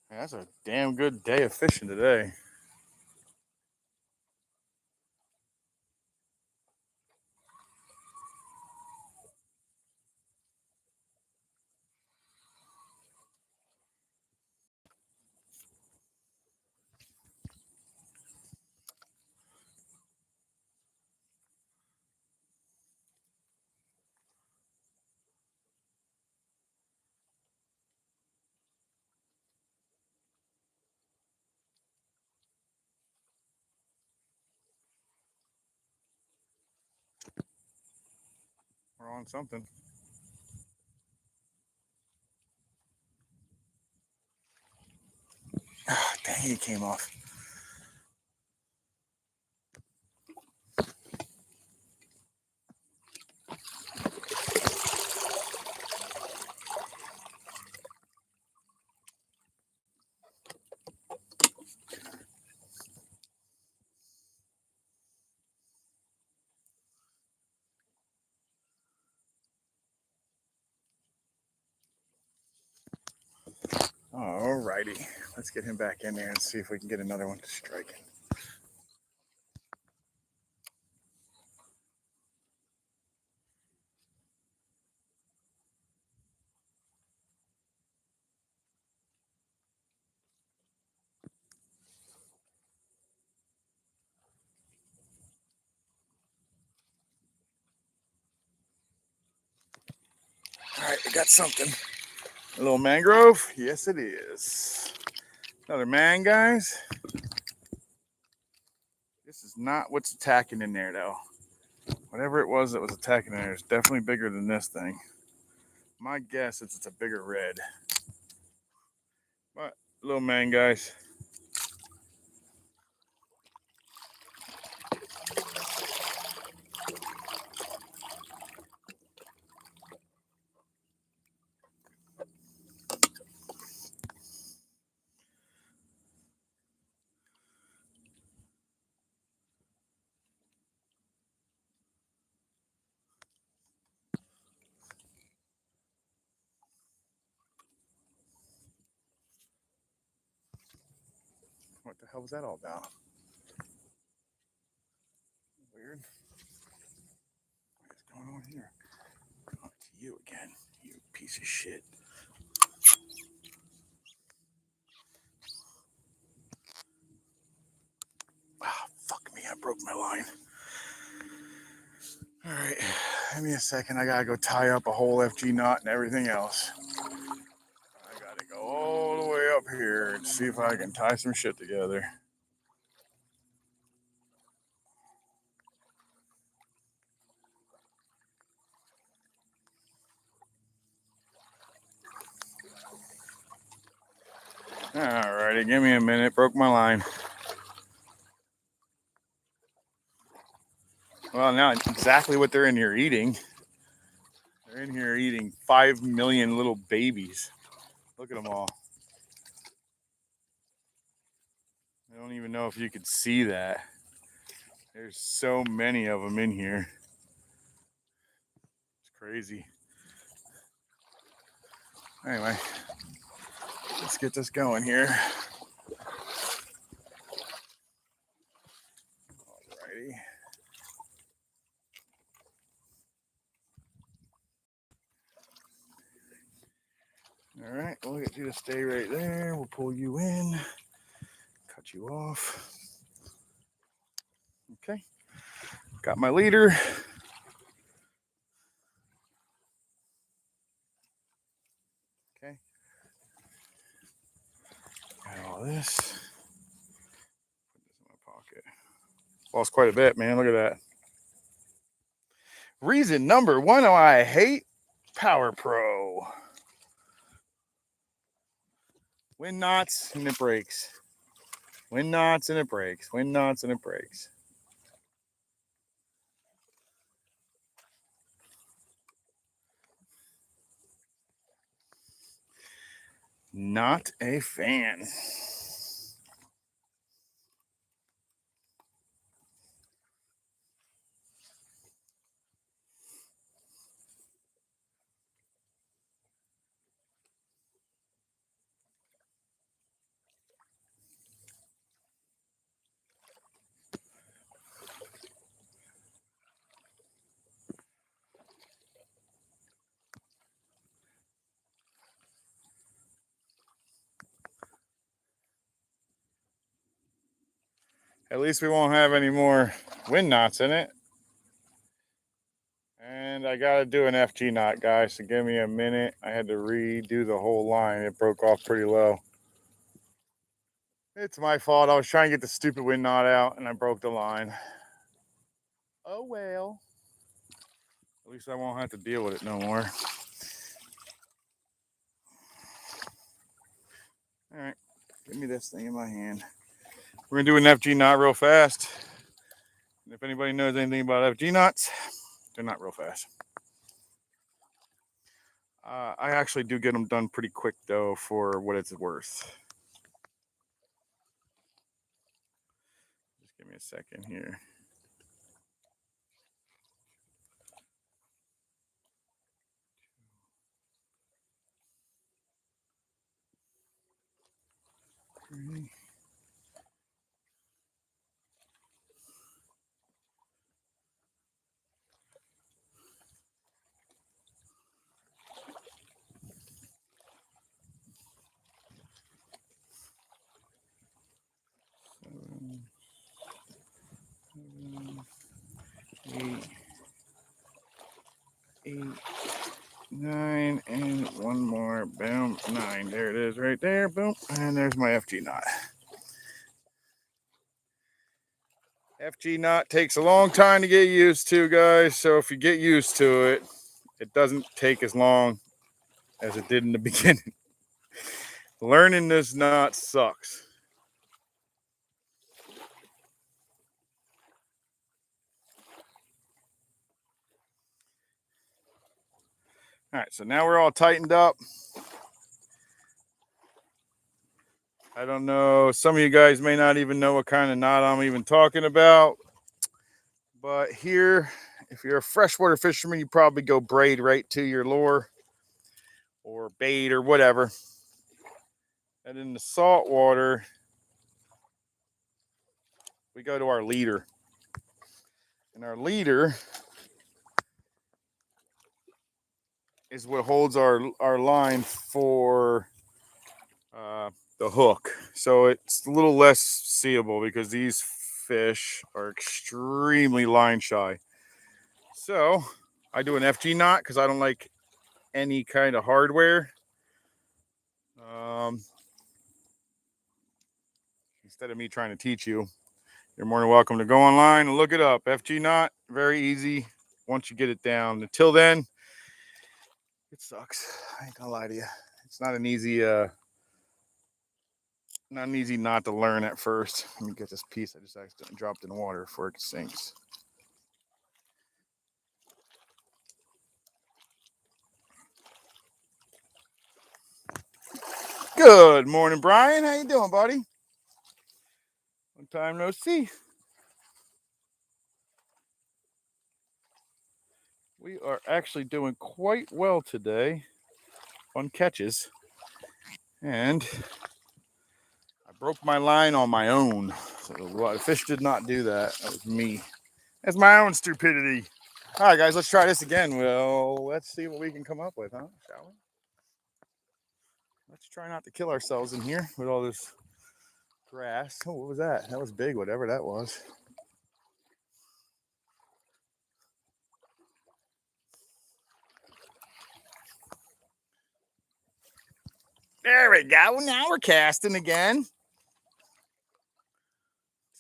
Man, that's a damn good day of fishing today. We're on something. Oh, dang, it came off. righty. Let's get him back in there and see if we can get another one to strike. All right, we got something. A little mangrove? Yes, it is. Another man, guys. This is not what's attacking in there, though. Whatever it was that was attacking in there is definitely bigger than this thing. My guess is it's a bigger red. But, little man, guys. What the hell was that all about? Weird. What is going on here? Oh, it's you again, you piece of shit. Ah, fuck me, I broke my line. All right, give me a second. I gotta go tie up a whole FG knot and everything else. I gotta go all the way up here and see if I can tie some shit together. Alrighty, give me a minute. Broke my line. Well, now exactly what they're in here eating. They're in here eating 5 million little babies. Look at them all. I don't even know if you could see that. There's so many of them in here. It's crazy. Anyway, let's get this going here. Alrighty. All right, we'll get you to stay right there. We'll pull you in, cut you off. Okay, got my leader. Okay, got all this. Put this in my pocket. Lost quite a bit, man. Look at that. Reason number one why I hate Power Pro. Wind knots and it breaks. Wind knots and it breaks. Wind knots and it breaks. Not a fan. At least we won't have any more wind knots in it. And I got to do an FG knot, guys, so give me a minute. I had to redo the whole line. It broke off pretty low. It's my fault. I was trying to get the stupid wind knot out, and I broke the line. Oh, well. At least I won't have to deal with it no more. All right, give me this thing in my hand. We're going to do an FG knot real fast. And if anybody knows anything about FG knots, they're not real fast. I actually do get them done pretty quick, though, for what it's worth. Just give me a second here. Eight, 9, and one more. Boom, 9. There it is right there. Boom. And there's my FG knot. FG knot takes a long time to get used to, guys. So if you get used to it, it doesn't take as long as it did in the beginning. Learning this knot sucks. All right, so now we're all tightened up. I don't know. Some of you guys may not even know what kind of knot I'm even talking about. But here, if you're a freshwater fisherman, you probably go braid right to your lure or bait or whatever. And in the saltwater, we go to our leader. And our leader is what holds our line for the hook. So it's a little less seeable because these fish are extremely line shy. So I do an FG knot because I don't like any kind of hardware. Instead of me trying to teach you, you're more than welcome to go online and look it up. FG knot, very easy once you get it down. Until then, it sucks. I ain't gonna lie to you. It's not an easy knot to learn at first. Let me get this piece I just accidentally dropped in water before it sinks. Good morning, Brian. How you doing, buddy? Long time no see. We are actually doing quite well today on catches. And I broke my line on my own. So the fish did not do that. That was me. That's my own stupidity. All right, guys, let's try this again. Well, let's see what we can come up with, huh? Shall we? Let's try not to kill ourselves in here with all this grass. Oh, what was that? That was big, whatever that was. There we go. Now we're casting again. Let's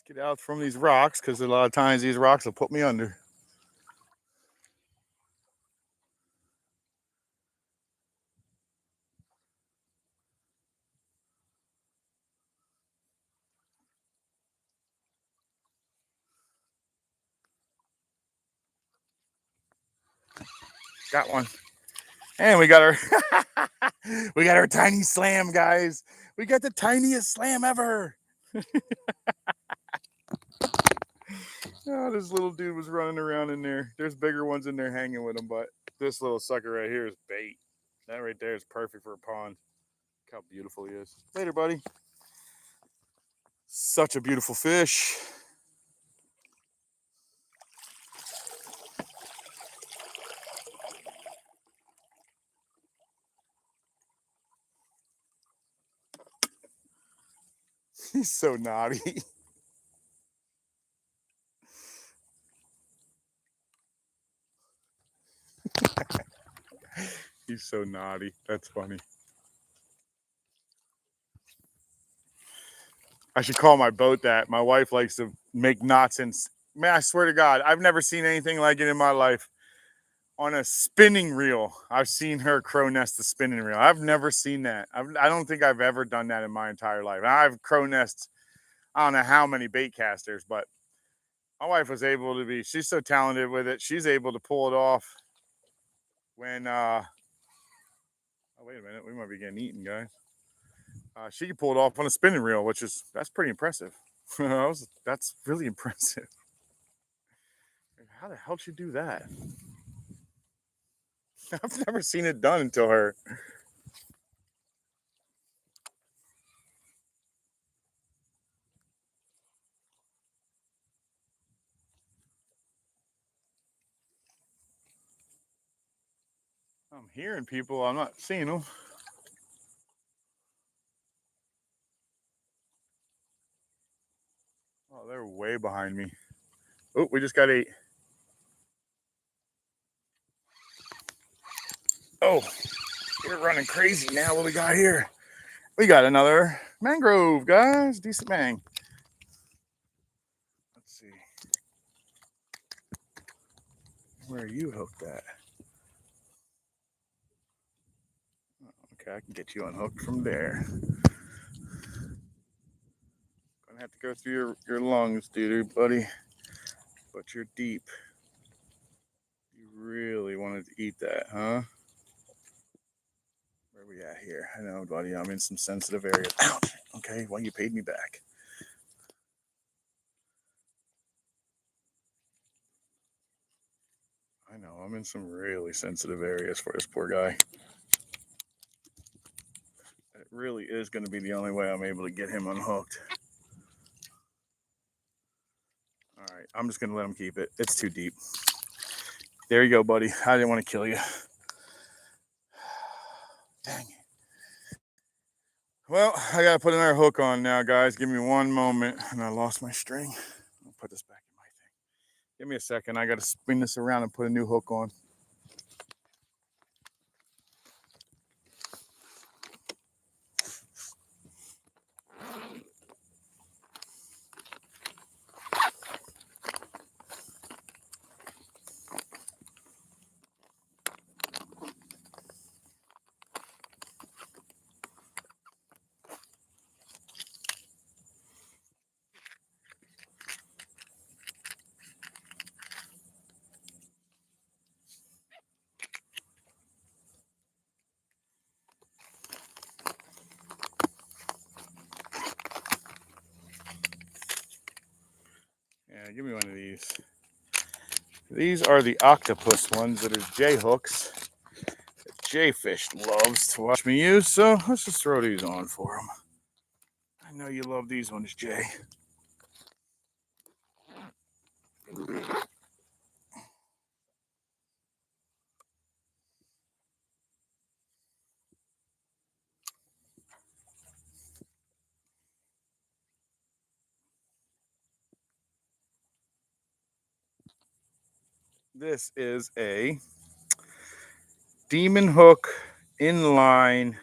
get out from these rocks because a lot of times these rocks will put me under. Got one. And we got our tiny slam, guys. We got the tiniest slam ever. Oh, this little dude was running around in there. There's bigger ones in there hanging with him, but this little sucker right here is bait. That right there is perfect for a pond. Look how beautiful he is. Later, buddy. Such a beautiful fish. He's so naughty. He's so naughty. That's funny. I should call my boat that. My wife likes to make knots and man, I swear to God, I've never seen anything like it in my life. On a spinning reel, I've seen her crow nest the spinning reel. I've never seen that. I don't think I've ever done that in my entire life. I've crow nest, I don't know how many bait casters, but my wife was able to be, she's so talented with it. She's able to pull it off when, oh, wait a minute. We might be getting eaten, guys. She can pull it off on a spinning reel, that's pretty impressive. That's really impressive. How the hell did she do that? I've never seen it done until her. I'm hearing people. I'm not seeing them. Oh, they're way behind me. Oh, we just got 8. Oh, you're running crazy now. What we got here? We got another mangrove, guys. Decent mang. Let's see. Where are you hooked at? Okay, I can get you unhooked from there. Gonna have to go through your lungs, dude, buddy. But you're deep. You really wanted to eat that, huh? Where we at here? I know, buddy. I'm in some sensitive areas. Ouch. Okay, well, you paid me back. I know, I'm in some really sensitive areas for this poor guy. It really is going to be the only way I'm able to get him unhooked. All right, I'm just going to let him keep it. It's too deep. There you go, buddy. I didn't want to kill you. Dang it. Well, I got to put another hook on now, guys. Give me one moment. And I lost my string. I'll put this back in my thing. Give me a second. I got to spin this around and put a new hook on. Yeah, give me one of these. These are the octopus ones that are J hooks that J Fish loves to watch me use. So let's just throw these on for him. I know you love these ones, Jay. This is a Demon Hook inline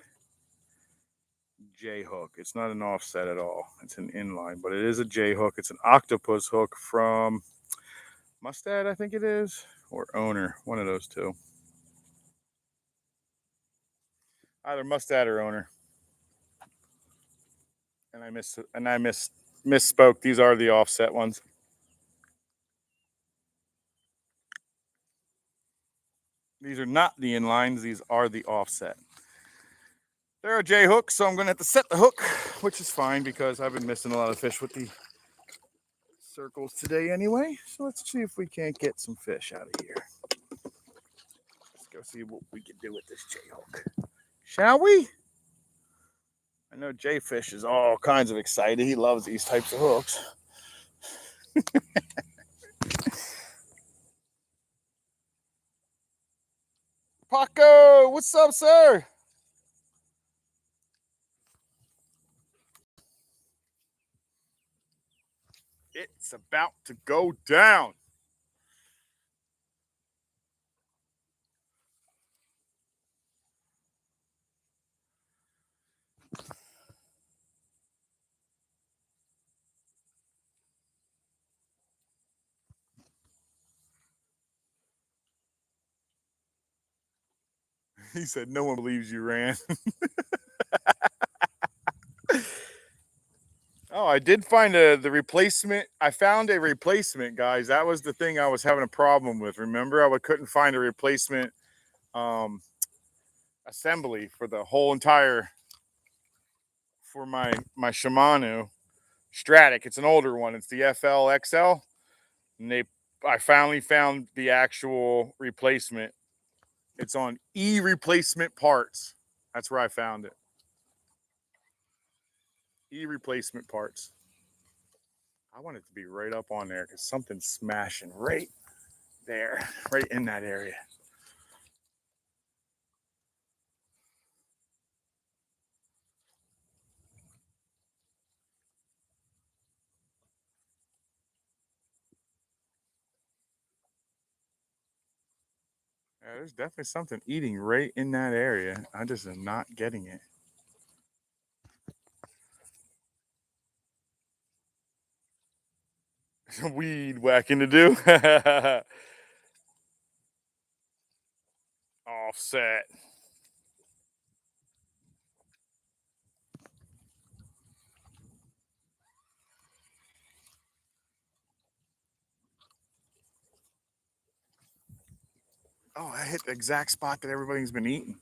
J hook. It's not an offset at all. It's an inline, but it is a J hook. It's an octopus hook from Mustad, I think it is, or Owner, one of those two. Either Mustad or Owner. And I misspoke. These are the offset ones. These are not the inlines. These are the offset. They're a J hook, so I'm going to have to set the hook, which is fine because I've been missing a lot of fish with the circles today anyway. So let's see if we can't get some fish out of here. Let's go see what we can do with this J hook. Shall we? I know J Fish is all kinds of excited. He loves these types of hooks. Paco, what's up, sir? It's about to go down. He said, no one believes you ran. Oh, I did find the replacement. I found a replacement, guys. That was the thing I was having a problem with. Remember, I couldn't find a replacement assembly for the whole entire for my Shimano Stratic. It's an older one. It's the FLXL, and I finally found the actual replacement. It's on replacement parts. That's where I found it. Replacement parts. I want it to be right up on there because something's smashing right there, right in that area. Yeah, there's definitely something eating right in that area. I just am not getting it. Weed whacking to do. Offset. Oh, I hit the exact spot that everybody's been eating.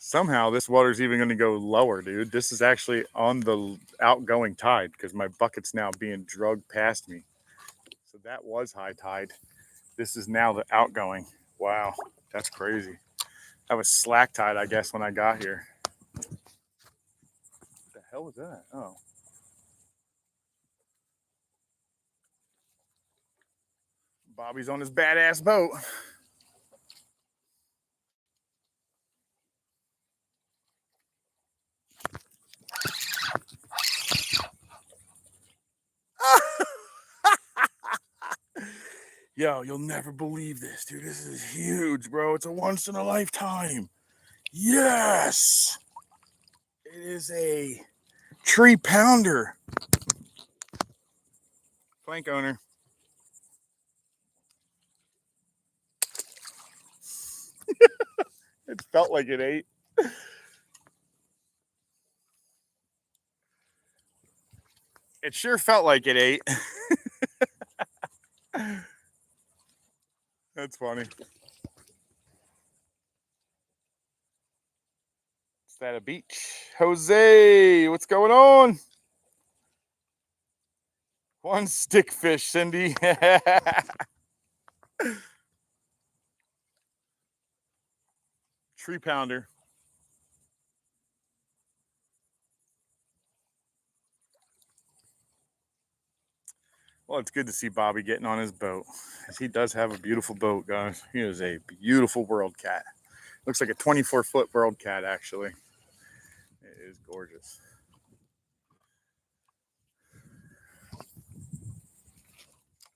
Somehow this water's even going to go lower, dude. This is actually on the outgoing tide because my bucket's now being drugged past me. So that was high tide. This is now the outgoing. Wow, that's crazy. That was slack tide, I guess, when I got here. What the hell was that? Oh. Bobby's on his badass boat. Yo, you'll never believe this, dude. This is huge, bro. It's a once in a lifetime. Yes. It is a 3-pounder. Plank owner. It felt like it ate. It sure felt like it ate. That's funny. Is that a beach? Jose, what's going on? One stick fish, Cindy. 3-pounder. Well, it's good to see Bobby getting on his boat. He does have a beautiful boat, guys. He is a beautiful world cat. Looks like a 24-foot world cat, actually. It is gorgeous.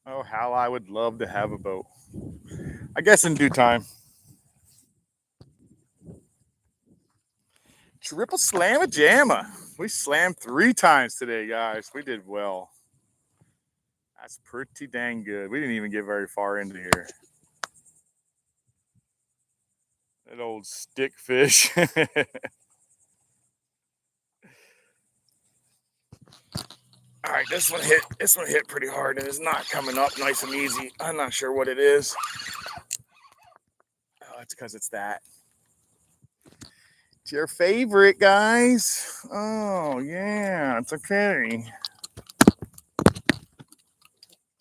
Oh, how I would love to have a boat. I guess in due time. Triple slamma jamma. We slammed 3 times today, guys. We did well. That's pretty dang good. We didn't even get very far into here. That old stick fish. All right, this one hit. This one hit pretty hard, and it's not coming up nice and easy. I'm not sure what it is. Oh, it's because it's that. It's your favorite, guys. Oh yeah, it's okay.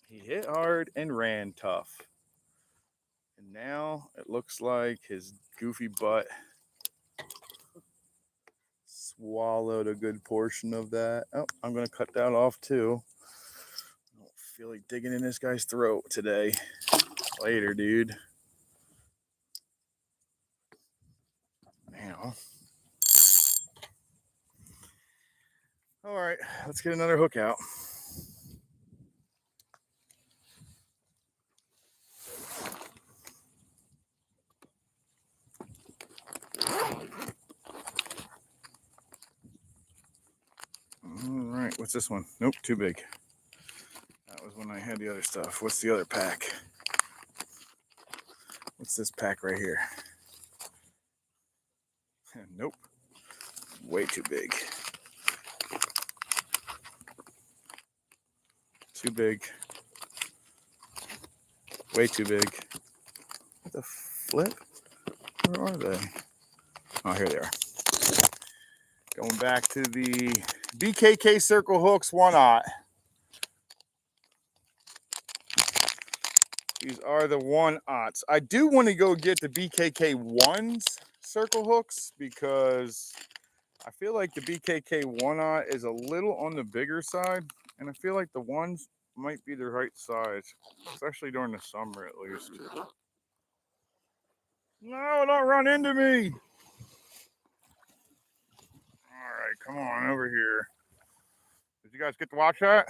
He hit hard and ran tough, and now it looks like his goofy butt swallowed a good portion of that. Oh, I'm gonna cut that off too. I don't feel like digging in this guy's throat today. Later, dude. Now. All right, let's get another hook out. All right, what's this one? Nope, too big. That was when I had the other stuff. What's the other pack? What's this pack right here? Nope. Way too big. Too big. Way too big. What the flip? Where are they? Oh, here they are. Going back to the BKK Circle Hooks 1/0. These are the 1/0s. I do want to go get the BKK 1s circle hooks because I feel like the BKK 1/0 is a little on the bigger side. And I feel like the ones might be the right size, especially during the summer at least. No, don't run into me. All right, come on over here. Did you guys get to watch that?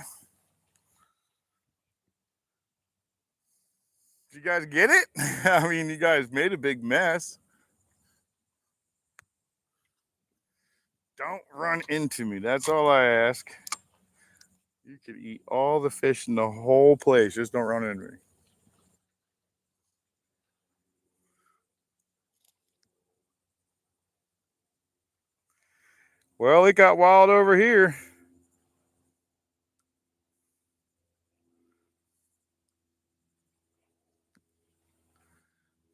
Did you guys get it? I mean, you guys made a big mess. Don't run into me. That's all I ask. You could eat all the fish in the whole place. Just don't run into me. Well, it got wild over here.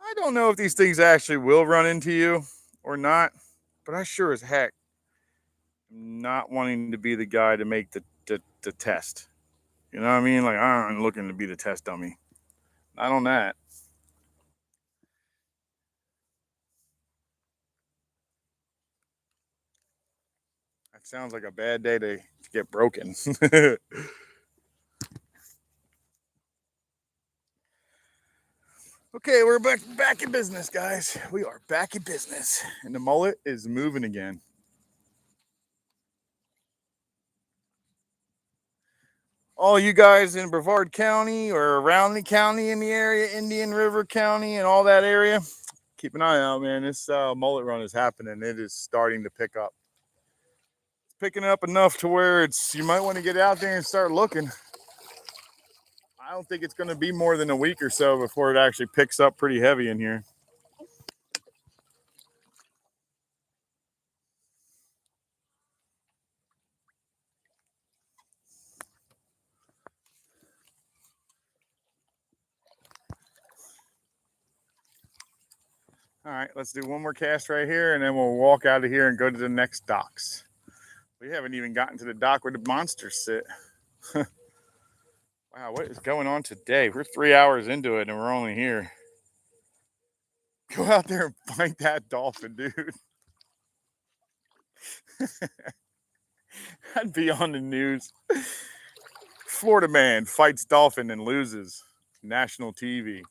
I don't know if these things actually will run into you or not, but I sure as heck am not wanting to be the guy to make the test. You know what I mean? Like, I'm looking to be the test dummy. Not on that. That sounds like a bad day to get broken. Okay, we're back in business, guys. We are back in business, and the mullet is moving again. All you guys in Brevard County or around the county in the area, Indian River County, and all that area, keep an eye out, man. This mullet run is happening. It is starting to pick up. It's picking up enough to where you might want to get out there and start looking. I don't think it's going to be more than a week or so before it actually picks up pretty heavy in here. All right, let's do one more cast right here, and then we'll walk out of here and go to the next docks. We haven't even gotten to the dock where the monsters sit. Wow, what is going on today? We're 3 hours into it, and we're only here. Go out there and find that dolphin, dude. I'd be on the news. Florida man fights dolphin and loses. National TV.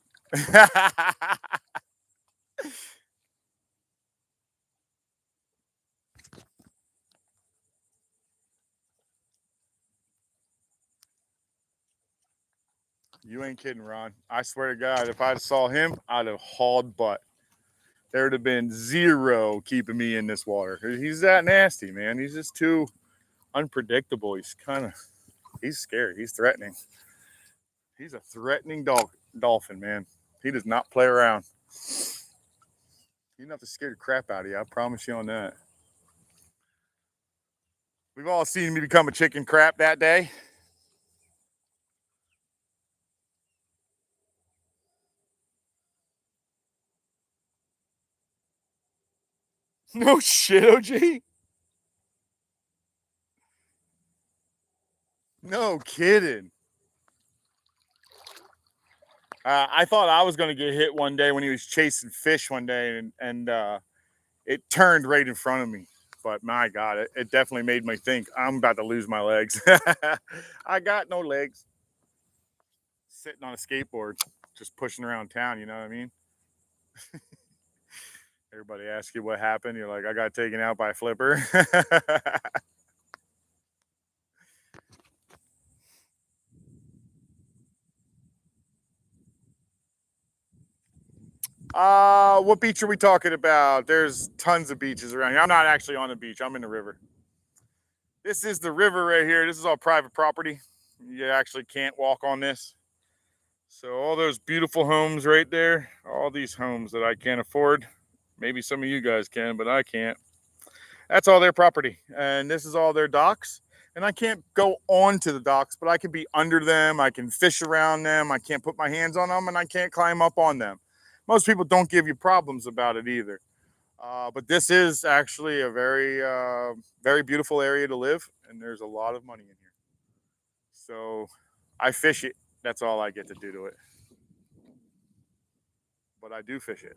You ain't kidding, Ron. I swear to God, if I saw him, I'd have hauled butt. There would have been zero keeping me in this water. He's that nasty, man. He's just too unpredictable. He's scary. He's threatening. He's a threatening dolphin, man. He does not play around. He's enough to scare the crap out of you. I promise you on that. We've all seen me become a chicken crap that day. No shit, OG. No kidding. I thought I was going to get hit one day when he was chasing fish one day, and it turned right in front of me. But my God, it definitely made me think I'm about to lose my legs. I got no legs. Sitting on a skateboard, just pushing around town. You know what I mean? Everybody asks you what happened. You're like, I got taken out by a flipper. What beach are we talking about? There's tons of beaches around here. I'm not actually on the beach. I'm in the river. This is the river right here. This is all private property. You actually can't walk on this. So all those beautiful homes right there, all these homes that I can't afford. Maybe some of you guys can, but I can't. That's all their property. And this is all their docks. And I can't go onto the docks, but I can be under them. I can fish around them. I can't put my hands on them, and I can't climb up on them. Most people don't give you problems about it either. But this is actually a very beautiful area to live, and there's a lot of money in here. So I fish it. That's all I get to do to it. But I do fish it.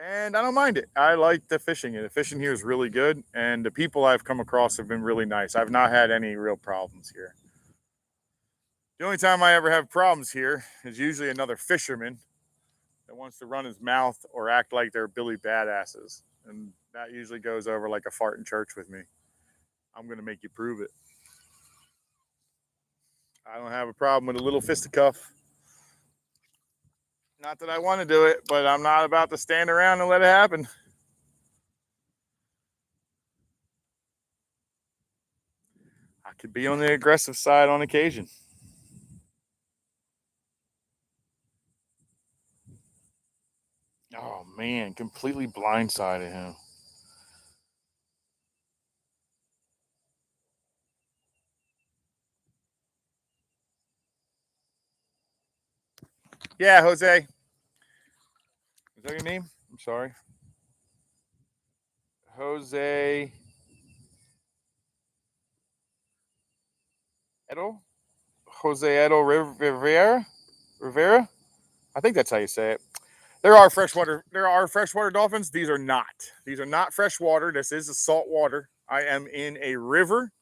And I don't mind it. I like the fishing. The fishing here is really good, and the people I've come across have been really nice. I've not had any real problems here. The only time I ever have problems here is usually another fisherman that wants to run his mouth or act like they're Billy Badasses. And that usually goes over like a fart in church with me. I'm going to make you prove it. I don't have a problem with a little fisticuff. Not that I want to do it, but I'm not about to stand around and let it happen. I could be on the aggressive side on occasion. Oh man, completely blindsided him. Yeah, Jose. Is that your name? I'm sorry. Jose Edo? Jose Edo Rivera? Rivera? I think that's how you say it. There are freshwater dolphins. These are not. These are not freshwater. This is a salt water. I am in a river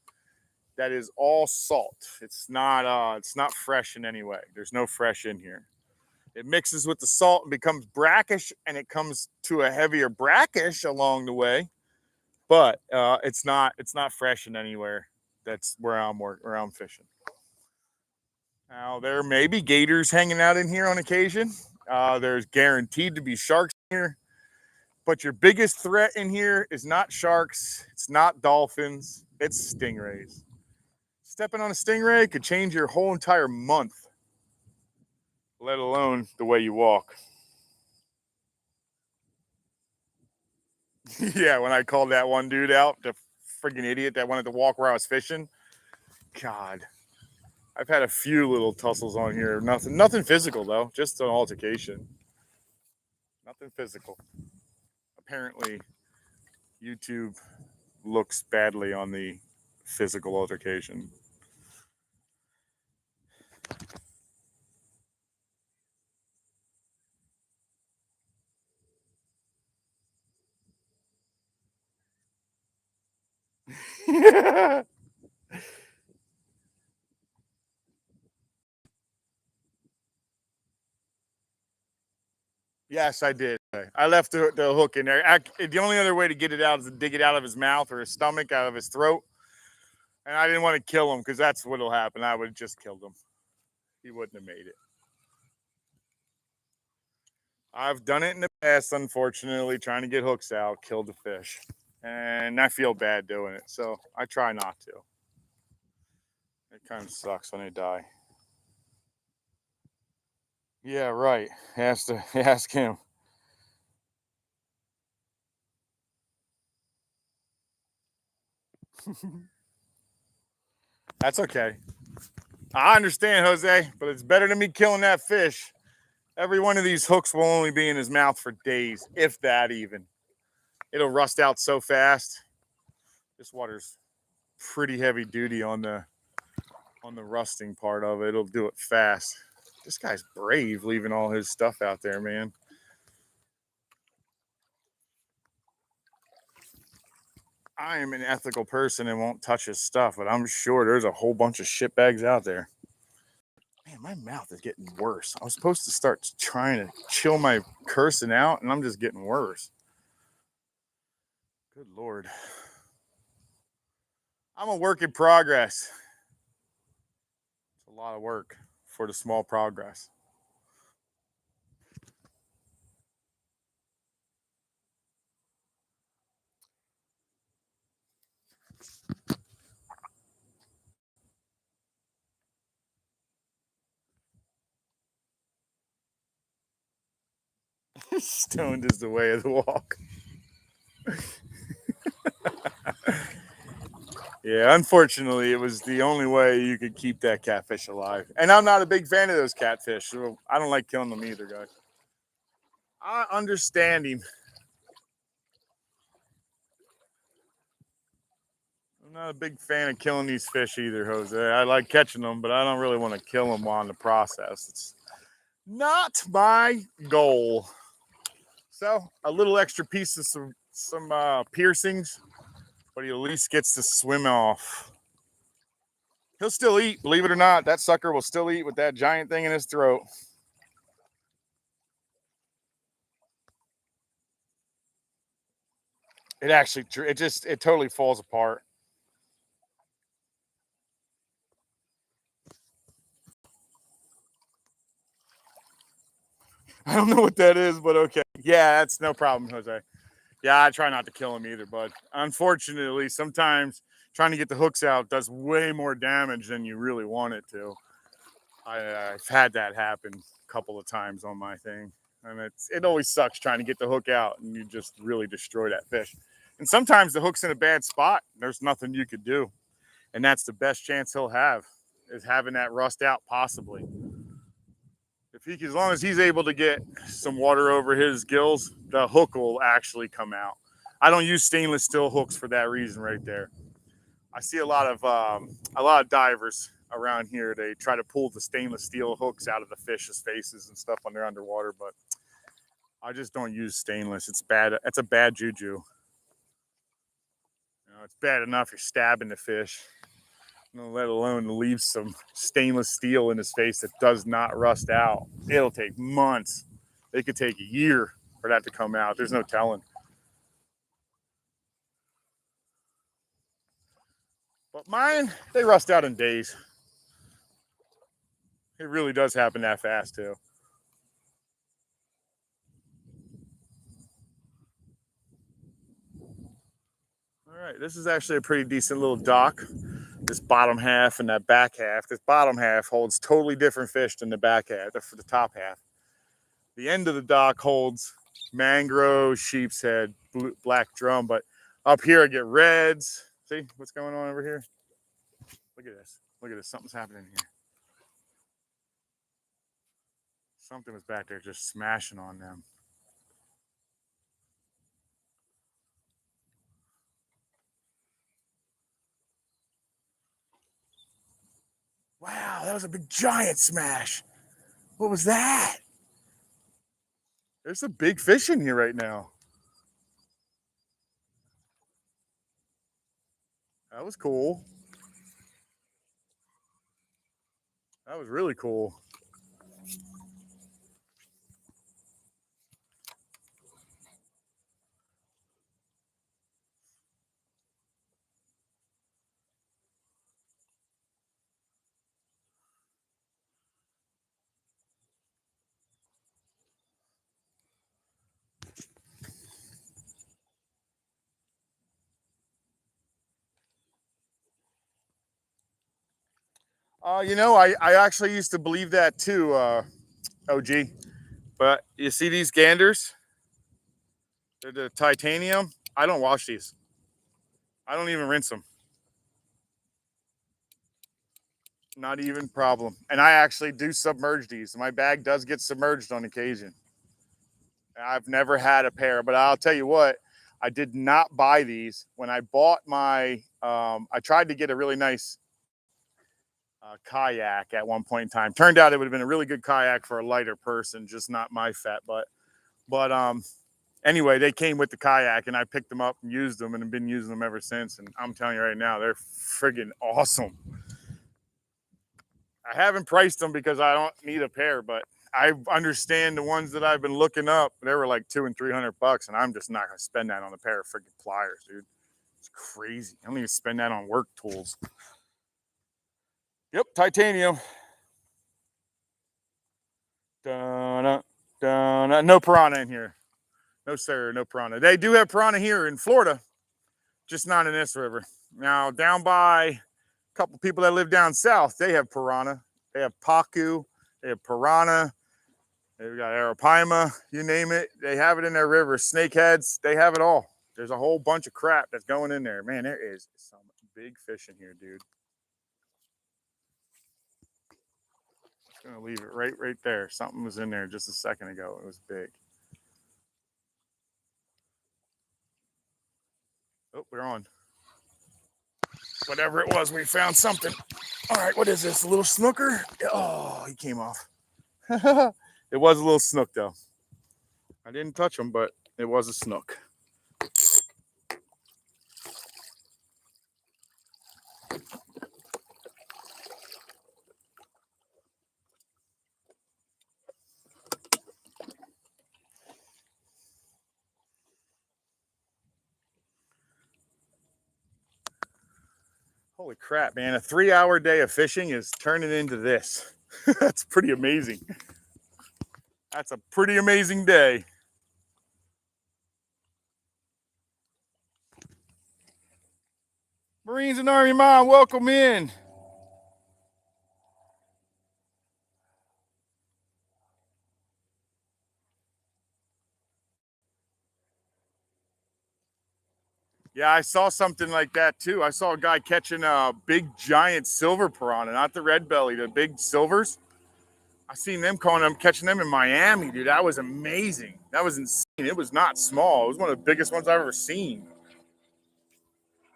that is all salt. It's not fresh in any way. There's no fresh in here. It mixes with the salt and becomes brackish, and it comes to a heavier brackish along the way. But it's not fresh in anywhere. That's where I'm fishing. Now there may be gators hanging out in here on occasion. There's guaranteed to be sharks here. But your biggest threat in here is not sharks. It's not dolphins. It's stingrays. Stepping on a stingray could change your whole entire month, let alone the way you walk. Yeah, when I called that one dude out, the freaking idiot that wanted to walk where I was fishing. God, I've had a few little tussles on here. Nothing physical though, just an altercation. Nothing physical. Apparently, YouTube looks badly on the physical altercation. Yes, I did. I left the hook in there. The only other way to get it out is to dig it out of his mouth or his stomach, out of his throat. And I didn't want to kill him because that's what'll happen. I would have just killed him. He wouldn't have made it. I've done it in the past, unfortunately, trying to get hooks out, killed the fish. And I feel bad doing it. So I try not to. It kind of sucks when they die. Yeah, right. Ask him. That's okay. I understand, Jose, but it's better than me killing that fish. Every one of these hooks will only be in his mouth for days, if that even. It'll rust out so fast. This water's pretty heavy duty on the rusting part of it. It'll do it fast. This guy's brave leaving all his stuff out there, man. I am an ethical person and won't touch his stuff, but I'm sure there's a whole bunch of shitbags out there. Man, my mouth is getting worse. I was supposed to start trying to chill my cursing out, and I'm just getting worse. Good Lord. I'm a work in progress. It's a lot of work for the small progress. Stoned is the way of the walk. Yeah, unfortunately, it was the only way you could keep that catfish alive. And I'm not a big fan of those catfish, so I don't like killing them either, guys. I understand him. I'm not a big fan of killing these fish either, Jose. I like catching them, but I don't really want to kill them on the process. It's not my goal. So a little extra piece of some piercings, but he at least gets to swim off. He'll still eat, believe it or not. That sucker will still eat with that giant thing in his throat. It totally falls apart. I don't know what that is, but okay. Yeah, that's no problem, Jose. Yeah, I try not to kill him either, but unfortunately, sometimes trying to get the hooks out does way more damage than you really want it to. I've had that happen a couple of times on my thing, and it always sucks trying to get the hook out, and you just really destroy that fish. And sometimes the hook's in a bad spot. There's nothing you could do, and that's the best chance he'll have, is having that rust out possibly. As long as he's able to get some water over his gills, the hook will actually come out. I don't use stainless steel hooks for that reason right there. I see a lot of divers around here. They try to pull the stainless steel hooks out of the fish's faces and stuff when they're underwater, but I just don't use stainless. It's bad. It's a bad juju. It's bad enough you're stabbing the fish, let alone leave some stainless steel in his face that does not rust out. It'll take months. It could take a year for that to come out. There's no telling. But mine, they rust out in days. It really does happen that fast, too. All right, this is actually a pretty decent little dock. This bottom half and that back half. This bottom half holds totally different fish than the back half, the top half. The end of the dock holds mangrove, sheep's head, black drum, but up here I get reds. See what's going on over here? Look at this. Look at this. Something's happening here. Something was back there just smashing on them. Wow, that was a big giant smash. What was that? There's some big fish in here right now. That was cool. That was really cool. I actually used to believe that too, OG. But you see these ganders? They're the titanium. I don't wash these. I don't even rinse them. Not even problem. And I actually do submerge these. My bag does get submerged on occasion. I've never had a pair, but I'll tell you what, I did not buy these. When I bought my, I tried to get a really nice kayak at one point in time. Turned out it would have been a really good kayak for a lighter person, just not my fat butt. But anyway, they came with the kayak, and I picked them up and used them, and have been using them ever since. And I'm telling you right now, they're friggin' awesome. I haven't priced them because I don't need a pair, but I understand the ones that I've been looking up. They were like $200 and $300, and I'm just not gonna spend that on a pair of friggin' pliers, dude. It's crazy. I don't even spend that on work tools. Yep, titanium. Dun, dun, no piranha in here. No, sir, no piranha. They do have piranha here in Florida, just not in this river. Now, down by a couple people that live down south, they have piranha. They have pacu. They have piranha. They've got arapaima. You name it. They have it in their river. Snakeheads. They have it all. There's a whole bunch of crap that's going in there. Man, there is some big fish in here, dude. I'm going to leave it right there. Something was in there just a second ago. It was big. Oh, we're on. Whatever it was, we found something. All right, what is this? A little snooker? Oh, he came off. It was a little snook, though. I didn't touch them, but it was a snook. Holy crap, man. A 3-hour day of fishing is turning into this. That's pretty amazing. That's a pretty amazing day. Marines and Army Mom, welcome in. Yeah, I saw something like that too. I saw a guy catching a big giant silver piranha, not the red belly, the big silvers. I seen them catching them in Miami, dude. That was amazing. That was insane. It was not small. It was one of the biggest ones I've ever seen.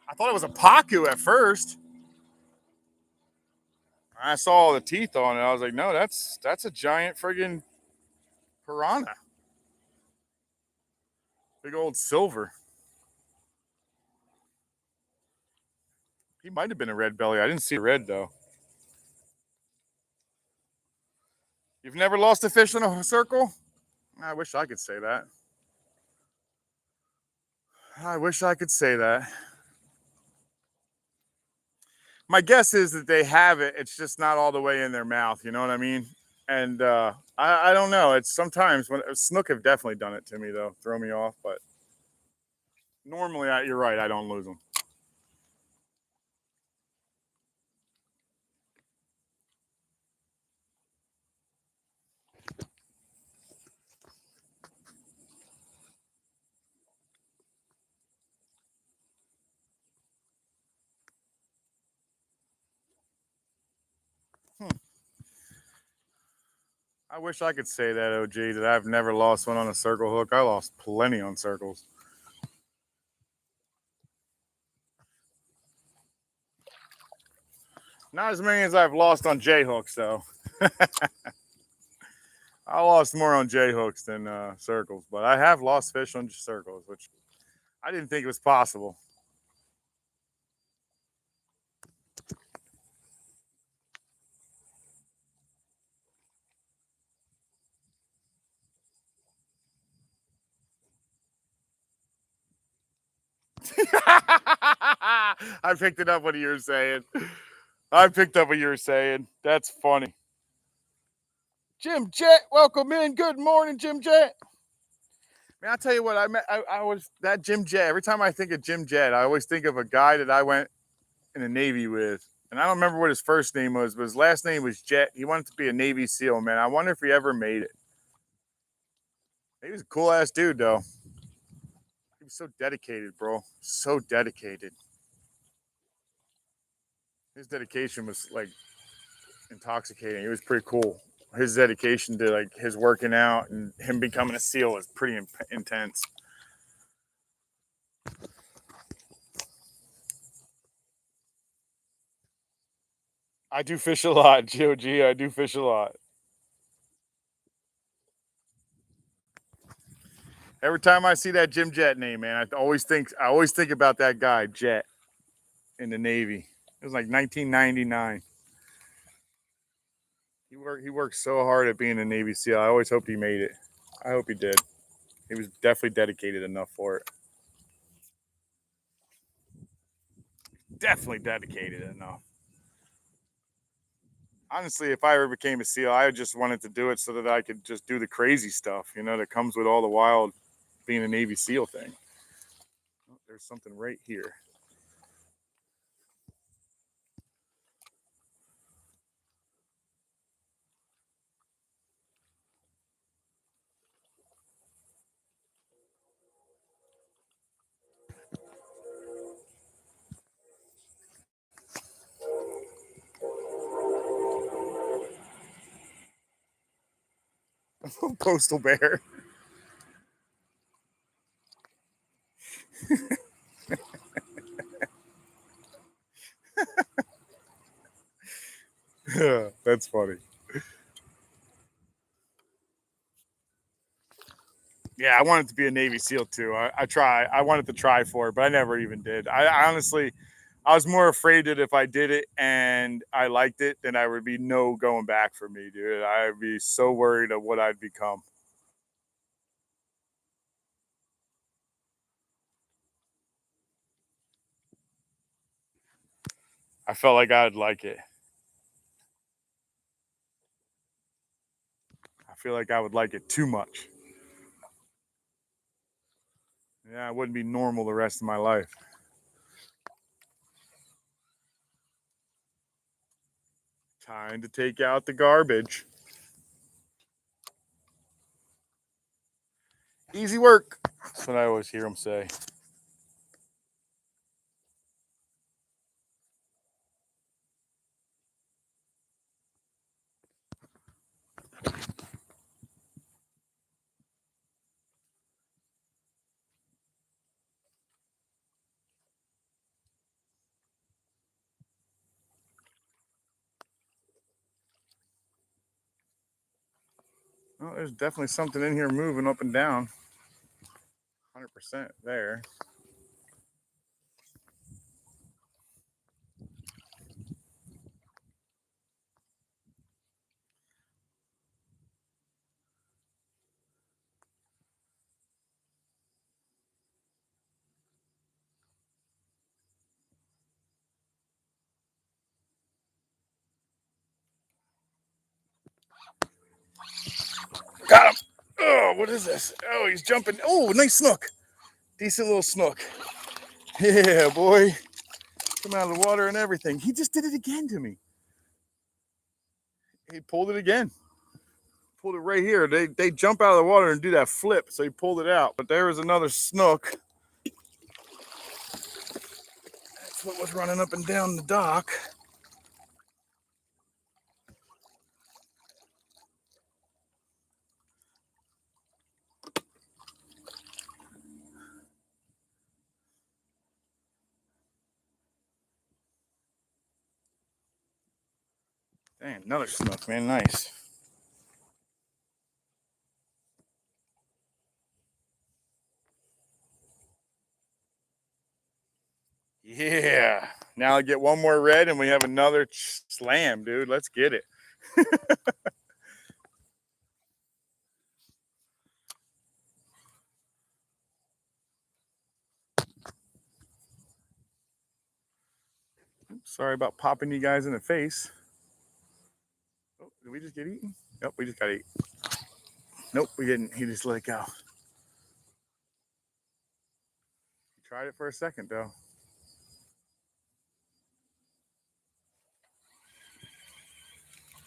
I thought it was a pacu at first. I saw all the teeth on it. I was like, no, that's a giant friggin' piranha. Big old silver. He might have been a red belly. I didn't see a red though. You've never lost a fish in a circle? I wish I could say that. I wish I could say that. My guess is that they have it. It's just not all the way in their mouth. You know what I mean? And I don't know. It's sometimes when snook have definitely done it to me though, throw me off. But normally, you're right. I don't lose them. I wish I could say that, OG, that I've never lost one on a circle hook. I lost plenty on circles. Not as many as I've lost on J hooks, though. I lost more on J hooks than circles, but I have lost fish on circles, which I didn't think was possible. I picked it up what you were saying. I picked up what you were saying. That's funny. Jim Jet, welcome in. Good morning, Jim Jet. Man, I'll tell you what, I was that Jim Jet. Every time I think of Jim Jet, I always think of a guy that I went in the Navy with. And I don't remember what his first name was, but his last name was Jet. He wanted to be a Navy SEAL, man. I wonder if he ever made it. He was a cool ass dude, though. He was so dedicated, bro. So dedicated. His dedication was like intoxicating. It was pretty cool. His dedication to like his working out and him becoming a SEAL was pretty intense. I do fish a lot, GOG. I do fish a lot. Every time I see that Jim Jet name, man, I always think about that guy, Jet, in the Navy. It was like 1999. He worked so hard at being a Navy SEAL. I always hoped he made it. I hope he did. He was definitely dedicated enough for it. Definitely dedicated enough. Honestly, if I ever became a SEAL, I just wanted to do it so that I could just do the crazy stuff, you know, that comes with all the wild being a Navy SEAL thing. Oh, there's something right here. Coastal bear. That's funny. Yeah, I wanted to be a Navy SEAL too. I wanted to try for it, but I never even did. I honestly, I was more afraid that if I did it and I liked it, then I would be no going back for me, dude. I'd be so worried of what I'd become. I felt like I'd like it. I feel like I would like it too much. Yeah, I wouldn't be normal the rest of my life. Time to take out the garbage. Easy work. That's what I always hear them say. Well, there's definitely something in here moving up and down. 100% there. Got him. Oh, what is this? Oh, he's jumping. Oh, nice snook. Decent little snook. Yeah, boy. Come out of the water and everything. He just did it again to me. He pulled it again. Pulled it right here. They jump out of the water and do that flip, so he pulled it out. But there was another snook. That's what was running up and down the dock. Dang, another snook, man. Nice. Yeah. Now I get one more red and we have another slam, dude. Let's get it. Sorry about popping you guys in the face. Oh, did we just get eaten? Nope, we just got eaten. Nope, we didn't. He just let it go. He tried it for a second, though.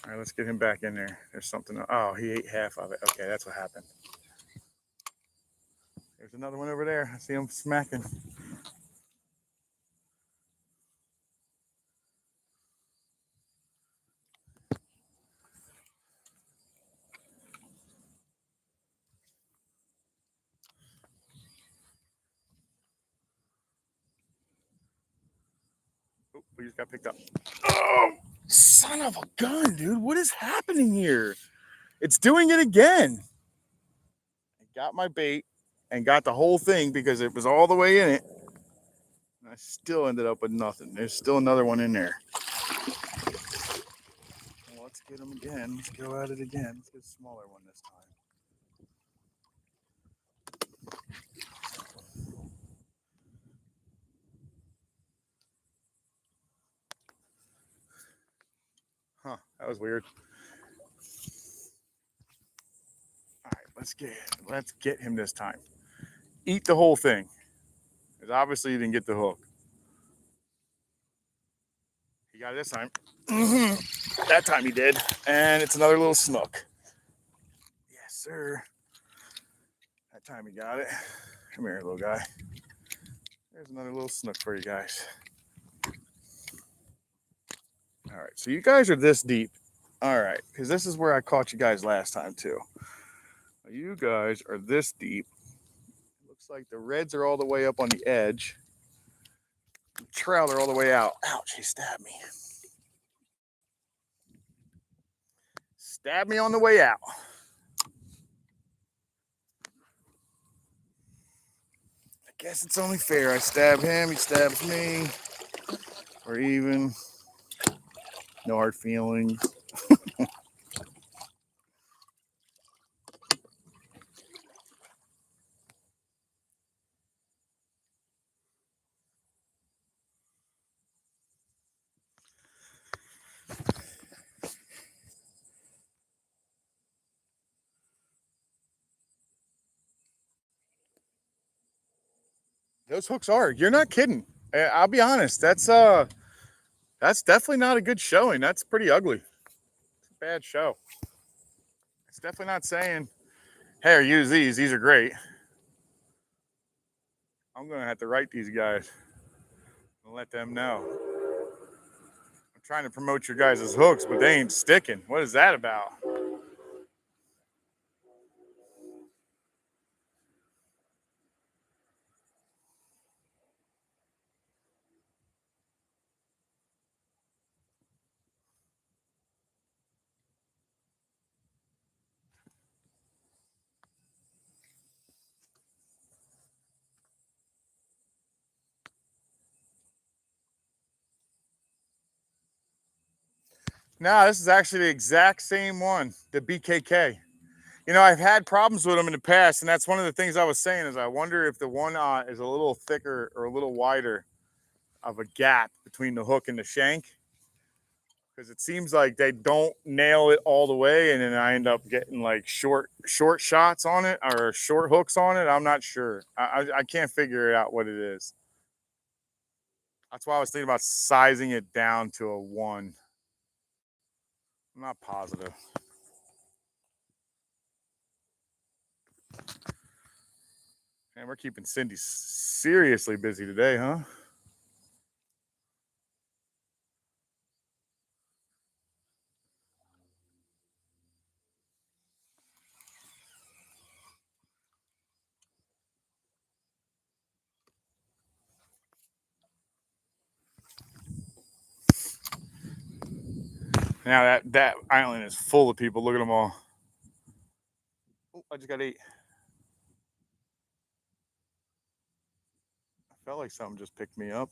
All right, let's get him back in there. There's something. Oh, he ate half of it. Okay, that's what happened. There's another one over there. I see him smacking. Oh, we just got picked up. Oh, son of a gun, dude. What is happening here? It's doing it again. I got my bait and got the whole thing because it was all the way in it. And I still ended up with nothing. There's still another one in there. Well, let's get him again. Let's go at it again. Let's get a smaller one this time. Huh, that was weird. All right, let's get him this time. Eat the whole thing. Because obviously you didn't get the hook. He got it this time. That time he did. And it's another little snook. Yes, sir. That time he got it. Come here, little guy. There's another little snook for you guys. All right, so you guys are this deep. All right, because this is where I caught you guys last time too. You guys are this deep. Looks like the reds are all the way up on the edge. The trout are all the way out. Ouch, he stabbed me. Stabbed me on the way out. Guess it's only fair. I stab him, he stabs me. Or even. No hard feelings. Those hooks are. You're not kidding. I'll be honest. That's definitely not a good showing. That's pretty ugly. It's a bad show. It's definitely not saying, hey, use these. These are great. I'm gonna have to write these guys and let them know. I'm trying to promote your guys' hooks, but they ain't sticking. What is that about? No, this is actually the exact same one, the BKK. You know, I've had problems with them in the past, and that's one of the things I was saying is I wonder if the one is a little thicker or a little wider of a gap between the hook and the shank, because it seems like they don't nail it all the way, and then I end up getting like short shots on it or short hooks on it. I'm not sure. I can't figure it out what it is. That's why I was thinking about sizing it down to a 1. I'm not positive. And we're keeping Cindy seriously busy today, huh? Now that island is full of people. Look at them all. Oh, I just got 8. I felt like something just picked me up.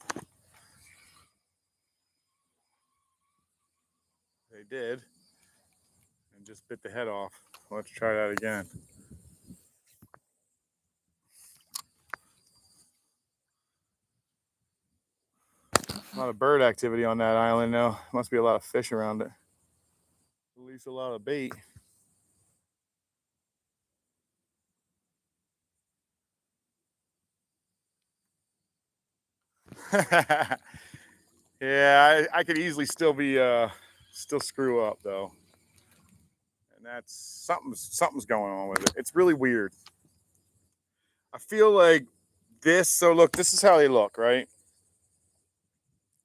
They did. And just bit the head off. Let's try that again. A lot of bird activity on that island now. Must be a lot of fish around it. At least a lot of bait. Yeah, I could easily still be still screw up though. And that's something's going on with it. It's really weird. I feel like this, so look, this is how they look, right?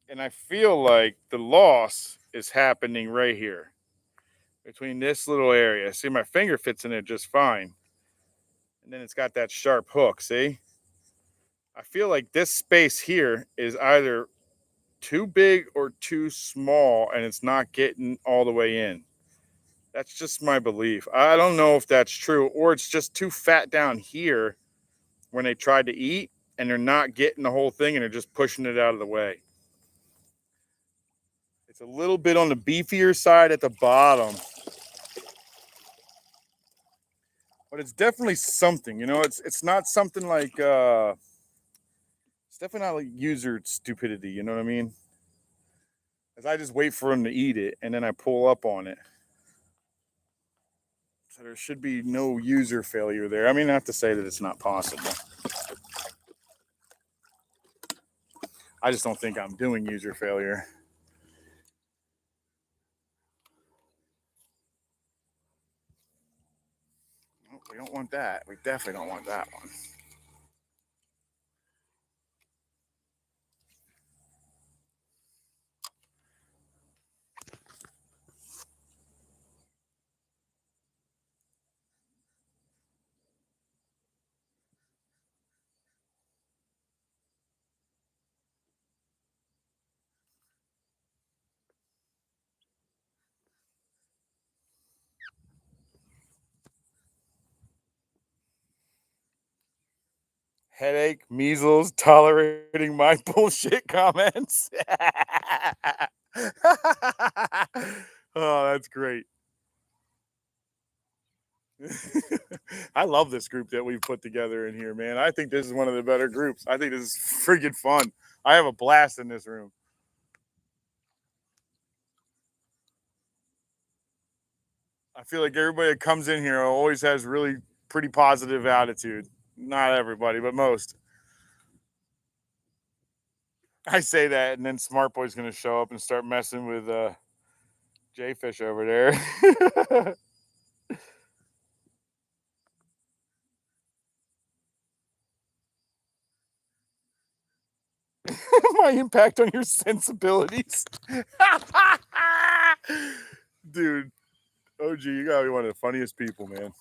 And I feel like the loss is happening right here between this little area. See, my finger fits in it just fine. And then it's got that sharp hook, see? I feel like this space here is either too big or too small and it's not getting all the way in. That's just my belief. I don't know if that's true or it's just too fat down here when they tried to eat and they're not getting the whole thing and they're just pushing it out of the way. It's a little bit on the beefier side at the bottom. But it's definitely something, you know, it's not something like it's definitely not like user stupidity, you know what I mean? As I just wait for him to eat it and then I pull up on it. So there should be no user failure there. I mean, not to say that it's not possible. I just don't think I'm doing user failure. Oh, we don't want that. We definitely don't want that one. Headache, measles, tolerating my bullshit comments. Oh, that's great. I love this group that we've put together in here, man. I think this is one of the better groups. I think this is freaking fun. I have a blast in this room. I feel like everybody that comes in here always has really pretty positive attitude. Not everybody, but most. I say that, and then Smart Boy's gonna show up and start messing with J Fish over there. My impact on your sensibilities. Dude, OG, you gotta be one of the funniest people, man.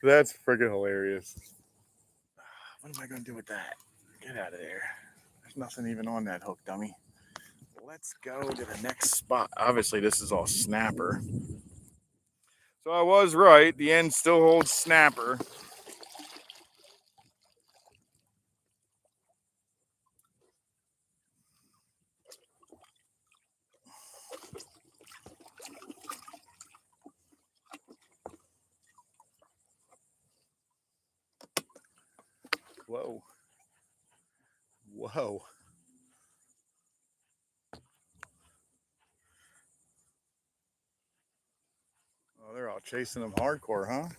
That's freaking hilarious. What am I gonna do with that? Get out of there. There's nothing even on that hook, dummy. Let's go to the next spot. Obviously, this is all snapper. So I was right. The end still holds snapper. Whoa. Whoa. Oh, they're all chasing them hardcore, huh?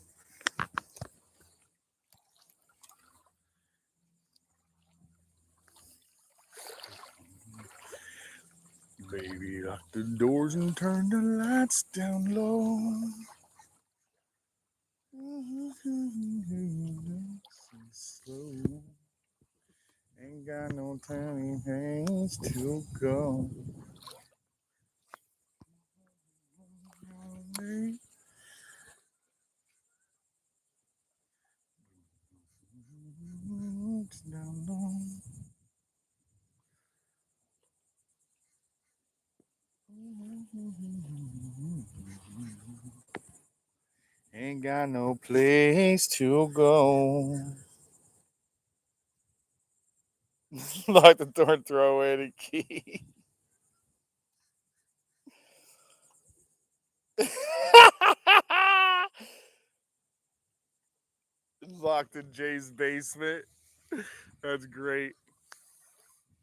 Baby, lock the doors and turn the lights down low. Slow. Ain't got no tiny hands to go. Ain't got no place to go. Lock the door and throw away the key. Locked in Jay's basement. That's great.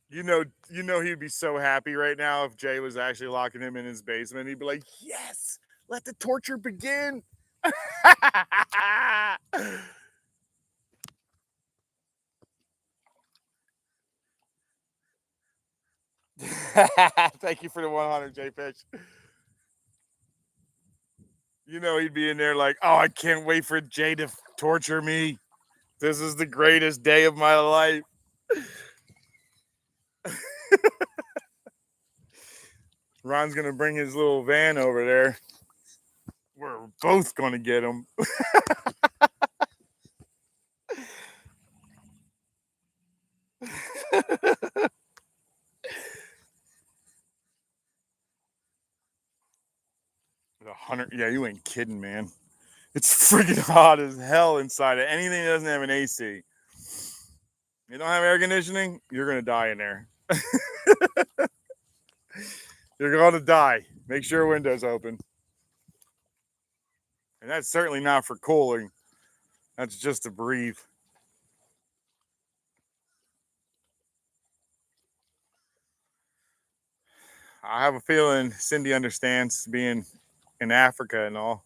You know he'd be so happy right now if Jay was actually locking him in his basement. He'd be like, "Yes, let the torture begin." Thank you for the 100, Jay Fish. You know he'd be in there like, "Oh, I can't wait for Jay to torture me. This is the greatest day of my life." Ron's gonna bring his little van over there. We're both gonna get him. The 100, yeah, you ain't kidding, man. It's freaking hot as hell inside of anything that doesn't have an AC. You don't have air conditioning, you're gonna die in there. You're gonna die. Make sure your window's open. And that's certainly not for cooling. That's just to breathe. I have a feeling Cindy understands being in Africa and all.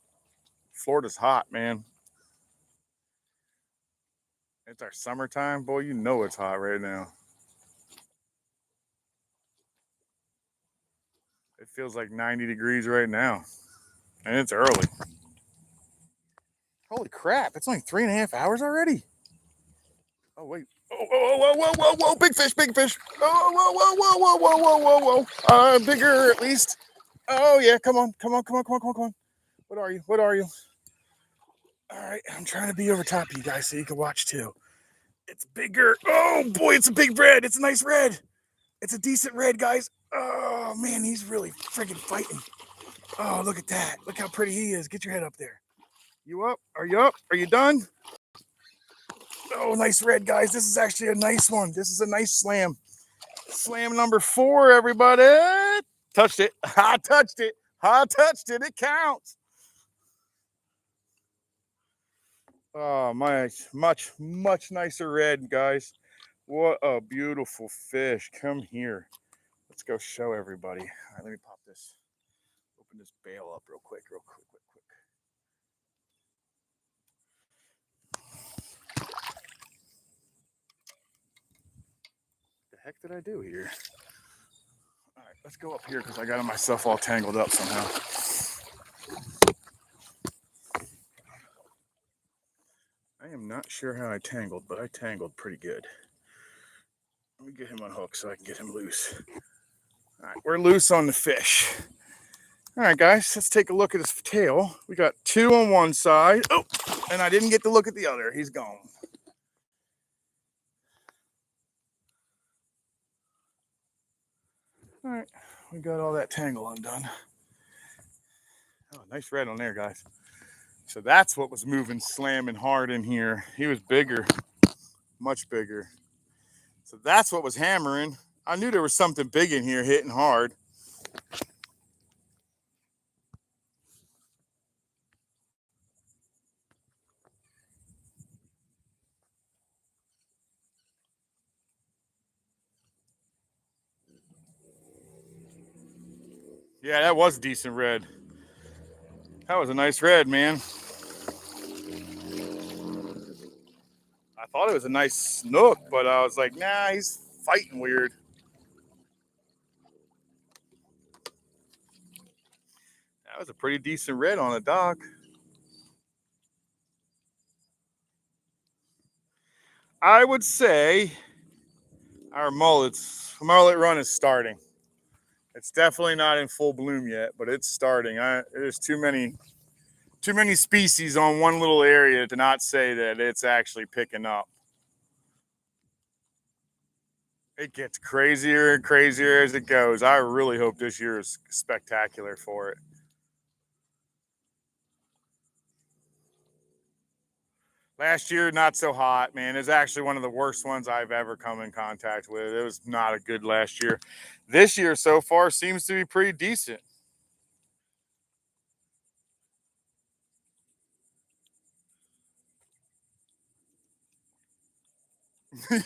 Florida's hot, man. It's our summertime, boy. You know it's hot right now. It feels like 90 degrees right now, and it's early. Holy crap! It's only 3.5 hours already. Oh wait! Oh, whoa, whoa, whoa, whoa, whoa! Big fish, big fish! Oh, whoa, whoa, whoa, whoa, whoa, whoa, whoa, whoa! Bigger at least. Oh yeah! Come on, come on, come on, come on, come on, come on! What are you? What are you? All right, I'm trying to be over top of you guys so you can watch too. It's bigger. Oh boy, it's a big red. It's a nice red. It's a decent red, guys. Oh man, he's really freaking fighting. Oh, look at that. Look how pretty he is. Get your head up there. You up? Are you up? Are you done? Oh, nice red, guys. This is actually a nice one. This is a nice slam. Slam number 4, everybody. Touched it. I touched it. I touched it. It counts. Oh, much nicer red, guys. What a beautiful fish. Come here. Let's go show everybody. All right, let me pop this. Open this bail up real quick. The heck did I do here? All right, let's go up here because I got myself all tangled up somehow. I am not sure how I tangled, but I tangled pretty good. Let me get him unhooked so I can get him loose. All right, we're loose on the fish. All right, guys, let's take a look at his tail. We got 2 on one side. Oh, and I didn't get to look at the other. He's gone. All right, we got all that tangle undone. Oh, nice red on there, guys. So that's what was moving, slamming hard in here. He was bigger, much bigger. So that's what was hammering. I knew there was something big in here hitting hard. Yeah, that was decent red. That was a nice red, man. I thought it was a nice snook, but I was like, nah, he's fighting weird. That was a pretty decent red on a dock. I would say our mullet run is starting. It's definitely not in full bloom yet, but it's starting. There's too many species on one little area to not say that it's actually picking up. It gets crazier and crazier as it goes. I really hope this year is spectacular for it. Last year, not so hot, man. It's actually one of the worst ones I've ever come in contact with. It was not a good last year. This year so far seems to be pretty decent.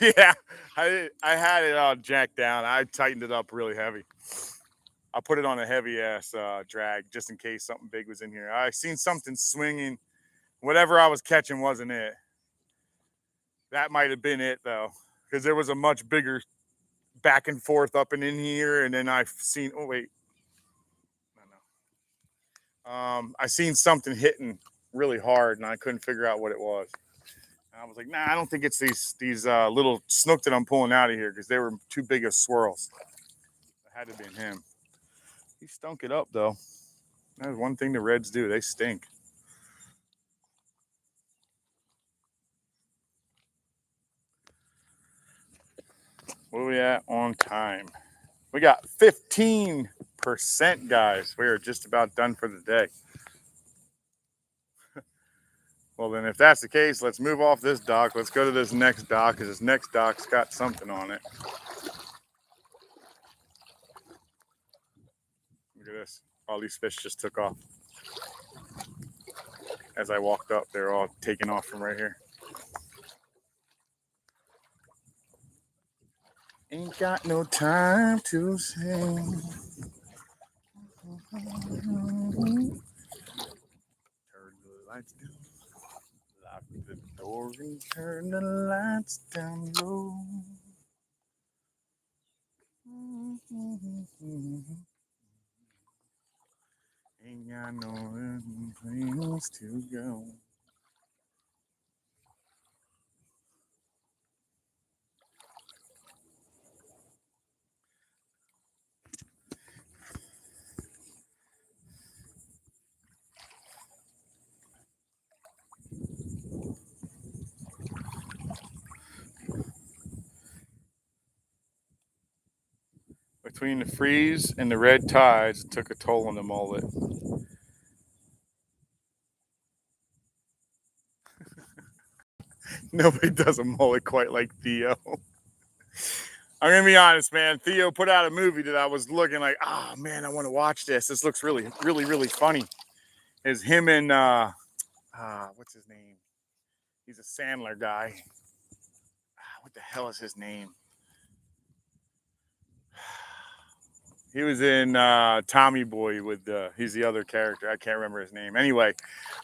Yeah, I had it all jacked down. I tightened it up really heavy. I put it on a heavy ass drag just in case something big was in here. I seen something swinging. Whatever I was catching wasn't it. That might have been it though, because there was a much bigger back and forth up and in here, and then I've seen. Oh wait, no. I seen something hitting really hard, and I couldn't figure out what it was. And I was like, nah, I don't think it's these little snook that I'm pulling out of here because they were too big of swirls. It had to have been him. He stunk it up though. That's one thing the Reds do. They stink. What are we at on time? We got 15%, guys. We are just about done for the day. Well, then, if that's the case, let's move off this dock. Let's go to this next dock because this next dock's got something on it. Look at this. All these fish just took off. As I walked up, they're all taking off from right here. Ain't got no time to sing. Turn the lights down. Lock the door and turn the lights down low. Ain't got no place to go. Between the freeze and the red tides, it took a toll on the mullet. Nobody does a mullet quite like Theo. I'm gonna be honest, man. Theo put out a movie that I was looking like, oh man, I want to watch this. This looks really, really, really funny. It's him and what's his name? He's a Sandler guy. What the hell is his name? He was in Tommy Boy with he's the other character. I can't remember his name. Anyway,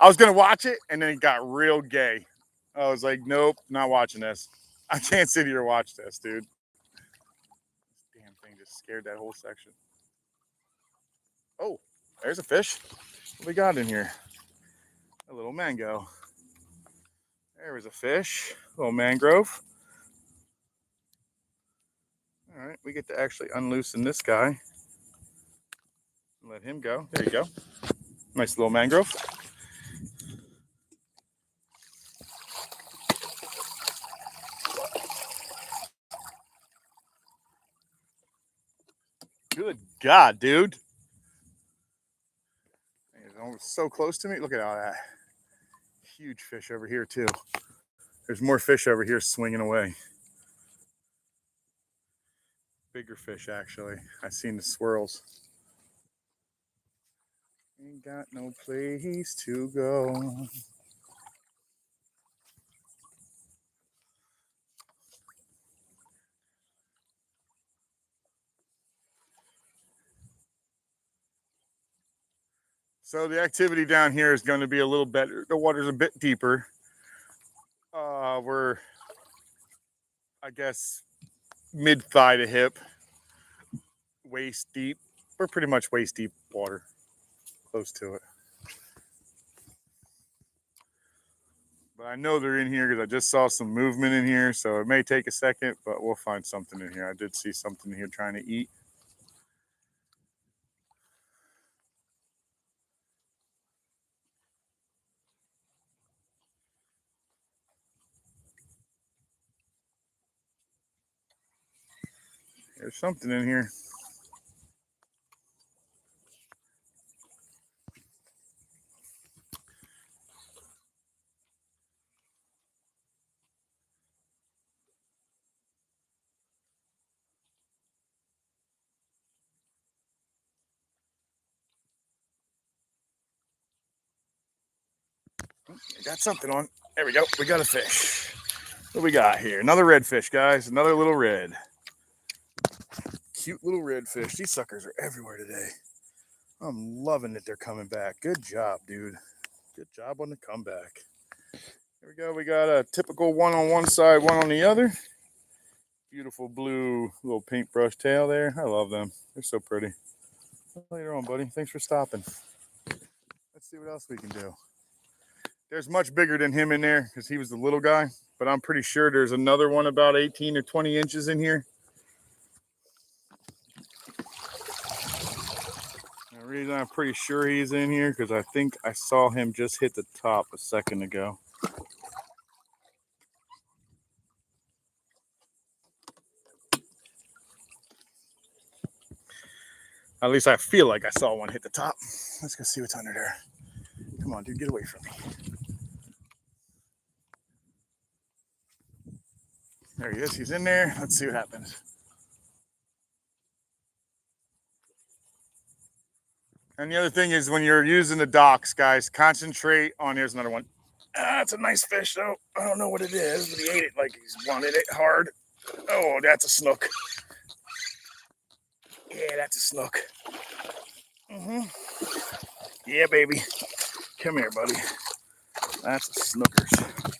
I was gonna watch it and then it got real gay. I was like, nope, not watching this. I can't sit here and watch this, dude. This damn thing just scared that whole section. Oh, there's a fish. What we got in here? A little mango. There was a fish. A little mangrove. All right, we get to actually unloosen this guy. Let him go. There you go. Nice little mangrove. Good God, dude. It's almost so close to me. Look at all that. Huge fish over here, too. There's more fish over here swinging away. Bigger fish, actually. I've seen the swirls. Ain't got no place to go. So the activity down here is going to be a little better. The water's a bit deeper. We're, I guess, mid-thigh to hip, waist deep. We're pretty much waist deep water, close to it. But I know they're in here because I just saw some movement in here, so it may take a second, but we'll find something in here. I did see something here trying to eat. There's something in here. I got something on. There we go. We got a fish. What do we got here? Another redfish, guys. Another little red. Cute little redfish. These suckers are everywhere today. I'm loving that they're coming back. Good job, dude. Good job on the comeback. Here we go. We got a typical one on one side, one on the other. Beautiful blue little paintbrush tail there. I love them. They're so pretty. Later on, buddy. Thanks for stopping. Let's see what else we can do. There's much bigger than him in there because he was the little guy, but I'm pretty sure there's another one about 18 or 20 inches in here. The reason I'm pretty sure he's in here because I think I saw him just hit the top a second ago. At least I feel like I saw one hit the top. Let's go see what's under there. Come on, dude, get away from me. There he is. He's in there. Let's see what happens. And the other thing is when you're using the docks, guys, concentrate on, here's another one. That's a nice fish, though. I don't know what it is, but he ate it like he's wanted it hard. Oh, that's a snook. Yeah, that's a snook. Yeah, baby. Come here, buddy. That's a snookers.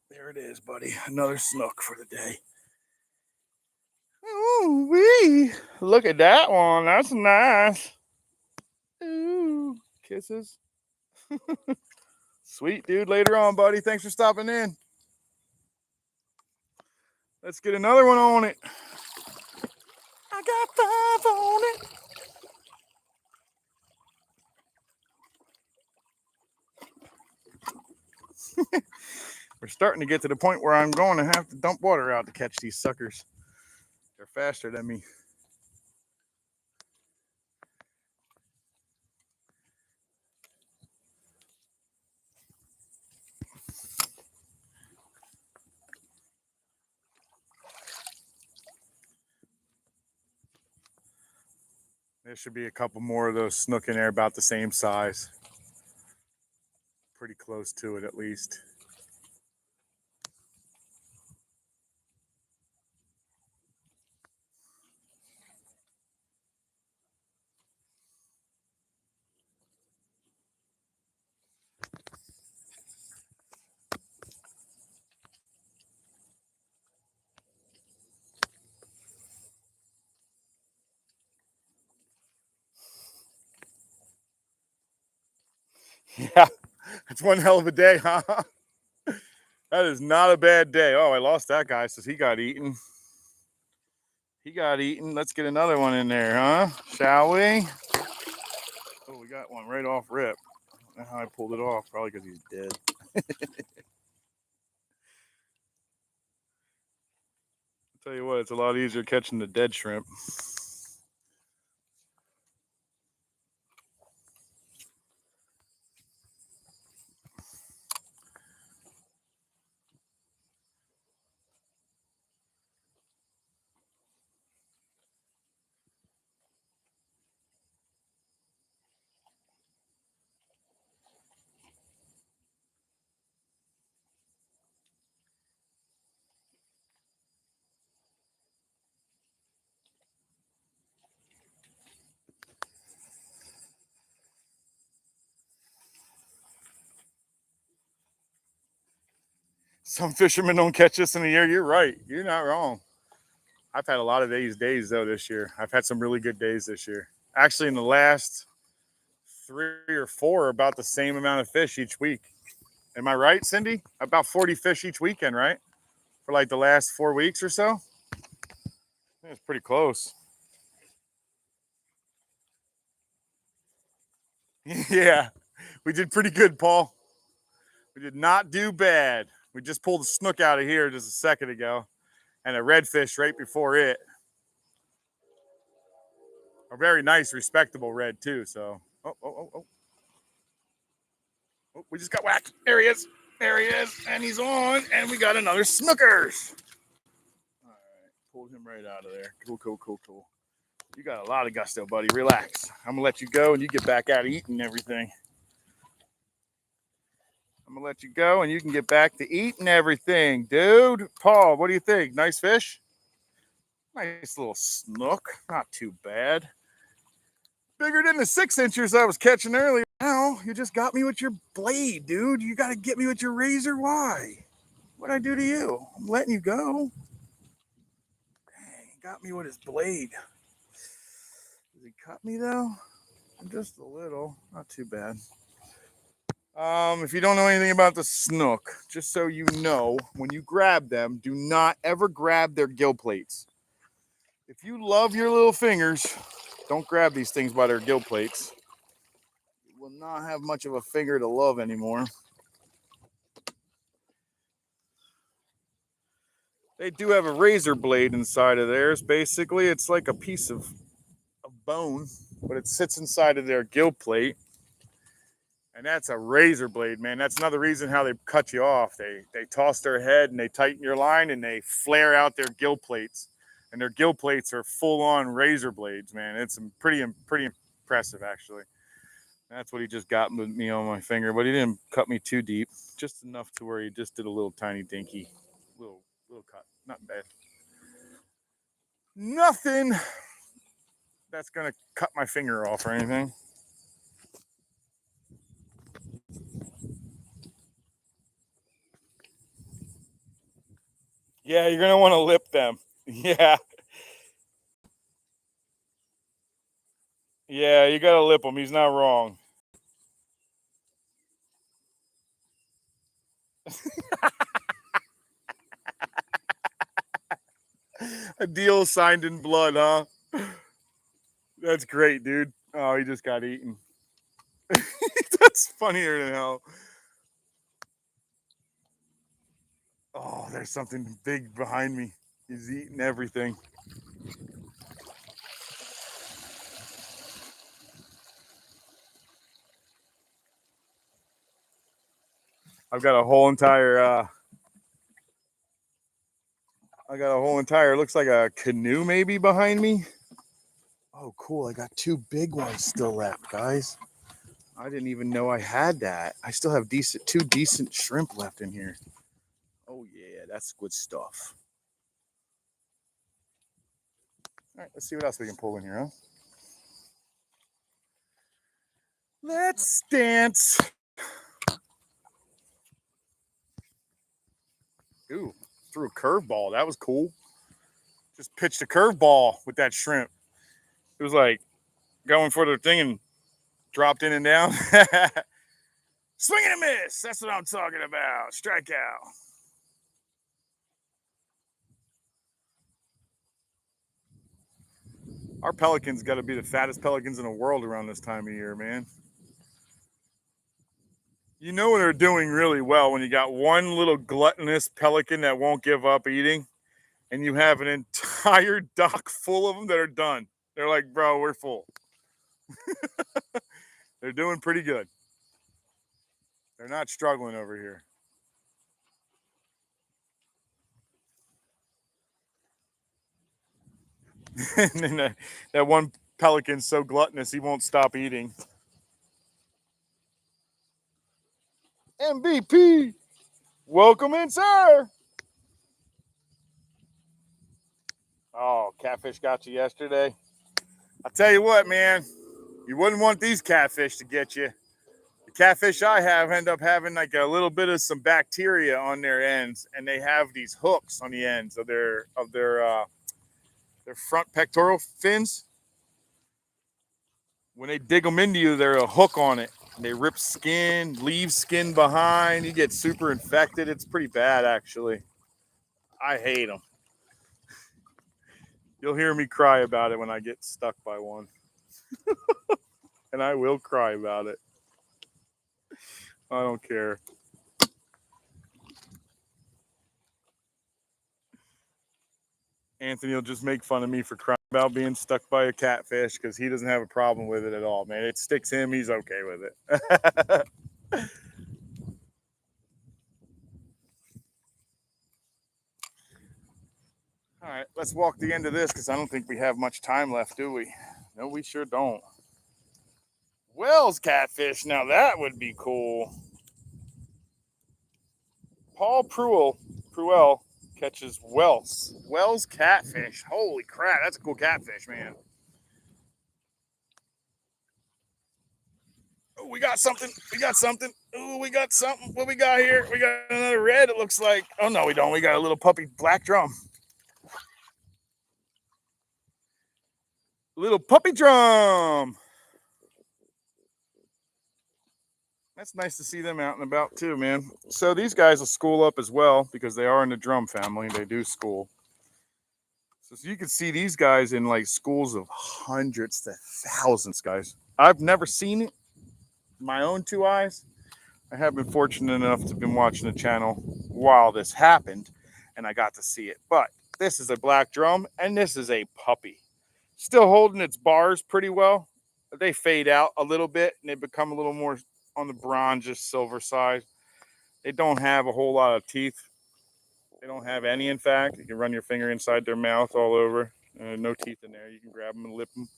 There it is, buddy. Another snook for the day. Ooh, wee. Look at that one. That's nice. Ooh, kisses. Sweet, dude. Later on, buddy. Thanks for stopping in. Let's get another one on it. I got 5 on it. We're starting to get to the point where I'm going to have to dump water out to catch these suckers. They're faster than me. There should be a couple more of those snook in there about the same size. Pretty close to it at least. Yeah, it's one hell of a day, huh? That is not a bad day. Oh, I lost that guy, says he got eaten. He got eaten. Let's get another one in there, huh? Shall we? Oh, we got one right off rip. I don't know how I pulled it off. Probably because he's dead. I'll tell you what, it's a lot easier catching the dead shrimp. Some fishermen don't catch this in a year. You're right. You're not wrong. I've had a lot of these days though this year. I've had some really good days this year. Actually, in the last 3 or 4, about the same amount of fish each week. Am I right, Cindy? About 40 fish each weekend, right? For like the last 4 weeks or so. I think it's pretty close. Yeah, we did pretty good, Paul. We did not do bad. We just pulled a snook out of here just a second ago, and a redfish right before it. A very nice, respectable red too. So, oh, we just got whacked. There he is. There he is, and he's on, and we got another snookers. All right, pulled him right out of there. Cool. You got a lot of gusto, buddy. Relax. I'm gonna let you go, and you get back out eating everything. I'm gonna let you go, and you can get back to eating everything, dude. Paul, what do you think? Nice fish? Nice little snook. Not too bad. Bigger than the 6-inchers I was catching earlier. Now you just got me with your blade, dude. You got to get me with your razor. Why? What'd I do to you? I'm letting you go. Dang, he got me with his blade. Did he cut me though? Just a little. Not too bad. If you don't know anything about the snook, just so you know, when you grab them, do not ever grab their gill plates. If you love your little fingers, don't grab these things by their gill plates. You will not have much of a finger to love anymore. They do have a razor blade inside of theirs. Basically, it's like a piece of bone, but it sits inside of their gill plate. And that's a razor blade, man. That's another reason how they cut you off. They toss their head and they tighten your line and they flare out their gill plates. And their gill plates are full-on razor blades, man. It's pretty impressive, actually. That's what he just got with me on my finger, but he didn't cut me too deep, just enough to where he just did a little tiny dinky, little cut. Not bad. Nothing that's gonna cut my finger off or anything. Yeah, you're gonna want to lip them. Yeah. Yeah, you gotta lip him. He's not wrong. A deal signed in blood, huh? That's great, dude. Oh, he just got eaten. That's funnier than hell. Oh, there's something big behind me. He's eating everything. I've got a whole entire looks like a canoe maybe behind me. Oh, cool. I got 2 big ones still left, guys. I didn't even know I had that. I still have 2 decent shrimp left in here. Oh, yeah, that's good stuff. All right, let's see what else we can pull in here, huh? Let's dance. Ooh, threw a curveball. That was cool. Just pitched a curveball with that shrimp. It was like going for the thing and dropped in and down. Swing and a miss. That's what I'm talking about. Strikeout. Our pelicans got to be the fattest pelicans in the world around this time of year, man. You know they're doing really well when you got one little gluttonous pelican that won't give up eating, and you have an entire dock full of them that are done. They're like, bro, we're full. They're doing pretty good. They're not struggling over here. And then that one pelican's so gluttonous he won't stop eating. MVP, welcome in, sir. Oh, catfish got you yesterday. I'll tell you what, man, you wouldn't want these catfish to get you. The catfish I have end up having like a little bit of some bacteria on their ends, and they have these hooks on the ends of their front pectoral fins. When they dig them into you, they're a hook on it. They rip skin, leave skin behind. You get super infected. It's pretty bad, actually. I hate them. You'll hear me cry about it when I get stuck by one. And I will cry about it. I don't care. Anthony will just make fun of me for crying about being stuck by a catfish because he doesn't have a problem with it at all, man. It sticks him. He's okay with it. All right, let's walk the end of this because I don't think we have much time left, do we? No, we sure don't. Wells catfish. Now that would be cool. Paul Pruell catches Wells catfish. Holy crap, that's a cool catfish, man. Oh, we got something. Oh, we got something. What we got here? We got another red, it looks like. Oh, no, we don't. We got a little puppy black drum. Little puppy drum. That's nice to see them out and about too, man. So these guys will school up as well because they are in the drum family. They do school. So you can see these guys in like schools of hundreds to thousands, guys. I've never seen it in my own 2 eyes. I have been fortunate enough to have been watching the channel while this happened, and I got to see it. But this is a black drum, and this is a puppy. Still holding its bars pretty well. They fade out a little bit, and they become a little more on the bronze, silver side. They don't have a whole lot of teeth. They don't have any, in fact. You can run your finger inside their mouth all over. No teeth in there. You can grab them and lip them.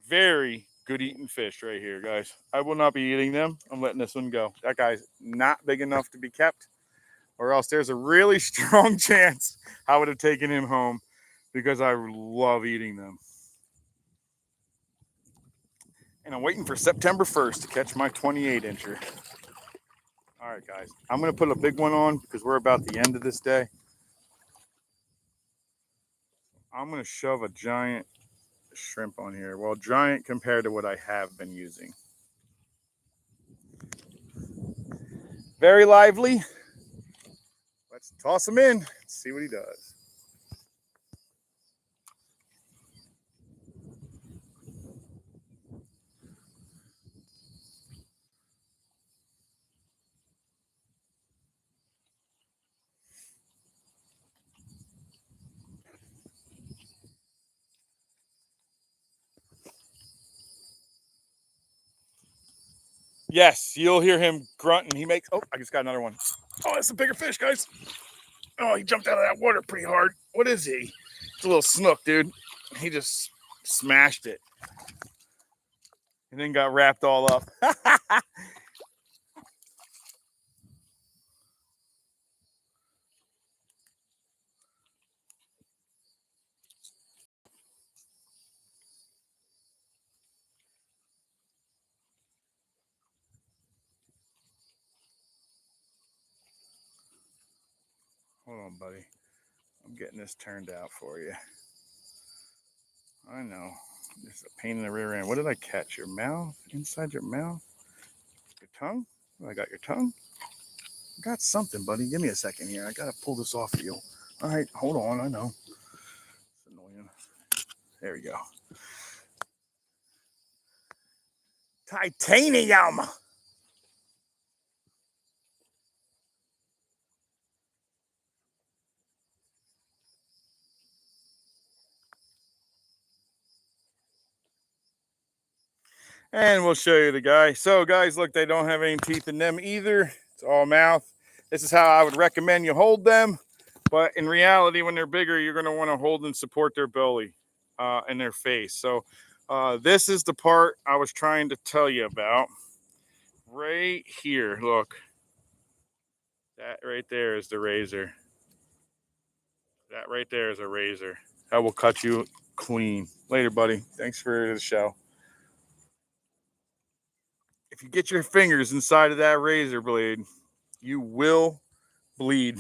Very good eating fish right here, guys. I will not be eating them. I'm letting this one go. That guy's not big enough to be kept, or else there's a really strong chance I would have taken him home because I love eating them. And I'm waiting for September 1st to catch my 28-incher. All right, guys. I'm going to put a big one on because we're about the end of this day. I'm going to shove a giant shrimp on here. Well, giant compared to what I have been using. Very lively. Let's toss him in. See what he does. Yes, you'll hear him grunting. He makes. Oh, I just got another one. Oh, that's a bigger fish, guys. Oh, he jumped out of that water pretty hard. What is he? It's a little snook, dude. He just smashed it, and then got wrapped all up. Hold on, buddy. I'm getting this turned out for you. I know. It's a pain in the rear end. What did I catch? Your mouth? Inside your mouth? Your tongue? Oh, I got your tongue? I got something, buddy. Give me a second here. I got to pull this off of you. All right, hold on. I know. It's annoying. There we go. Titanium! And we'll show you the guy. So, guys, look, they don't have any teeth in them either. It's all mouth. This is how I would recommend you hold them. But in reality, when they're bigger, you're going to want to hold and support their belly and their face. So this is the part I was trying to tell you about. Right here, look. That right there is the razor. That right there is a razor. That will cut you clean. Later, buddy. Thanks for the show. If you get your fingers inside of that razor blade, you will bleed.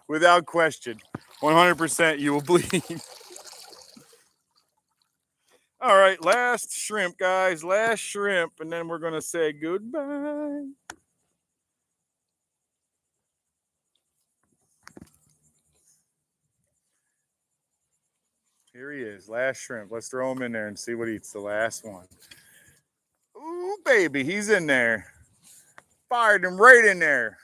Without question. 100% you will bleed. All right, last shrimp, guys. Last shrimp, and then we're going to say goodbye. Here he is, last shrimp. Let's throw him in there and see what eats the last one. Ooh, baby, he's in there. Fired him right in there.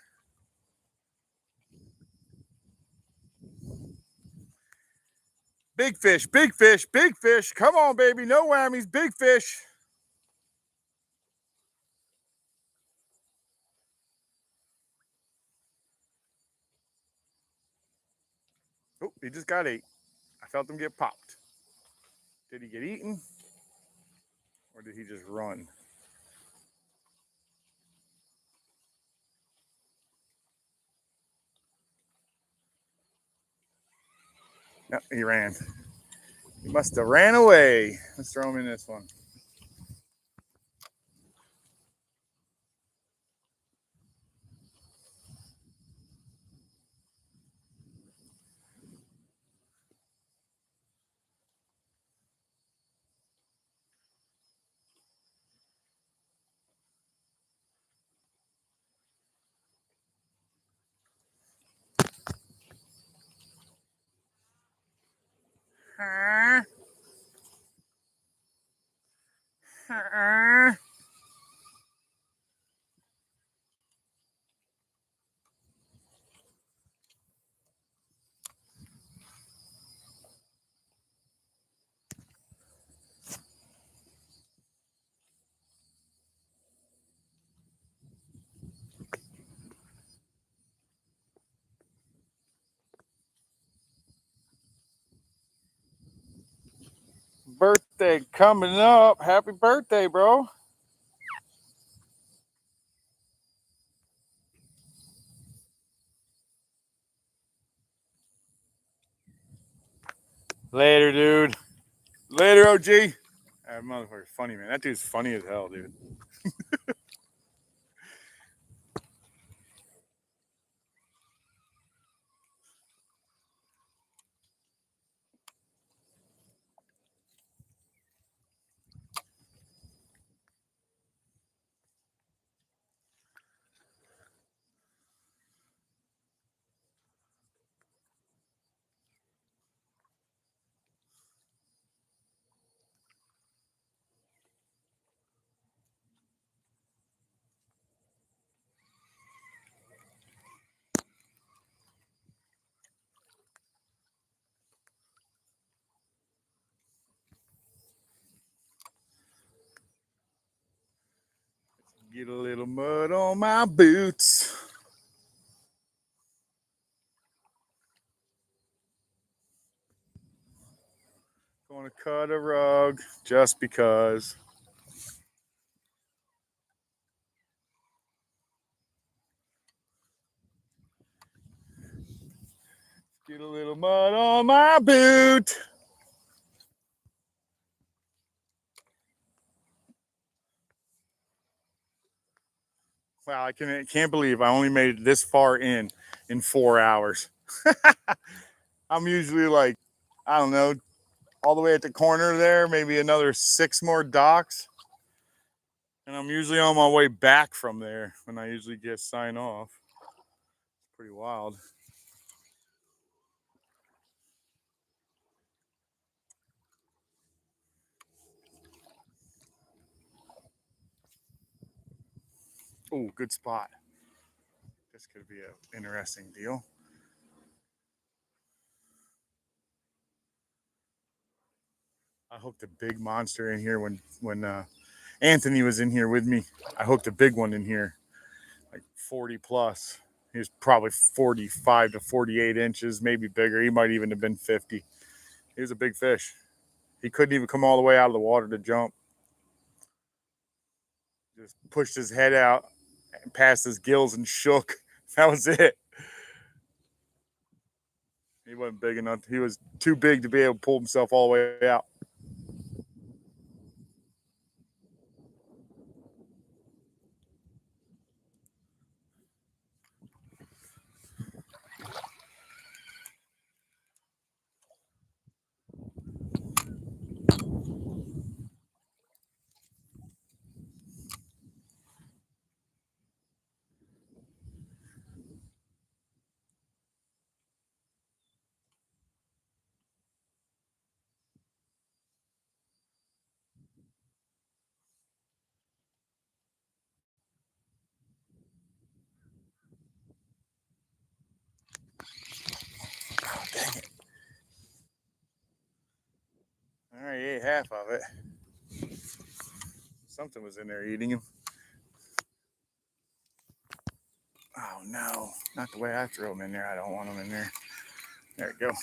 Big fish, big fish, big fish. Come on, baby, no whammies, big fish. Oh, he just got ate. I felt him get popped. Did he get eaten? Or did he just run? No, he ran. He must have ran away. Let's throw him in this one. Birthday coming up. Happy birthday, bro. Later, dude. Later, OG. That motherfucker's funny, man. That dude's funny as hell, dude. Get a little mud on my boots. Want to cut a rug just because. Get a little mud on my boot. Wow, I can't believe I only made it this far in 4 hours. I'm usually like, I don't know, all the way at the corner there, maybe another 6 more docks. And I'm usually on my way back from there when I usually get sign off. It's pretty wild. Oh, good spot. This could be an interesting deal. I hooked a big monster in here when Anthony was in here with me. I hooked a big one in here, like 40 plus. He was probably 45 to 48 inches, maybe bigger. He might even have been 50. He was a big fish. He couldn't even come all the way out of the water to jump. Just pushed his head out and past his gills and shook. That was it. He wasn't big enough. He was too big to be able to pull himself all the way out. Oh, dang it. All right, he ate half of it. Something was in there eating him. Oh, no. Not the way I throw them in there. I don't want them in there. There we go.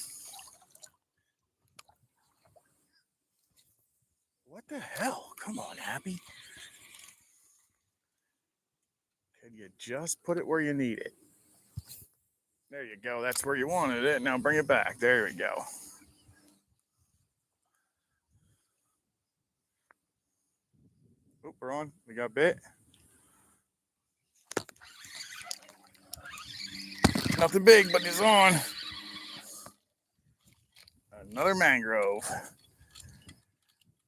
What the hell? Come on, Happy. Could you just put it where you need it? There you go. That's where you wanted it. Now bring it back. There we go. Oop, we're on. We got bit. Nothing big, but it's on. Another mangrove.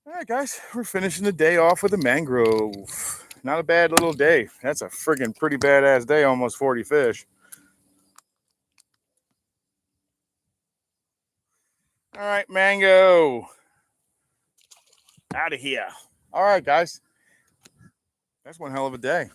All right, guys. We're finishing the day off with a mangrove. Not a bad little day. That's a friggin' pretty badass day. Almost 40 fish. All right, mango. Out of here. All right, guys. That's one hell of a day.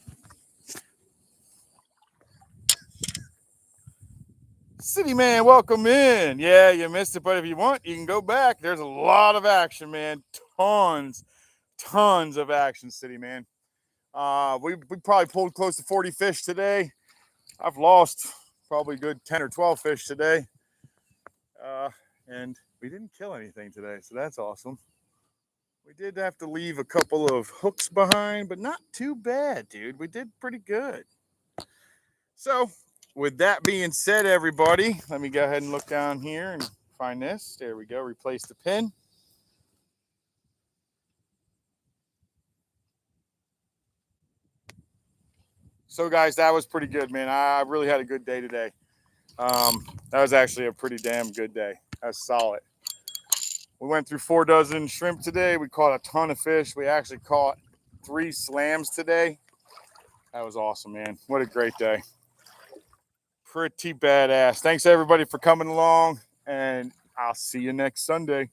City man, welcome in. Yeah, you missed it, but if you want, you can go back. There's a lot of action, man. Tons of action, City man. We probably pulled close to 40 fish today. I've lost probably a good 10 or 12 fish today. And we didn't kill anything today, so that's awesome. We did have to leave a couple of hooks behind, but not too bad, dude. We did pretty good. So, with that being said, everybody, let me go ahead and look down here and find this. There we go. Replace the pin. So, guys, that was pretty good, man. I really had a good day today. That was actually a pretty damn good day. That's solid. We went through 4 dozen shrimp today. We caught a ton of fish. We actually caught 3 slams today. That was awesome, man. What a great day. Pretty badass. Thanks, everybody, for coming along, and I'll see you next Sunday.